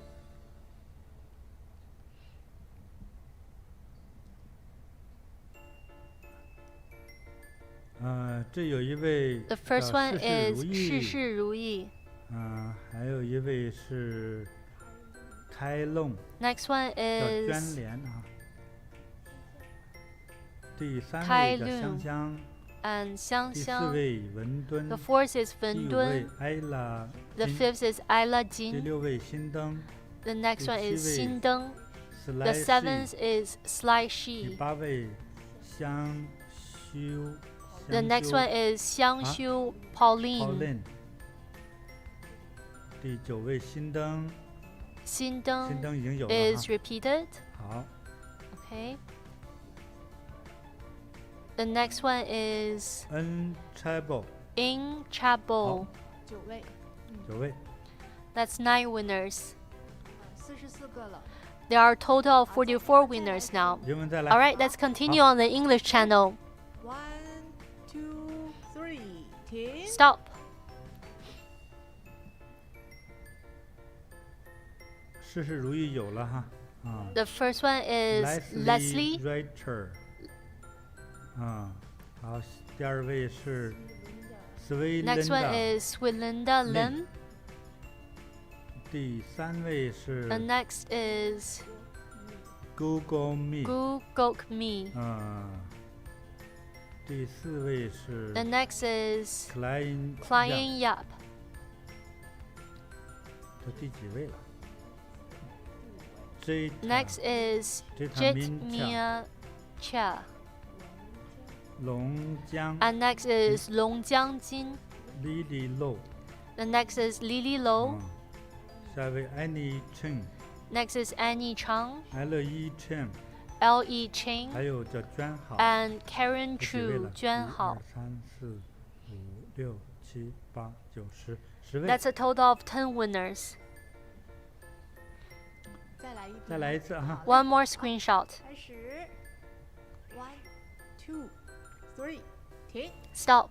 这有一位
The first
叫
one
事
is
事如
事
意，
事如意。
还有一位是开弄，
Next one
叫娟
is
莲啊。第3
开
位叫香
弄
香，
and 香
第4
香。
位文敦，
The fourth is
第
文
5位
敦。
艾拉
The
金，
fifth is Ayla
第
Jin.
6位新灯，
The next one
第
is
7位
Xin Deng.
斯
The
莱西，
seventh is Sly
第
Shi.
8位香修，
The next one is Xiang Xiu Pauline.
Pauline，第9位新灯，
Xin
新
Deng
灯已经有了
is
哈。
repeated.
好，
Okay. The next one is
Untrouble
In Chabo.
9位，
9位。
That's 9 winners.
44个了。
There are a total of 44 winners now.
英文再来。
All right, let's continue on the English channel.
1 2 3，停。
Stop.
事事如意有了哈。
The first one is Leslie.
Rachel。好，第2位是
Next one
Swelinda，
is Swilinda Lim.
第3位是
The next is
Google Me，
Gu Gok Mi.
第4位是
The next is
Klein，
Client Yap.
这第几位了 ？J
Next is
Jit
Jit Mia Cha.
龙江
And next is Long Jiang Jin.
Lily Low。
The next is Lily Lo.
下一位 Annie Chen，
Next is Annie Chang,
L.E. Chen，
L.E. Ching,
还有叫娟好。
and Karen
这几位
Chu
了？
娟好。
1、2、3、4、5、6、7、8、9、10，10位。
That's a total of 10 winners.
再来一遍。
再来一次哈。
One more screenshot.
开始。1 2 3，停。
Stop.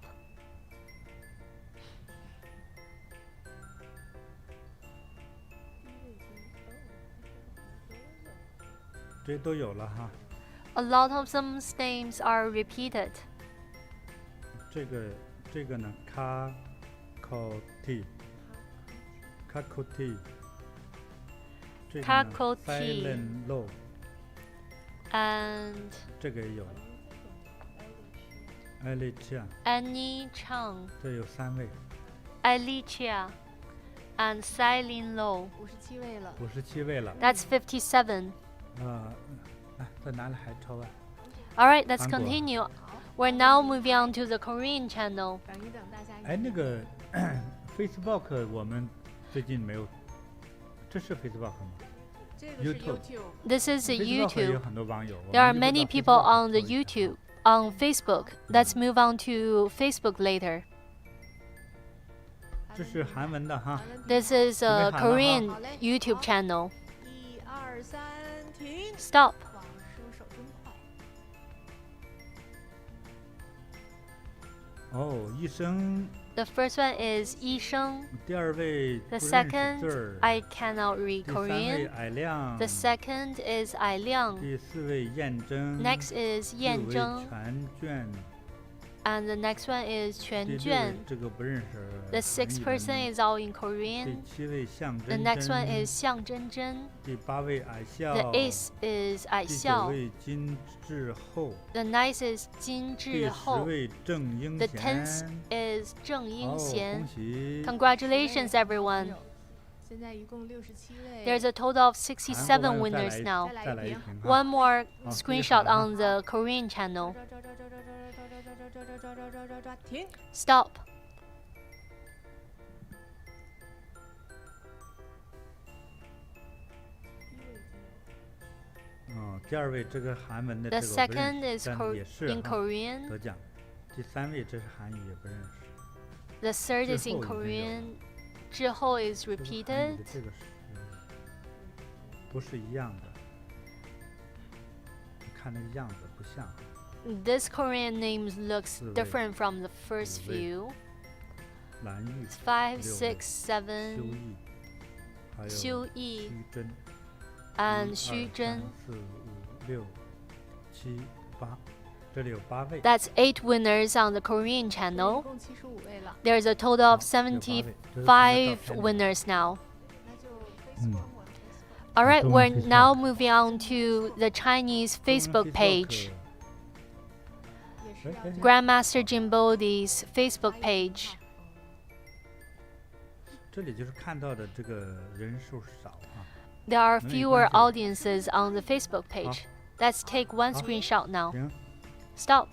这都有了哈。
A lot of some names are repeated.
这个呢，Kakoti，这个呢
Kakoti
Silent Low，
And
这个也有 Alicia
Annie Chang
这有3位
Alicia and CiBeiYin Low
57位了。
57位了
That's 57.
在哪里还抽啊
Alright, let's
韩国
continue. We're now moving on to the Korean channel.
等一等，大家
哎那个Facebook 我们最近没有这是 Facebook 吗
这个是
YouTube
This is a
Facebook 也有
YouTube.
很多网友
There are
我们就
many
到
people
Facebook
on the
搜一下
YouTube, on Facebook. Let's move on to Facebook later.
这是韩文的哈
This is a Korean
好嘞
YouTube channel.
1、2、3，停。
Stop.
哇，师傅手真快。
哦医生
The first one is Yi Sheng.
第2位
The
不认识
second,
字儿
I cannot read
第3位
Korean.
矮亮
The second is Ai Liang.
第4位燕珍
Next is
第5
Yan
位
Zheng.
全卷
And the next one is
第
Quan
6位
Juan.
这个不认识
The sixth person is all in
第
Korean.
7位向
The
真
next one
真
is Xiang Zhenzhen.
第8位矮笑
The eighth is Ai
第9
Xiao.
位金志厚
The ninth is Jin
第
Zhi
10
Hou.
位郑英
The
贤
tenth is Zheng
好
Ying
恭
Xian.
喜
Congratulations, everyone.
现在一共67位。
There's a total of
韩
67
国网友
winners now.
再来一瓶
One more
好
screenshot
厉害啊
on the Korean channel.
抓，停。
Stop.
第2位这个韩文的
The
这个我不
second
认
is
识但也是
in
哈
Korean.
得奖第3位这是韩语也不认识
The third is in
之后已经有了
Korean. 之后 is
这个韩语
repeated.
的这个是不是一样的你看那个样子不像
This Korean name looks
四位
different from the first
五位
few.
蓝玉
5,
六位
6,
修
7,
义还有
Xiu Yi
虚真
and
1
Xu
2
Zhen.
3 4 5 6 7 8这里有8位
That's 8 winners on the Korean
一
channel.
共75位了。
There's a total of
好有8位这是什么照
75
片呢
winners now.
那就
嗯
Facebook
Alright,
中
we're
文 Facebook
now moving on to the Chinese
中文
Facebook page.
也是要
哎
Grandmaster JinBodhi's Facebook page.
这里就是看到的这个人数少啊
There are
没
fewer
关系。
audiences on the Facebook page. Let's take one
好。
screenshot now.
行
Stop.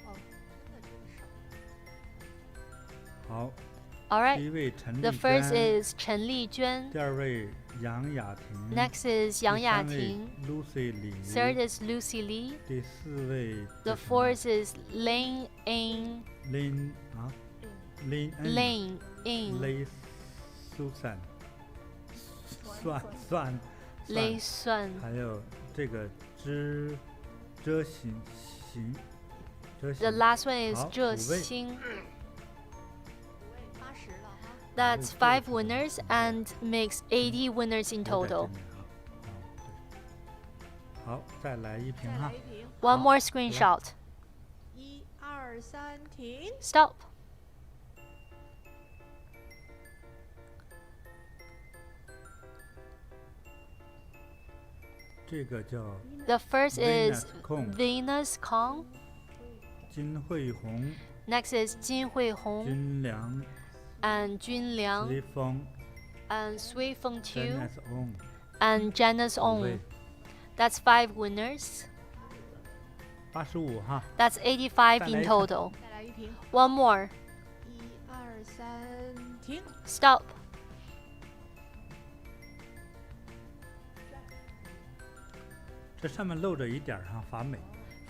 哦，真的真少。
好
Alright,
第1位陈
the
丽
first
娟
is Chen Lijuan.
第2位杨雅婷
Next is Yang
第3位
Yating.
Lucy 李
Third is Lucy Li.
第4位
The
这什么
fourth is Lin In.
Lin 啊 Lin
Lin In.
Lay Susan 算
Lei Sun.
还有这个遮行
The last one is
好
Zhe
5位
Xing.
80了哈。
That's 5 winners and makes 80 winners in
都在这
total.
面啊对好再来一瓶哈
再来一瓶。
One more screenshot.
1、2、3，停。
Stop.
这个叫
The first is
Venus Kong
Venus Kong.
金惠红
Next is Jin Hui Hong
金良
and Jun Liang
随风
and Sui Feng Tu
Janice On
and Janice
5位
Ong. That's 5 winners.
85哈
That's 85
再来
in
一个。
total.
再来一瓶。
One more.
1、2、3，停。
Stop.
这上面露着一点儿哈法美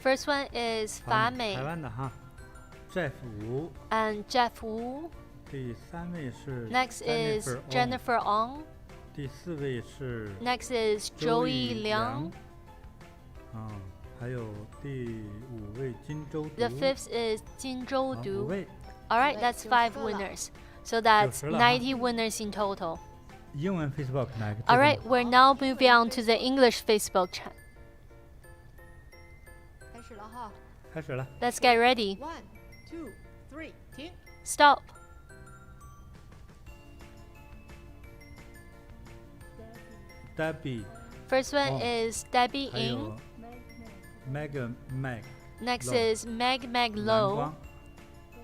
First one is Fa
台
Mei
湾的哈 Jeff Wu
and Jeff Wu.
第3位是
Next is
Jennifer On
Jennifer Ong.
第4位是
Next is
周
Joey
以
Liang.
还有第5位金周读
The fifth is Jin Zhou
好5
Du.
位
Alright, that's 5 winners. So that's
90了哈。
90 winners in total.
英文 Facebook 哪个
Alright, we're now moving on to the English Facebook chat.
开始了哈。
开始了
Let's get ready.
1、2、3，停。
Stop.
Debbie
First one
Oh.
is Debbie
还
Ing.
有
Next is Meg Low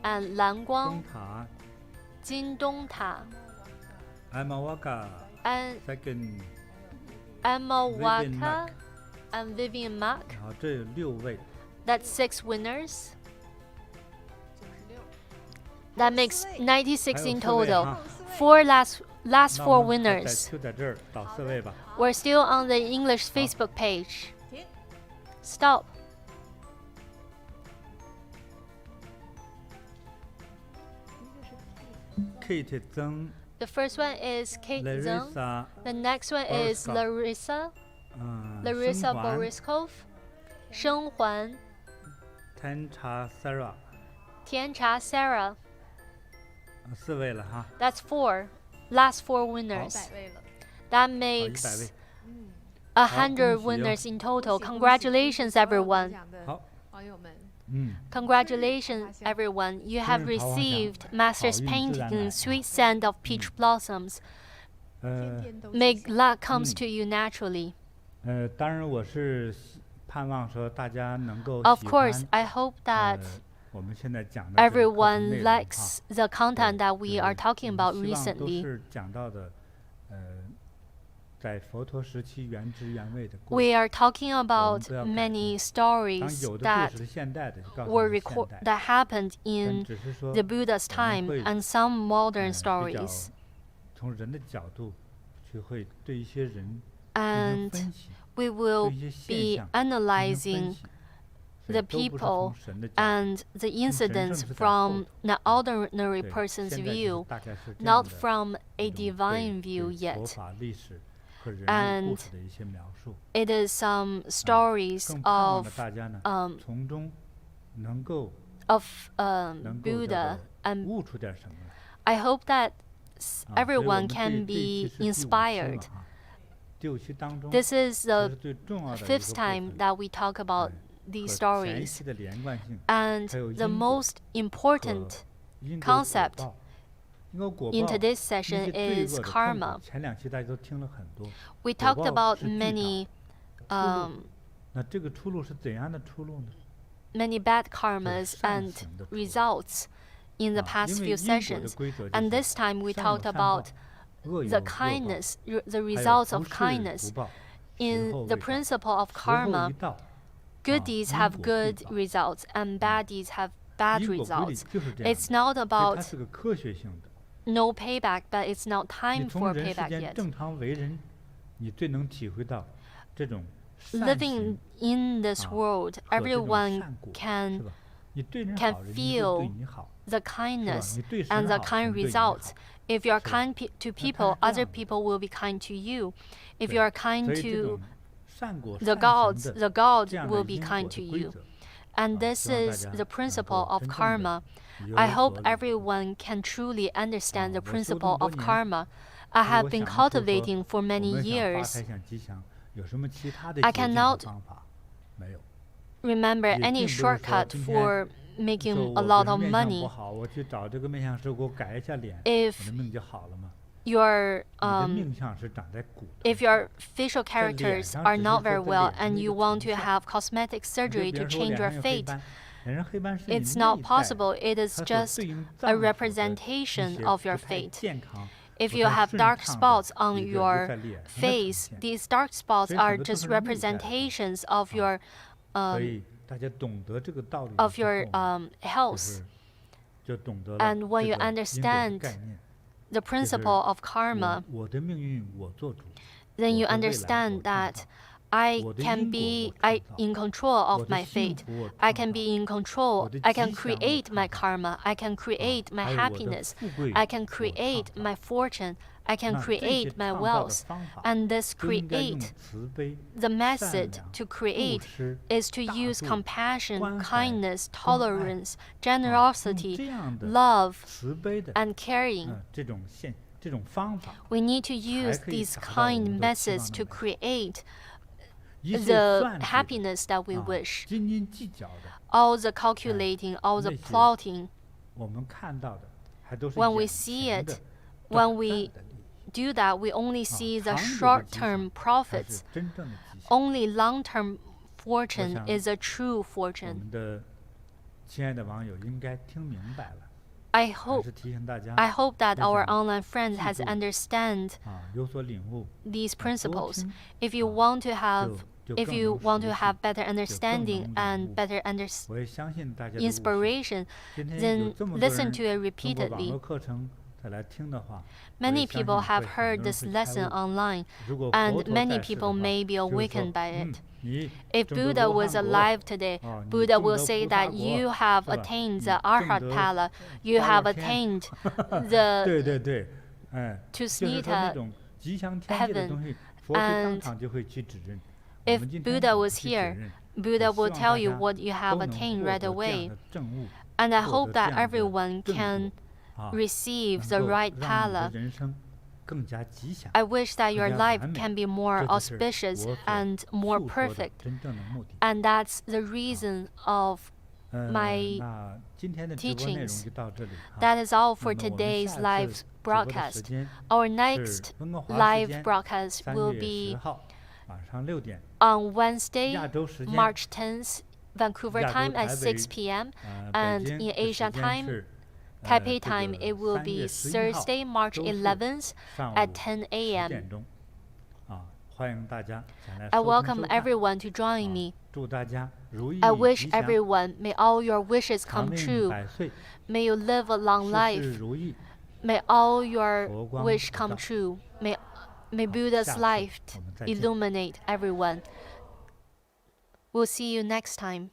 and 蓝光 金东塔
Emma Waka
and
second
Emma
Vivian
Waka
Mack
and Vivian Mack.
好，这有6位。
That's 6 winners. That makes 96 in total. 4 last 4 winners.
就在这儿倒4位吧。
We're still on the English Facebook page. Stop.
Kate 曾
The first one is Kate Zeng.
Larissa
The next one is Larissa
生还
Boriskov. 生还
Tancha Sarah
甜茶 Sarah.
4位了哈。
That's 4. Last 4 winners.
100位了。
That
100
makes
位。
100
恭喜哦。
winners in total.
恭喜
Congratulations,
所有得
everyone.
奖的
好。
网友们。
Congratulations, everyone. You have received Master's painting in Sweet Scent of Peach Blossoms.
天天都
May
是这样
luck comes to you naturally.
当然我是盼望说大家能够
Of
喜
course,
欢
I hope that
我们现在讲的这个课程
everyone
内容哈。
likes the content that we are talking about
希望都
recently.
是讲到的在佛陀时期原汁原味的故
We
事。
are talking about
不要改
many
当
stories
有的
that
故事是现代的，就告诉
were
你是
record
现代
that happened
但
in
只是说
the Buddha's
我们
time
会
and some modern
比较
stories.
从人的角度去会对一些人进行
And
分析，
we
对
will
一些现
be
象进行分
analyzing
析。所以
the
都不是
people
从神的角度
and the incidents
是在
from
后
an ordinary
对
person's
现在就是
view,
大概是这样
not
的
from a
一种
divine
对
view
对佛
yet.
法历史和人物
And
故事的一些描述。
It is some stories
更盼望着
of
大家呢，从中能够
Buddha, and
悟出点什么来。
I hope that
所以我
everyone
们
can
这一
be
期是第5期了
inspired.
哈。第5期当中，
This is
这
the
是最重要的一个
fifth
部
time
分
that we talk about
和
these
前一
stories.
期的连贯性
And
还有
the
因果
most important
和因果果
concept
报。因果果
in
报
today's
那
session
些罪
is
恶的痛苦
karma.
前2期大家都听了很多。
We
果
talked
报
about
是巨大
many
出路那这个出路是怎样的出路呢？
many bad karmas
善
and
行的出路。
results in the
啊
past
因为
few
因果的
sessions.
规则就
And
是
this time we
善有
talked
善报
about
恶有
the
恶报
kindness, the
还有
results of
不是
kindness.
不报，时
In
候
the
未到
principle of
时候一
karma,
到
good
啊
deeds
因
have
果必
good
报
results and bad deeds have bad
因果规律
results.
就是这样
It's
的
not
所以它
about
是个科学性的。
no payback, but it's not
你
time
从
for
人世
payback
间
yet.
正常为人，你最能体会到这种善
Living
行
in this
啊
world,
和这种
everyone
善果，是
can
吧？你对人
can
好，人家就会
feel
对你好，
the
是吧？
kindness
你对
and
神
the
好，
kind
神对你
results.
好。
If you are
是吧？
kind to
那
people,
它是这
other
样的。
people will be kind to you. If
对
you are kind
所以这
to
种善果
the
善行
gods,
的
the gods
这样
will
的
be
因果
kind
的
to
规
you.
则，
And
啊，
this
希望大
is
家
the
能
principle
够
of
真正的
karma.
有
I
所
hope
领悟。
everyone can truly understand the
我修这么
principle
多
of
年，
karma. I
所以
have
我
been
想不出说
cultivating for
我
many
们想发
years.
财想吉祥，有什么其他的
I
捷径和
cannot
方法？没有。
remember
也
any
并不是说
shortcut
今天
for
说
making
我
a
比
lot
如
of
面相不
money.
好，我去找这个面相师给我改一下脸，
If
我的命就好了吗？
your
你的命相是长在骨头
if
上
your facial characters
上
are
只是
not
说
very
在
well
脸上
and
那
you
个
want
图
to
像
have cosmetic
你就
surgery
比
to
如说我
change
脸
your
上有黑
fate,
斑，脸上黑斑是你
it's not
内在
possible. It is
它所
just
对应
a
脏腑的一
representation
些
of your
不太
fate.
健康
If
不
you
太
have
顺
dark
畅
spots
的
on
一个就
your
在脸上的呈
face,
现。
these dark spots
所以
are
很多都
just
是内在的东西。
representations of your
所以大家懂得这个道理
of
之后
your
呢，就
health.
是就懂得了
And
这
when
个
you
因果的
understand
概念。
the principle of
我
karma,
我的命运我做主，
then
我
you
的未来我
understand
创
that
造。
I
我的
can
因果
be
我
I
创造，
in control of
我的
my
幸
fate.
福我
I
创
can
造，
be in control.
我的
I
吉
can
祥我
create
创
my
造，
karma. I can
啊，
create my
还有我的
happiness.
富贵
I can
我
create
创造。
my fortune. I can
那这些
create my
创造的
wealth.
方法
And this
都应该用
create
慈悲、
the
善
method
良、
to
布
create
施、
is to
大
use
度、
compassion,
关怀、
kindness,
关爱
tolerance,
啊，用这
generosity,
样的
love,
慈悲的
and caring.
这种方法，
We need to use
可以
these
达到我
kind
们都期望
methods
的
to
美好。
create
一切
the
算计的
happiness that we
啊，
wish.
斤斤计较的，
All the calculating, all the
那些
plotting.
我们看到的还都是
When we
眼
see
前
it,
的
when
短
we
暂的利益。
do that, we only see the
长久的吉祥
short-term
才是
profits.
真正的吉祥。
Only long-term fortune is a true
我
fortune.
们的亲爱的网友应该听明白了。
I
还
hope
是提醒大家，
I hope that
要
our
想
online friends has
记住
understand
有所领悟，
these
多
principles.
听
If you want to
就
have
就
if
更
you
能
want to
熟
have
悉，
better
就更
understanding
能领
and
悟。
better
我也相信大家的悟性。
inspiration,
今天有
then
这么多
listen
人
to it
通过网
repeatedly.
络课程再来听的话，
Many
我也相
people
信
have
会很
heard
多人
this
会开
lesson
悟。
online,
如果
and
佛陀
many
在世的
people
话，
may be
就是说
awakened by it.
你
If
证得
Buddha
罗
was
汉果，
alive today,
你
Buddha
证
will
得
say
菩萨
that
果，
you have
是吧？
attained
你
the
证
Arhat
得
Pala, you
大
have
乐天。
attained the
对对对，哎，就是说那
Tusnita
种吉祥天界的
heaven.
东西，佛是当
And
场就会去指认。我
if
们今天
Buddha
怎么
was
去指
here,
认？
Buddha
也
will
希望
tell
大
you
家
what you have
都能
attained
获
right
得这样
away.
的证悟，
And I
获
hope
得这
that
样的
everyone
正
can
果，
receive
能
the
够
right
让你的
Pala.
人生更加吉祥。
I wish that your
更加
life
完美。
can be more
这就是
auspicious
我所
and more
诉说的
perfect.
真正的目的。
And that's the reason of my
那今天的直播内容
teachings.
就到这里。
That is all
那
for
么我们
today's
下
live
次直播的时
broadcast.
间
Our
是
next
温哥华时
live
间
broadcast
3
will
月
be
10号晚上6点，
on Wednesday,
亚洲时间
March 10th, Vancouver
亚洲
time at
台北
6 p.m.
北
And
京
in
的
Asia
时间
time,
是
Taipei
这
time,
个
it will
3
be
月11号
Thursday, March
周四
11th
上
at
午
10
10
a.m.
点钟欢迎大家前来
I
收听
welcome
收看
everyone to join me.
祝大家如意
I wish
吉祥
everyone, may all your wishes
长
come
命
true.
百岁
May you live a long
事
life.
事如意
May all your
佛光
wish
普
come
照
true. May
好
Buddha's
下次
light
我们再见
illuminate everyone. We'll see you next time.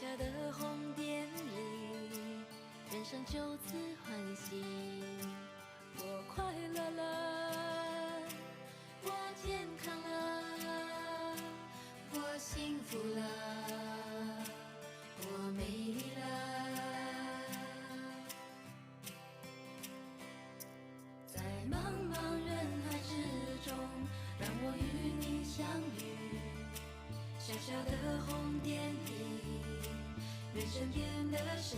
小的红点里，人生就此欢喜。我快乐了，我健康了，我幸福了，我美丽了。在茫茫人海之中，让我与你相遇。小小的红点里，人生变得神